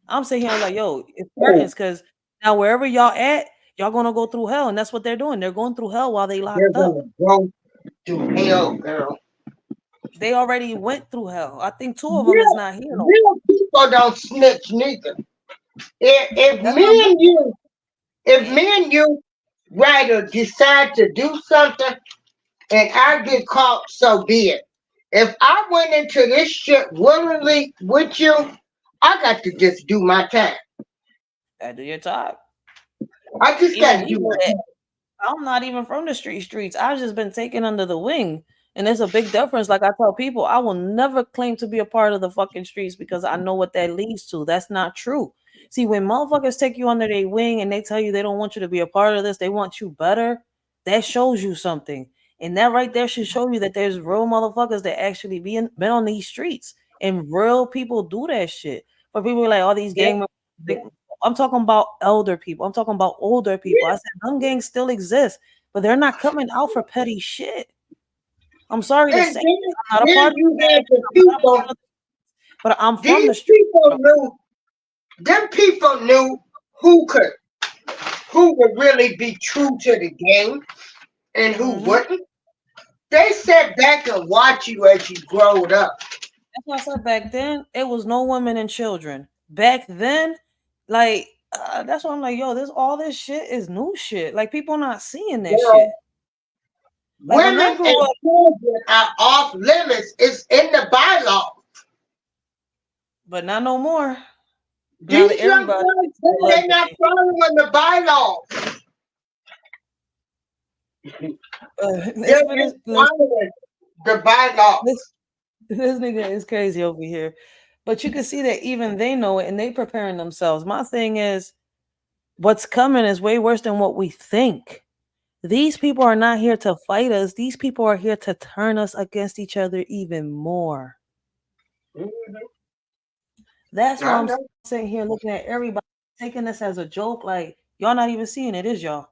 I'm sitting here, I'm like, yo, it's curtains because now wherever y'all at, y'all gonna go through hell, and that's what they're doing. They're going through hell while they They're locked up. gonna go through hell, girl. They already went through hell. I think two of them is Real, not here. real people don't snitch neither. If That's not me and you, Ryder, decide to do something and I get caught, so be it. If I went into this shit willingly with you, I got to just do my time. gotta do your time. I just Even got to you do know my that time. I'm not even from the streets. I've just been taken under the wing. And there's a big difference. Like I tell people, I will never claim to be a part of the fucking streets because I know what that leads to. That's not true. See, when motherfuckers take you under their wing and they tell you they don't want you to be a part of this, they want you better, that shows you something. And that right there should show you that there's real motherfuckers that actually been on these streets. And real people do that shit. For people like all these gang members, I'm talking about elder people. I'm talking about older people. I said them gangs still exist, but they're not coming out for petty shit. I'm sorry to And say, then, I'm not a then part of you the have gang, the I'm not a people, part of but I'm from these the street. people knew, them people knew who would really be true to the game and who wouldn't. They sat back and watched you as you growed up. That's why I said back then it was no women and children. Back then, like that's why I'm like, yo, all this shit is new shit. Like people not seeing that shit. Girl, Like when I women grew and up, children are off limits. It's in the bylaw. but not no more. Now that These young everybody girls, is they're not allegedly. following the bylaw. It's They're been just following the bylaw. this nigga is crazy over here. But you can see that even they know it and they preparing themselves. My thing is what's coming is way worse than what we think. These people are not here to fight us. These people are here to turn us against each other even more. That's why I I'm know. sitting here looking at everybody taking this as a joke. Like y'all not even seeing it, is y'all?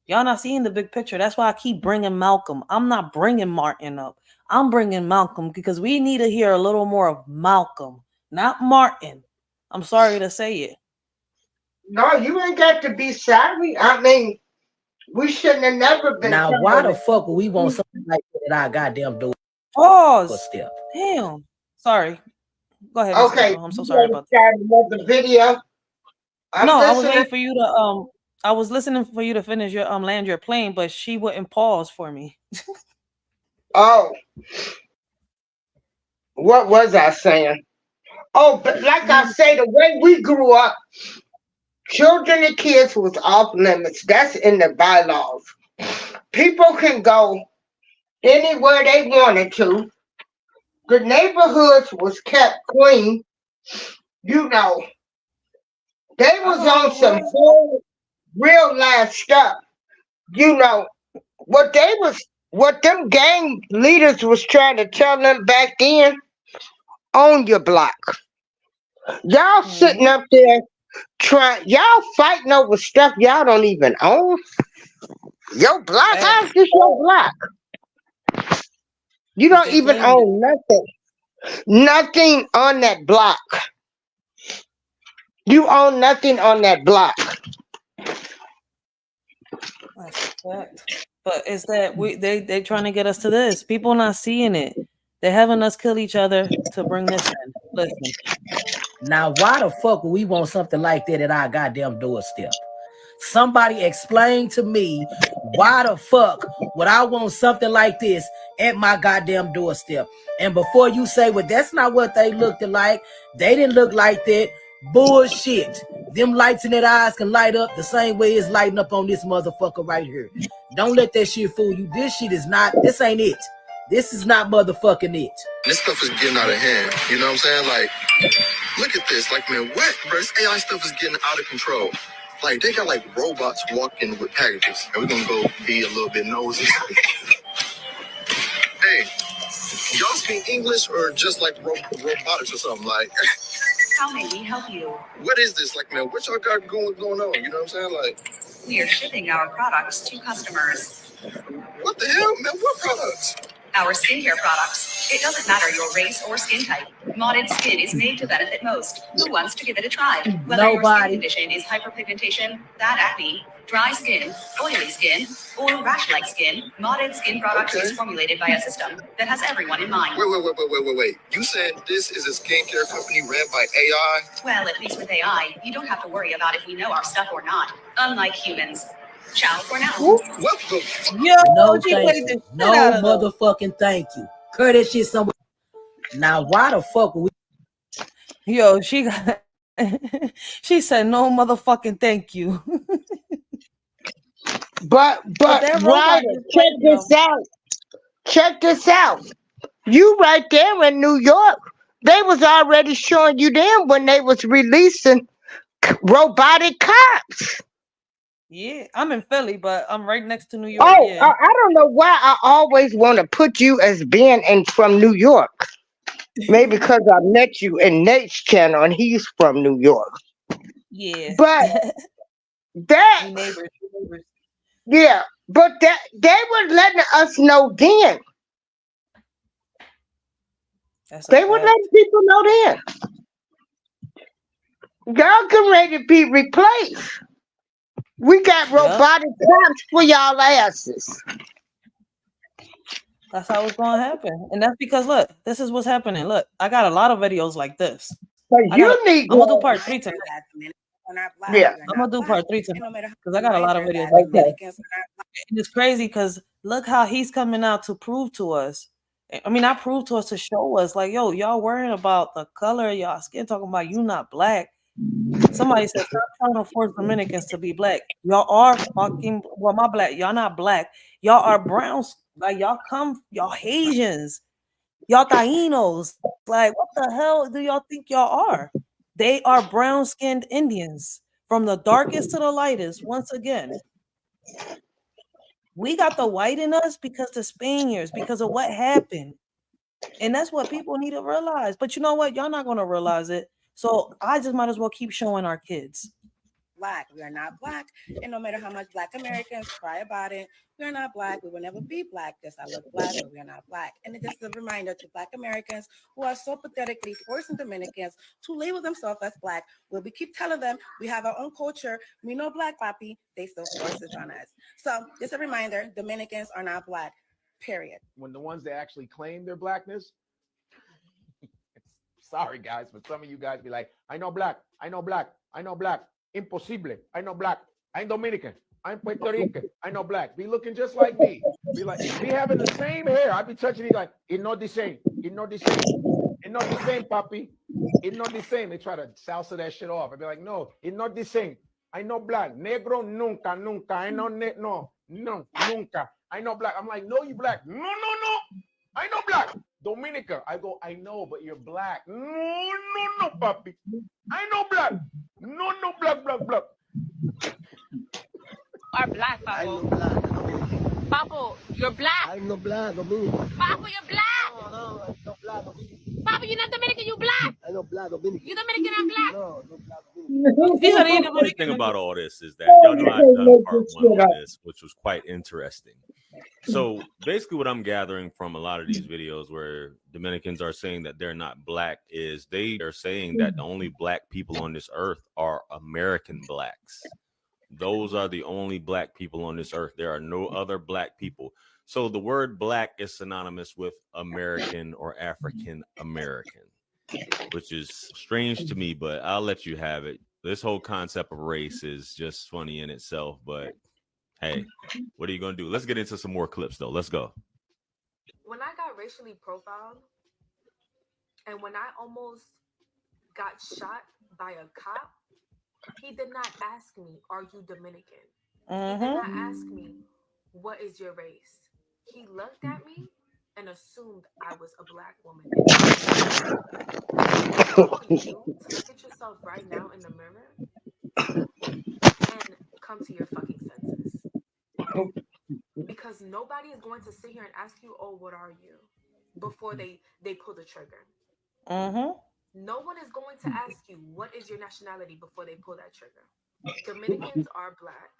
Y'all not seeing the big picture. That's why I keep bringing Malcolm. I'm not bringing Martin up. I'm bringing Malcolm because we need to hear a little more of Malcolm, not Martin. I'm sorry to say it. No, you ain't got to be sorry. I mean, we shouldn't have never been. Now, why the fuck would we want something like that? I goddamn do Pause. step. Damn. Sorry. Go ahead, Miss Okay, April. I'm so you sorry want about to start another video? No, I was listening. waiting for you to I was listening for you to finish your land your plane, but she wouldn't pause for me. Oh, what was I saying? Oh, but like I say, the way we grew up, children and kids was off limits. That's in the bylaws. People can go anywhere they wanted to. The neighborhoods was kept clean. You know, they was on some whole real life stuff. You know, what them gang leaders was trying to tell them back then, own your block. Y'all sitting up there y'all fighting over stuff y'all don't even own. Your block house is your block. You don't even own nothing. Nothing on that block. You own nothing on that block. That's a fact. But it's that they trying to get us to this. People not seeing it. They're having us kill each other to bring this in. Listen. Now, why the fuck would we want something like that at our goddamn doorstep? Somebody explain to me why the fuck would I want something like this at my goddamn doorstep? And before you say, well, that's not what they looked like, they didn't look like that. Bullshit. Them lights in their eyes can light up the same way it's lighting up on this motherfucker right here. Don't let that shit fool you. This ain't it. This is not motherfucking it. This stuff is getting out of hand. You know what I'm saying? Like, look at this. Like, man, what? Bro, this AI stuff is getting out of control. Like, they got, like, robots walking with packages. And we're going to go be a little bit nosy. Hey, y'all speak English or just, like, robotics or something? Like, How may we help you? what is this? Like, man, what y'all got going on? You know what I'm saying? Like, We are shipping our products to customers. what the hell, man? What products? Our skincare products. It doesn't matter your race or skin type. Modded Skin is made to benefit most. Who wants to give it a try? Whether your skin condition is hyperpigmentation, bad acne, dry skin, oily skin, or rash-like skin, Modded Skin products is formulated by a system that has everyone in mind. Wait. You said this is a skincare company ran by AI? Well, at least with AI, you don't have to worry about if we know our stuff or not. Unlike humans. Ciao for now. What the? No, thank you. No motherfucking thank you. Cut that shit somewhere. Now, why the fuck would we? Yo, she got she said no motherfucking thank you. But Ryder, check this out. Check this out. You right there in New York. They was already showing you them when they was releasing robotic cops. Yeah, I'm in Philly, but I'm right next to New York. Oh, Yeah. I don't know why I always want to put you as being from New York. Maybe because I met you in Nate's channel and he's from New York. Yeah. But that neighbors. Yeah, but that they were letting us know then. They were letting people know then. Y'all getting ready to be replaced. We got robotic cops for y'all asses. That's how it's gonna happen. And that's because look, this is what's happening. Look, I got a lot of videos like this. I'm gonna do part 3 tonight. Yeah. I'm gonna do part 3 tonight because I got a lot of videos like that. And it's crazy because look how he's coming out to prove to us. I mean, not prove to us, to show us, like, yo, y'all worrying about the color of y'all skin, talking about you not black. Somebody said, stop trying to force Dominicans to be black. Y'all are fucking, well, my black, y'all not black. Y'all are browns. Like, y'all Haitians. Y'all Tainos. Like, what the hell do y'all think y'all are? They are brown-skinned Indians. From the darkest to the lightest, once again. We got the white in us because the Spaniards, because of what happened. And that's what people need to realize. But you know what? Y'all not going to realize it. So I just might as well keep showing our kids. black. We are not black. And no matter how much Black Americans cry about it, we are not black. We will never be black. Yes, I look black, but we are not black. And it is a reminder to Black Americans who are so pathetically forcing Dominicans to label themselves as black. We keep telling them we have our own culture. We know black, papi. They still force it on us. So just a reminder, Dominicans are not black, period. When the ones that actually claim their blackness, sorry guys, but some of you guys be like, I know black, I know black, I know black, imposible, I know black, I'm Dominican, I'm Puerto Rican, I know black, be looking just like me, be having the same hair, I be touching it like, it's not the same, it's not the same, it's not the same, papi, it's not the same. They try to salsa that shit off. I be like, no, it's not the same. I know black, negro nunca, nunca, I know no, nunca, I know black. I'm like, no, you black, no, I know black. Dominica, I go, I know, but you're black. No, papi. I know black. No, black. Are black, Papo. I know black. Papo, you're black. I know black, Dominican. Papo, you're black. No, I know black, Dominican. Papo, you're not Dominican, you black. I know black, Dominican. You Dominican, I'm black. No, black, Dominican. The funny thing about all this is that y'all know I've done part one on this, which was quite interesting. So basically what I'm gathering from a lot of these videos where Dominicans are saying that they're not black is they are saying that the only black people on this earth are American blacks. Those are the only black people on this earth. There are no other black people. So the word black is synonymous with American or African American, which is strange to me, but I'll let you have it. This whole concept of race is just funny in itself, but hey, what are you going to do? Let's get into some more clips, though. Let's go. When I got racially profiled and when I almost got shot by a cop, he did not ask me, are you Dominican? He did not ask me, what is your race? He looked at me and assumed I was a black woman. I want you to look at yourself right now in the mirror and come to your fucking senses. Because nobody is going to sit here and ask you, oh, what are you? Before they pull the trigger. No one is going to ask you, what is your nationality before they pull that trigger? Dominicans are black.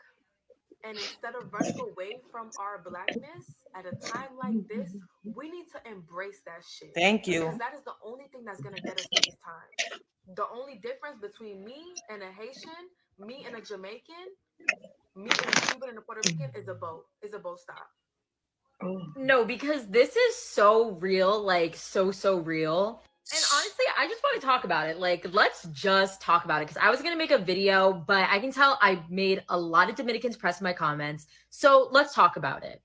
And instead of running away from our blackness at a time like this, we need to embrace that shit. Thank you. Because that is the only thing that's going to get us through these times. The only difference between me and a Haitian, me and a Jamaican, me and a Cuban and a Puerto Rican is a boat stop. No, because this is so real, like so real. And honestly, I just want to talk about it. Like, let's just talk about it. Because I was going to make a video, but I can tell I made a lot of Dominicans press my comments. So let's talk about it.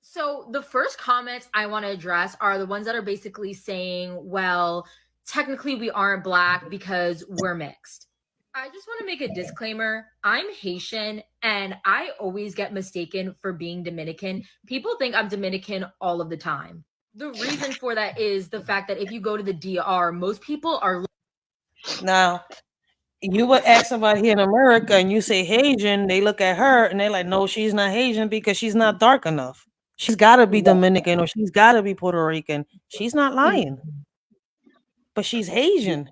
So the first comments I want to address are the ones that are basically saying, well, technically we aren't black because we're mixed. I just want to make a disclaimer. I'm Haitian and I always get mistaken for being Dominican. People think I'm Dominican all of the time. The reason for that is the fact that if you go to the DR, most people are. Now, you would ask somebody here in America and you say Haitian, they look at her and they're like, no, she's not Haitian because she's not dark enough. She's got to be Dominican or she's got to be Puerto Rican. She's not lying, but she's Haitian.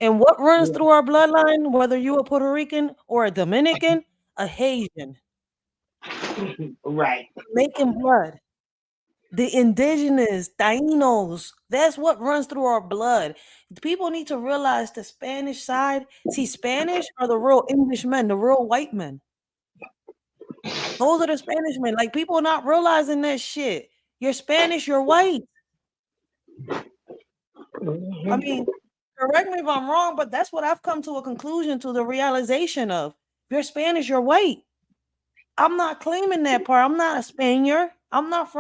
And what runs through our bloodline, whether you're a Puerto Rican or a Dominican, a Haitian. Right. Making blood. The indigenous, Tainos, that's what runs through our blood. People need to realize the Spanish side. See, Spanish are the real English men, the real white men. Those are the Spanish men. Like, people are not realizing that shit. You're Spanish, you're white. I mean, correct me if I'm wrong, but that's what I've come to a conclusion to, the realization of. If you're Spanish, you're white. I'm not claiming that part. I'm not a Spaniard. I'm not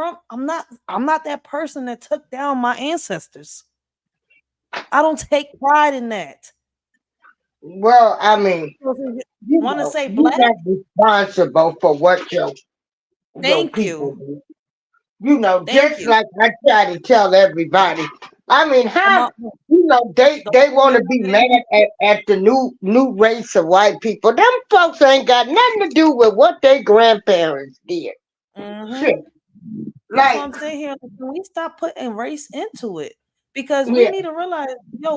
that person that took down my ancestors. I don't take pride in that. Well, I mean, you want to say you're black? not responsible for what your people do. You know, just like I try to tell everybody. I mean, how they want to be mad at the new race of white people. Them folks ain't got nothing to do with what their grandparents did. Shit. That's what I'm saying here. Can we stop putting race into it? Because we need to realize,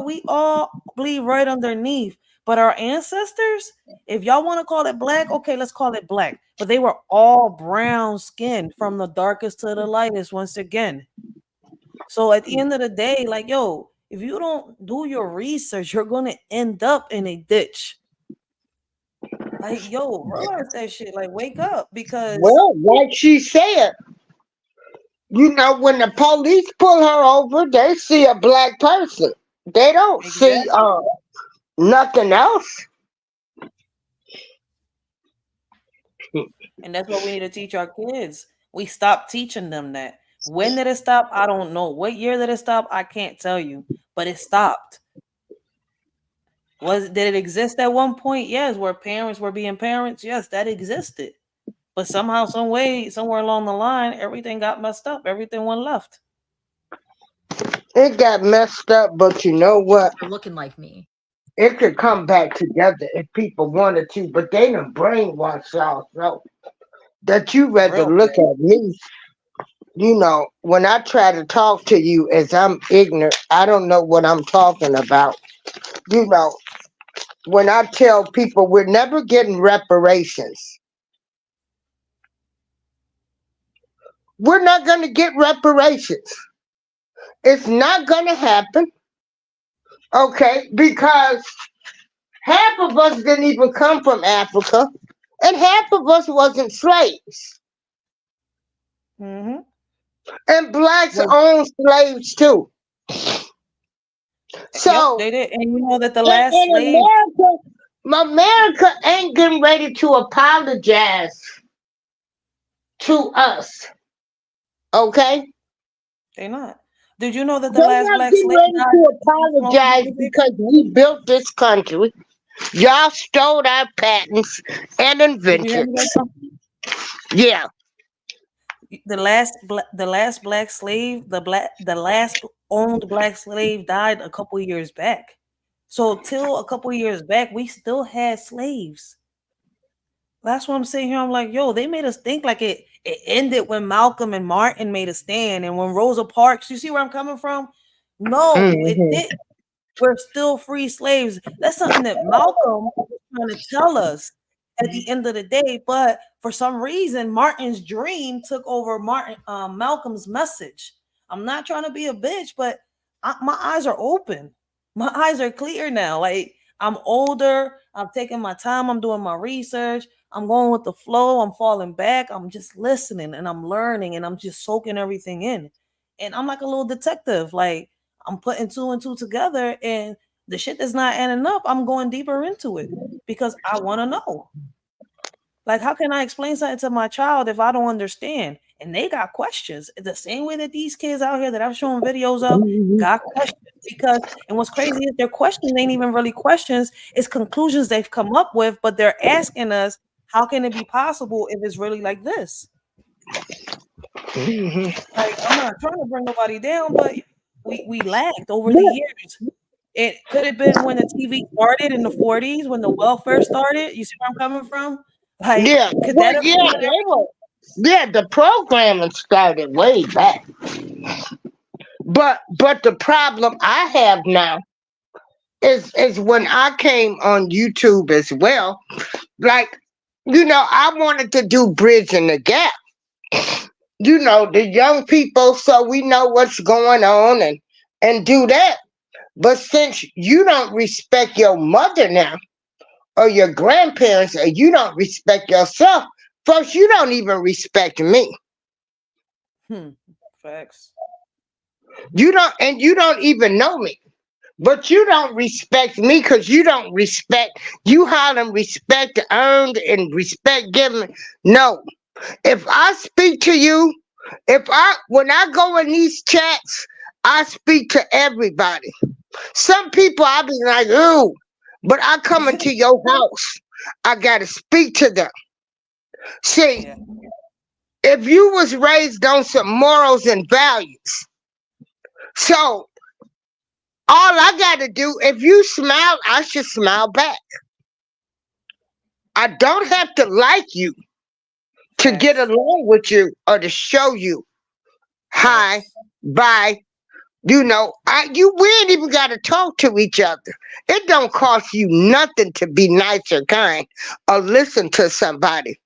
we all bleed right underneath. But our ancestors, if y'all want to call it black, okay, let's call it black. But they were all brown skinned from the darkest to the lightest once again. So at the end of the day, like, yo, if you don't do your research, you're going to end up in a ditch. Like, yo, realize that shit. Like, wake up, because Well, like she said, you know, when the police pull her over, they see a black person. They don't see exactly. nothing else. And that's what we need to teach our kids. We stopped teaching them that. When did it stop? I don't know. What year did it stop? I can't tell you. But it stopped. Did it exist at one point? Yes. Where parents were being parents? Yes, that existed. But somehow, some way, somewhere along the line, everything got messed up. Everything went left. It got messed up, but you know what? You're looking like me. It could come back together if people wanted to, but they done brainwash y'all so that you rather Real look bad. at me. You know, when I try to talk to you as I'm ignorant, I don't know what I'm talking about. You know, when I tell people we're never getting reparations, we're not going to get reparations. It's not going to happen, okay? Because half of us didn't even come from Africa, and half of us wasn't slaves. Mm-hmm. And blacks Well, owned slaves too. yep, So they did. And you know that the last in slave, America ain't getting ready to apologize to us. Okay? they not. Did you know that the They're last not black getting slave ready died to smoking apologize music? because we built this country. Y'all stole our patents and Did you hear inventions. me? Something? Yeah. The last black slave, the last owned black slave died a couple years back. So till a couple years back, we still had slaves. That's what I'm saying here. I'm like, yo, they made us think like it ended when Malcolm and Martin made a stand, and when Rosa Parks. You see where I'm coming from? No, it Mhm. didn't. We're still free slaves. That's something that Malcolm was trying to tell us at the end of the day. But for some reason, Martin's dream took over Malcolm's message. I'm not trying to be a bitch, but my eyes are open. My eyes are clear now. Like, I'm older. I'm taking my time. I'm doing my research. I'm going with the flow. I'm falling back. I'm just listening and I'm learning and I'm just soaking everything in. And I'm like a little detective. Like, I'm putting two and two together, and the shit that's not adding up, I'm going deeper into it because I want to know. Like, how can I explain something to my child if I don't understand? And they got questions. The same way that these kids out here that I've shown videos of got questions. Because, and what's crazy is their questions ain't even really questions, it's conclusions they've come up with, but they're asking us, how can it be possible if it's really like this? Like, I'm not trying to bring nobody down, but we lagged over the years. It could have been when the TV started in the 40s, when the welfare started. You see where I'm coming from? Like, Yeah. could Well, that have yeah, been they were. Yeah, the programming started way back. But the problem I have now is when I came on YouTube as well, like, you know, I wanted to do bridging the gap. You know, the young people, so we know what's going on and do that. But since you don't respect your mother now, or your grandparents, or you don't respect yourself, first you don't even respect me. Facts. You don't, and you don't even know me. But you don't respect me because you don't respect. You hollering respect earned and respect given. No, if I speak to you, when I go in these chats, I speak to everybody. Some people I be like, ooh, but I come into your house, I gotta speak to them. See, Yeah. if you was raised on some morals and values, so all I gotta do, if you smile, I should smile back. I don't have to like you to get Facts. along with you or to show you hi, Facts. bye. You know, we ain't even got to talk to each other. It don't cost you nothing to be nice or kind or listen to somebody.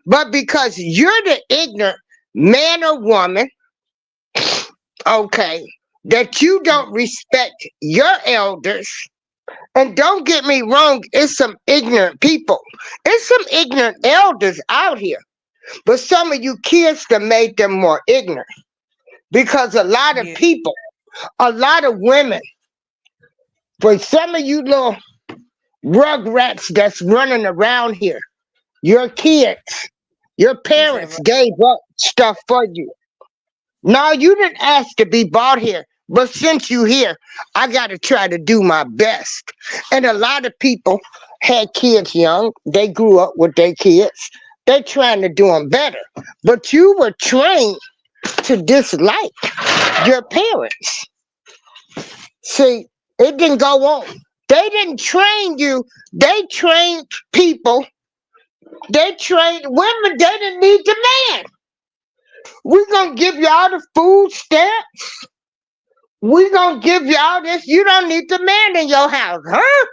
But because you're the ignorant man or woman, okay, that you don't respect your elders, and don't get me wrong, it's some ignorant people. It's some ignorant elders out here. But some of you kids that made them more ignorant. Because a lot of people, a lot of women, for some of you little rugrats that's running around here, your kids, your parents gave up stuff for you. No, you didn't ask to be bought here. But since you here, I got to try to do my best. And a lot of people had kids young. They grew up with their kids. They're trying to do them better. But you were trained to dislike your parents. See, it didn't go on. They didn't train you. They trained people. They trained women. They didn't need the man. We're going to give y'all the food stamps. We're going to give y'all this. You don't need the man in your house, huh?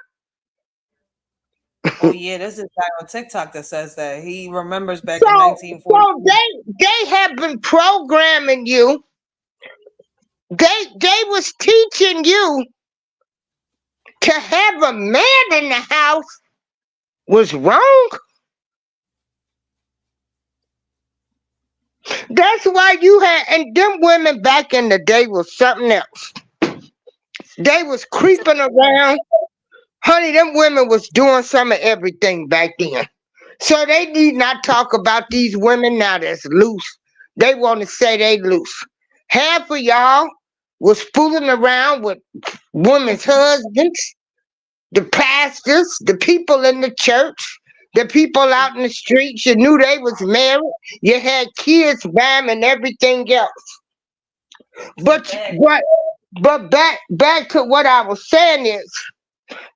Oh yeah, there's this guy on TikTok that says that he remembers back in 1940. So they have been programming you. They was teaching you to have a man in the house was wrong. That's why you had, and them women back in the day was something else. They was creeping around. Honey, them women was doing some of everything back then. So they need not talk about these women now that's loose. They want to say they loose. Half of y'all was fooling around with women's husbands, the pastors, the people in the church, the people out in the streets. You knew they was married. You had kids by them and everything else. But back to what I was saying is,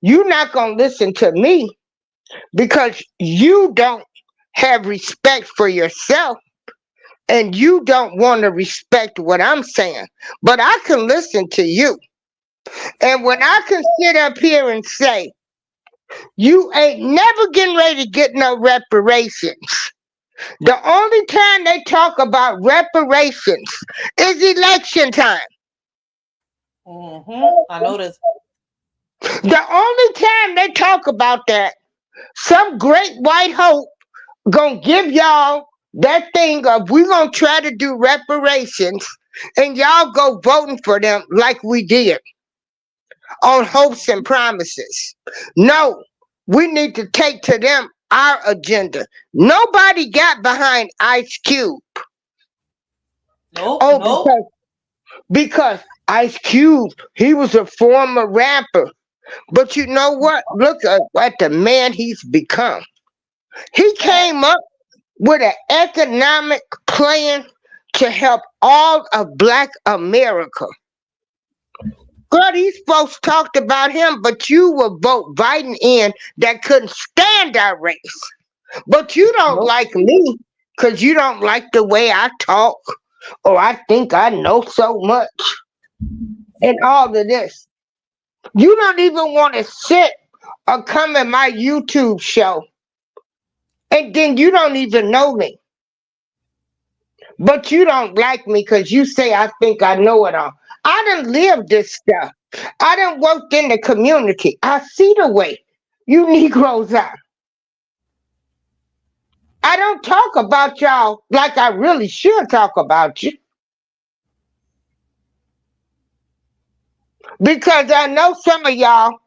you're not going to listen to me because you don't have respect for yourself and you don't want to respect what I'm saying. But I can listen to you. And when I can sit up here and say, you ain't never getting ready to get no reparations. The only time they talk about reparations is election time. I noticed. The only time they talk about that, some great white hope gonna give y'all that thing of we gonna try to do reparations and y'all go voting for them like we did on hopes and promises. No, we need to take to them our agenda. Nobody got behind Ice Cube. Because Ice Cube, he was a former rapper. But you know what? Look at the man he's become. He came up with an economic plan to help all of Black America. Girl, these folks talked about him, but you will vote Biden in that couldn't stand our race. But you don't like me because you don't like the way I talk or I think I know so much and all of this. You don't even want to sit or come in my YouTube show. And then you don't even know me. But you don't like me because you say I think I know it all. I done lived this stuff. I done worked in the community. I see the way you Negroes are. I don't talk about y'all like I really should talk about you. Because I know some of y'all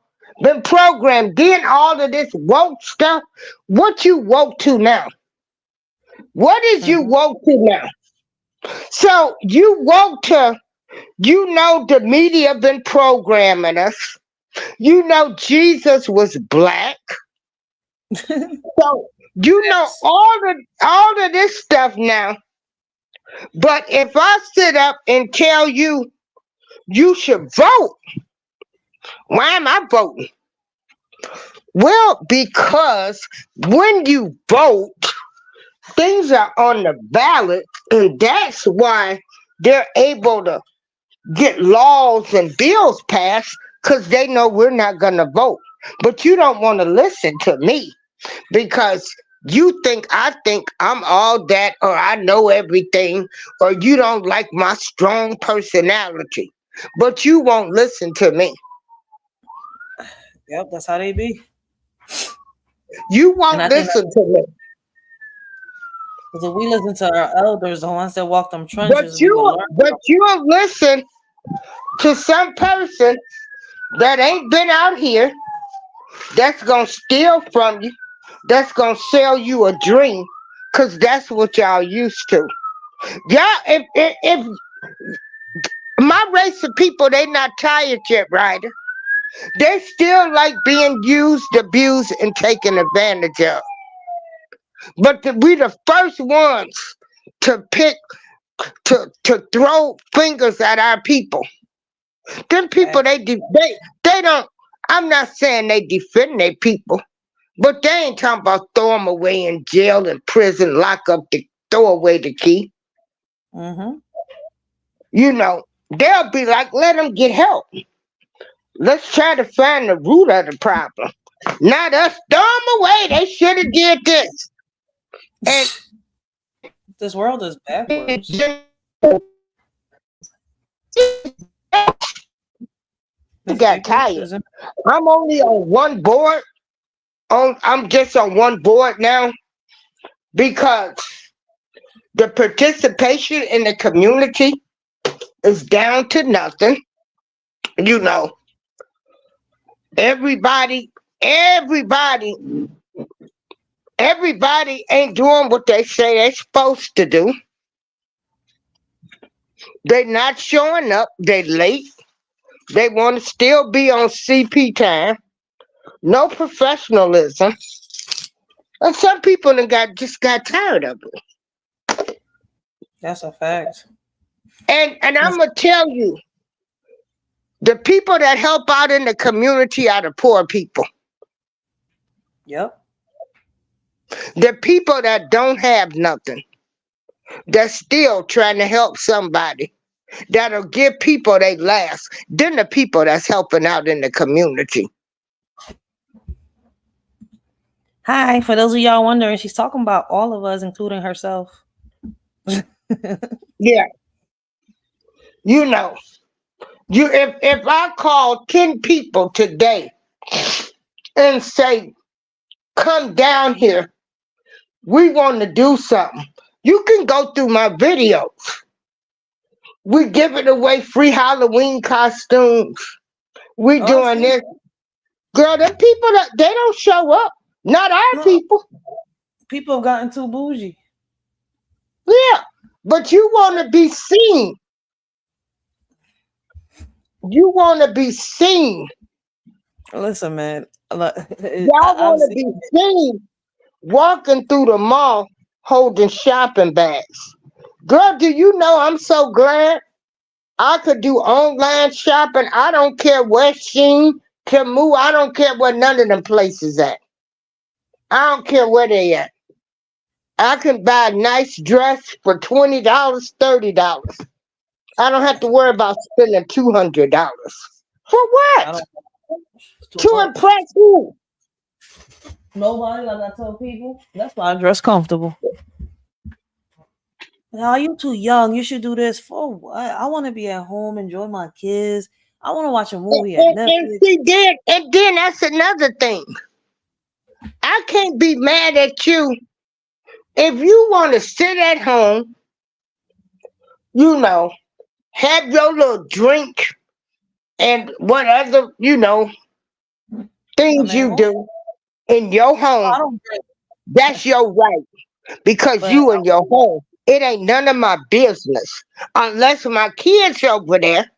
been programmed, doing all of this woke stuff. What you woke to now? What is you woke to now? So you woke to, you know the media been programming us. You know Jesus was Black. So you know all of this stuff now. But if I sit up and tell you you should vote, why am I voting? Well, because when you vote, things are on the ballot, and that's why they're able to get laws and bills passed because they know we're not going to vote. But you don't want to listen to me because you think I think I'm all that, or I know everything, or you don't like my strong personality. But you won't listen to me. Yep, that's how they be. You won't listen to me. Because if we listen to our elders, the ones that walk them But trenches, we will learn. you'll listen to some person that ain't been out here, that's gonna steal from you, that's gonna sell you a dream, cause that's what y'all used to. Y'all, if my race of people, they not tired yet, Ryder. They still like being used, abused, and taken advantage of. But we the first ones to pick to throw fingers at our people. Them people, they don't. I'm not saying they defend their people, but they ain't talking about throw them away in jail and prison, lock up, throw away the key. You know, they'll be like, let them get help. Let's try to find the root of the problem. Not us throw them away. They should have did this. And this world is backwards. Got tired. I'm only on one board. I'm just on one board now because the participation in the community is down to nothing. You know, everybody ain't doing what they say they're supposed to do. They're not showing up. They're late. They want to still be on CP time. No professionalism. And some people just got tired of it. That's a fact. And I'm going to tell you, the people that help out in the community are the poor people. Yep. The people that don't have nothing, that's still trying to help somebody, that'll give people they last, then the people that's helping out in the community. Hi, for those of y'all wondering, she's talking about all of us, including herself. Yeah. You know, if I call 10 people today and say, come down here, we want to do something, you can go through my videos. We giving away free Halloween costumes. We doing this. Girl, them people, they don't show up. Not our people. People have gotten too bougie. Yeah, but you want to be seen. You want to be seen. Listen, man. Y'all want to be seen walking through the mall holding shopping bags. Girl, do you know I'm so glad I could do online shopping? I don't care where Shein, Temu, I don't care where none of them places at. I don't care where they at. I can buy a nice dress for $20, $30. I don't have to worry about spending $200. For what? To impress who? Nobody, like I told people. That's why I dress comfortable. Now, you too young. You should do this. For what? I want to be at home, enjoy my kids. I want to watch a movie at Netflix. And then that's another thing. I can't be mad at you if you want to sit at home, you know, have your little drink and what other, you know, things you do in your home. That's your right. Because you in your home. It ain't none of my business. Unless my kids over there.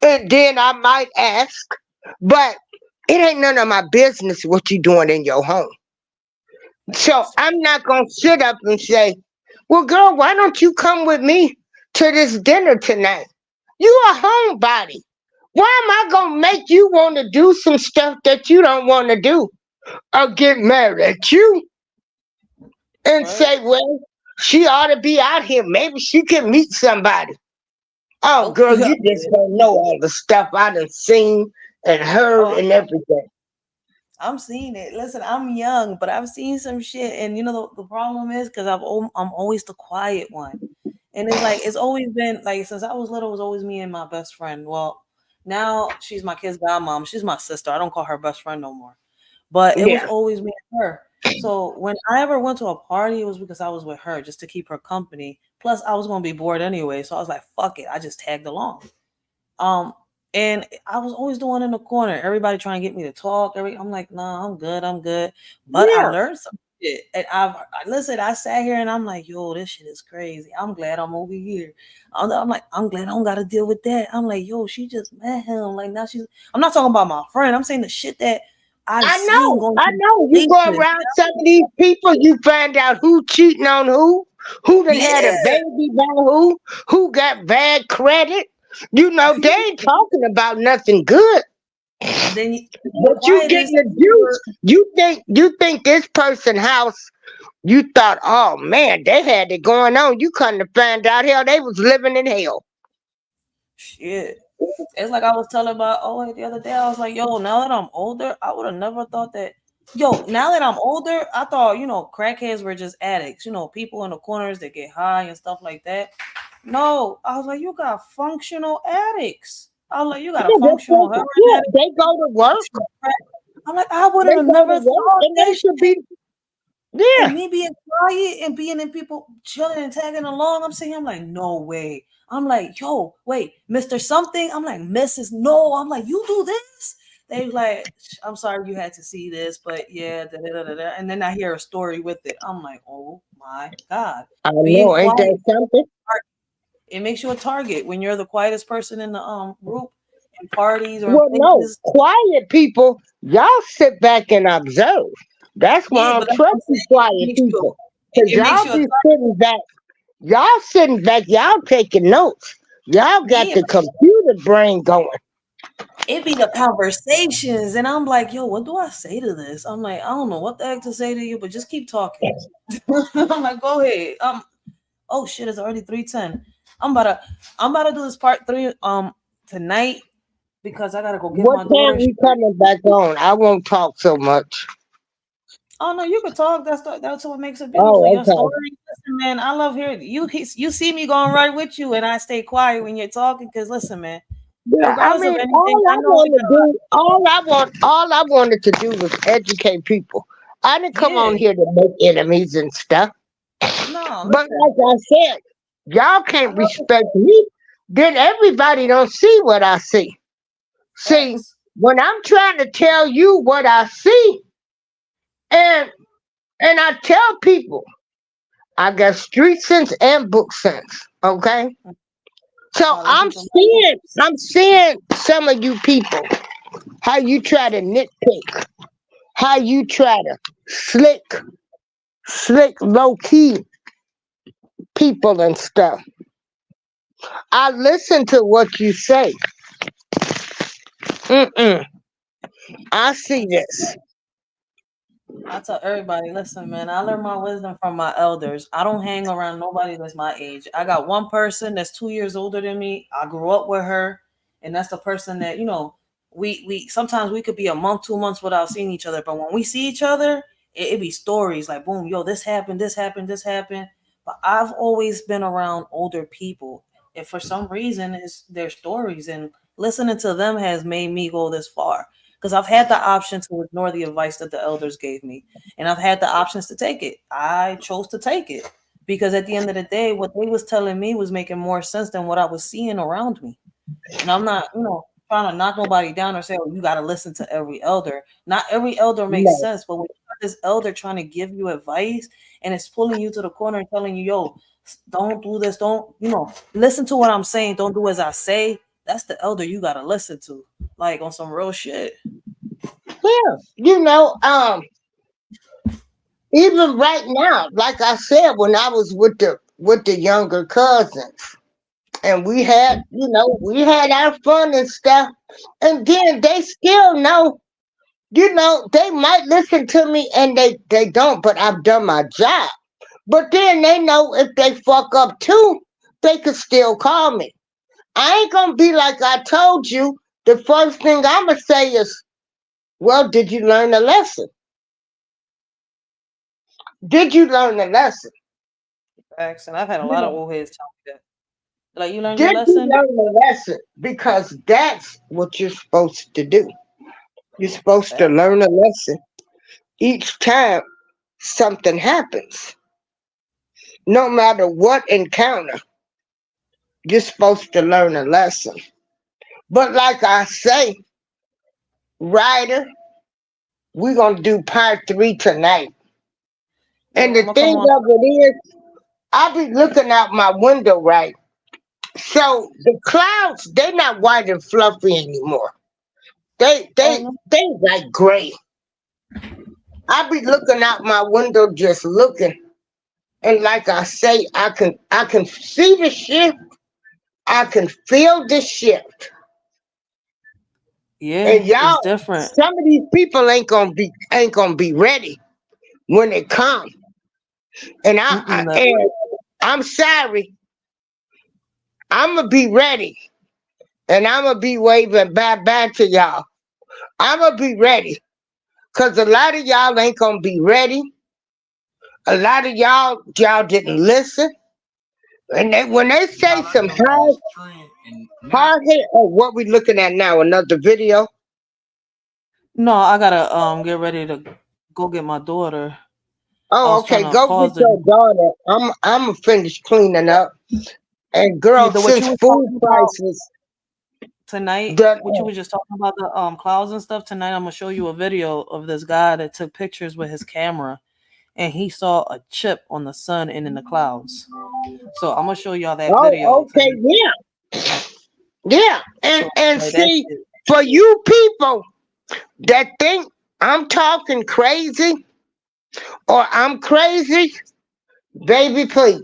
And then I might ask. But it ain't none of my business what you doing in your home. So I'm not going to sit up and say, well, girl, why don't you come with me to this dinner tonight? You a homebody. Why am I going to make you want to do some stuff that you don't want to do? Or get mad at you and say, well, she ought to be out here. Maybe she can meet somebody. Oh, Oh, girl, you just don't know all the stuff I done seen and heard oh, and everything. I'm seeing it. Listen, I'm young, but I've seen some shit, and you know the problem is because I'm always the quiet one, and it's like it's always been like since I was little, it was always me and my best friend. Well, now she's my kid's godmom. She's my sister. I don't call her best friend no more, but it was Yeah. always me and her. So when I ever went to a party, it was because I was with her just to keep her company. Plus, I was gonna be bored anyway, so I was like, "Fuck it," I just tagged along. Um, and I was always the one in the corner. Everybody trying to get me to talk. I'm like, nah, I'm good, I'm good. But I Yeah. learned some shit, and listen. I sat here and I'm like, yo, this shit is crazy. I'm glad I'm over here. I'm like, I'm glad I don't got to deal with that. I'm like, yo, she just met him. Like now she's. I'm not talking about my friend. I'm saying the shit that I've seen going I through know. You go places. around some of these people, you find out who cheating on who done had a Yeah. baby by who got bad credit. You know, they ain't talking about nothing good. And then the But you quietest getting the juice. You think this person house, you thought, oh man, they had it going on. You couldn't have found out hell they was living in hell. shit. It's like I was telling about the other day. I was like, yo, now that I'm older, I would have never thought that. Yo, now that I'm older, I thought, crackheads were just addicts, people in the corners that get high and stuff like that. No, I was like, you got functional addicts. I was like, you got a Yeah, functional heroin addict. they go to work. I'm like, I would They have go to never work thought and they that should shit. be yeah. And me being quiet and being in people chilling and tagging along, I'm saying, I'm like, no way. I'm like, yo, wait, Mr. Something. I'm like, Mrs. No. I'm like, you do this? They like, I'm sorry you had to see this, but yeah, da, da, da, da, da. And then I hear a story with it. I'm like, oh my God. I Being know, ain't quiet, that something? it makes you a target when you're the quietest person in the group in parties or in Well, no, places. quiet people, y'all sit back and observe. That's why I Yeah, don't but that's what I'm trust you saying. quiet people. Cause It makes y'all you a be target. sitting back. Y'all sitting back, y'all taking notes. Y'all got Yeah, the computer brain going. it be the conversations, and I'm like, yo, what do I say to this? I'm like, I don't know what the heck to say to you, but just keep talking. I'm like, go ahead. Oh shit, it's already 3:10. I'm about to do this part 3 tonight because I gotta go get What my time daughter. we coming back on? I won't talk so much. Oh no, you could talk. That's what makes it beautiful. Oh, Your okay. story, listen, man. I love hearing you. You see me going right with you, and I stay quiet when you're talking. Cause listen, man. Yeah, I Regardless of mean, anything, I know we got a lot. all I wanted to do was educate people. I didn't come Yeah. on here to make enemies and stuff. No, But listen. like I said, y'all I can't love it. respect me. Then everybody don't see what I see. See, Facts. when I'm trying to tell you what I see, and I tell people, I got street sense and book sense. Okay, so So I listen to my I'm seeing some of you people how you try to nitpick, how you try to slick low key people and stuff. I listen to what you say. Mm-mm. I see this. I tell everybody, listen, man, I learn my wisdom from my elders. I don't hang around nobody that's my age. I got one person that's 2 years older than me. I grew up with her, and that's the person that, we sometimes we could be a month, 2 months without seeing each other. But when we see each other, it be stories like boom, yo, this happened, this happened, this happened. But I've always been around older people. And for some reason it's their stories and listening to them has made me go this far because I've had the option to ignore the advice that the elders gave me, and I've had the options to take it. I chose to take it because at the end of the day, what they was telling me was making more sense than what I was seeing around me. And I'm not, trying to knock nobody down or say, "Oh, you got to listen to every elder." Not every elder makes No, sense, but when you got this elder trying to give you advice and it's pulling you to the corner and telling you, "Yo, don't do this. Don't, listen to what I'm saying. Don't do as I say." That's the elder you got to listen to, like on some real shit. yeah, even right now, like I said, when I was with the younger cousins, and we had our fun and stuff, and then they still know, they might listen to me and they don't, but I've done my job. But then they know if they fuck up too, they could still call me. I ain't gonna be like I told you. The first thing I'ma say is, well, did you learn a lesson? Did you learn a lesson? Facts. And I've had a lot of Yeah. old heads tell me that. Like, you learned your Did you lesson? learn a lesson? Because that's what you're supposed to do. You're supposed to Facts. learn a lesson each time something happens. No matter what encounter, you're supposed to learn a lesson. But like I say, Ryder, we're gonna do part 3 tonight. And Yeah, I'm the gonna come thing on. of it is, I be looking out my window, right? So the clouds, they're not white and fluffy anymore. They Oh, they no. they like gray. I be looking out my window just looking. And like I say, I can see the shift. I can feel the shift. And Yeah, it's y'all, different. some of these people ain't gonna be ready when it comes. And Mm-mm, and I'm sorry, I'ma be ready. And I'ma be waving bye-bye to y'all. I'ma be ready. Cause a lot of y'all ain't gonna be ready. A lot of y'all didn't listen. And when they say some hard hit, oh, what we looking at now? Another video? No, I gotta get ready to go get my daughter. I Oh, was trying okay. to Go pause get the your daughter. I'm finished cleaning up. And yeah, girl, what since you was food talking about prices, tonight, the what you were just talking about the clouds and stuff. Tonight, I'm gonna show you a video of this guy that took pictures with his camera, and he saw a chip on the sun and in the clouds. So I'm gonna show y'all that video. okay, yeah. So And like that see, shit. for you people that think I'm talking crazy or I'm crazy, baby, please.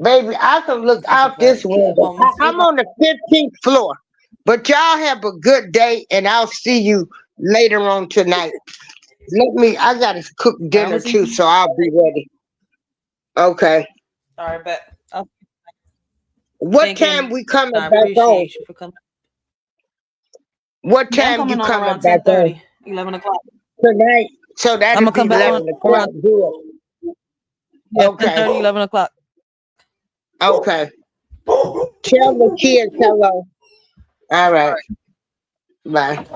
Baby, I can look That's a out this fact. window. Let's see if I'm on the 15th floor. But y'all have a good day, and I'll see you later on tonight. I gotta cook I'm dinner gonna see too, you. so I'll be ready. Okay. All right, bet. What Thank you, time and we coming I back on? appreciate you for coming. What Yeah, I'm time you coming on coming around back on? 10:30, 11 o'clock. Tonight. So I'm that'll gonna be come back on 11 o'clock. around Good. yeah, Okay. 10:30, 11 o'clock. Okay. Tell the kids hello. All right. Bye.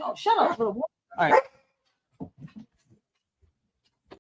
Oh, shut up, little boy. All right.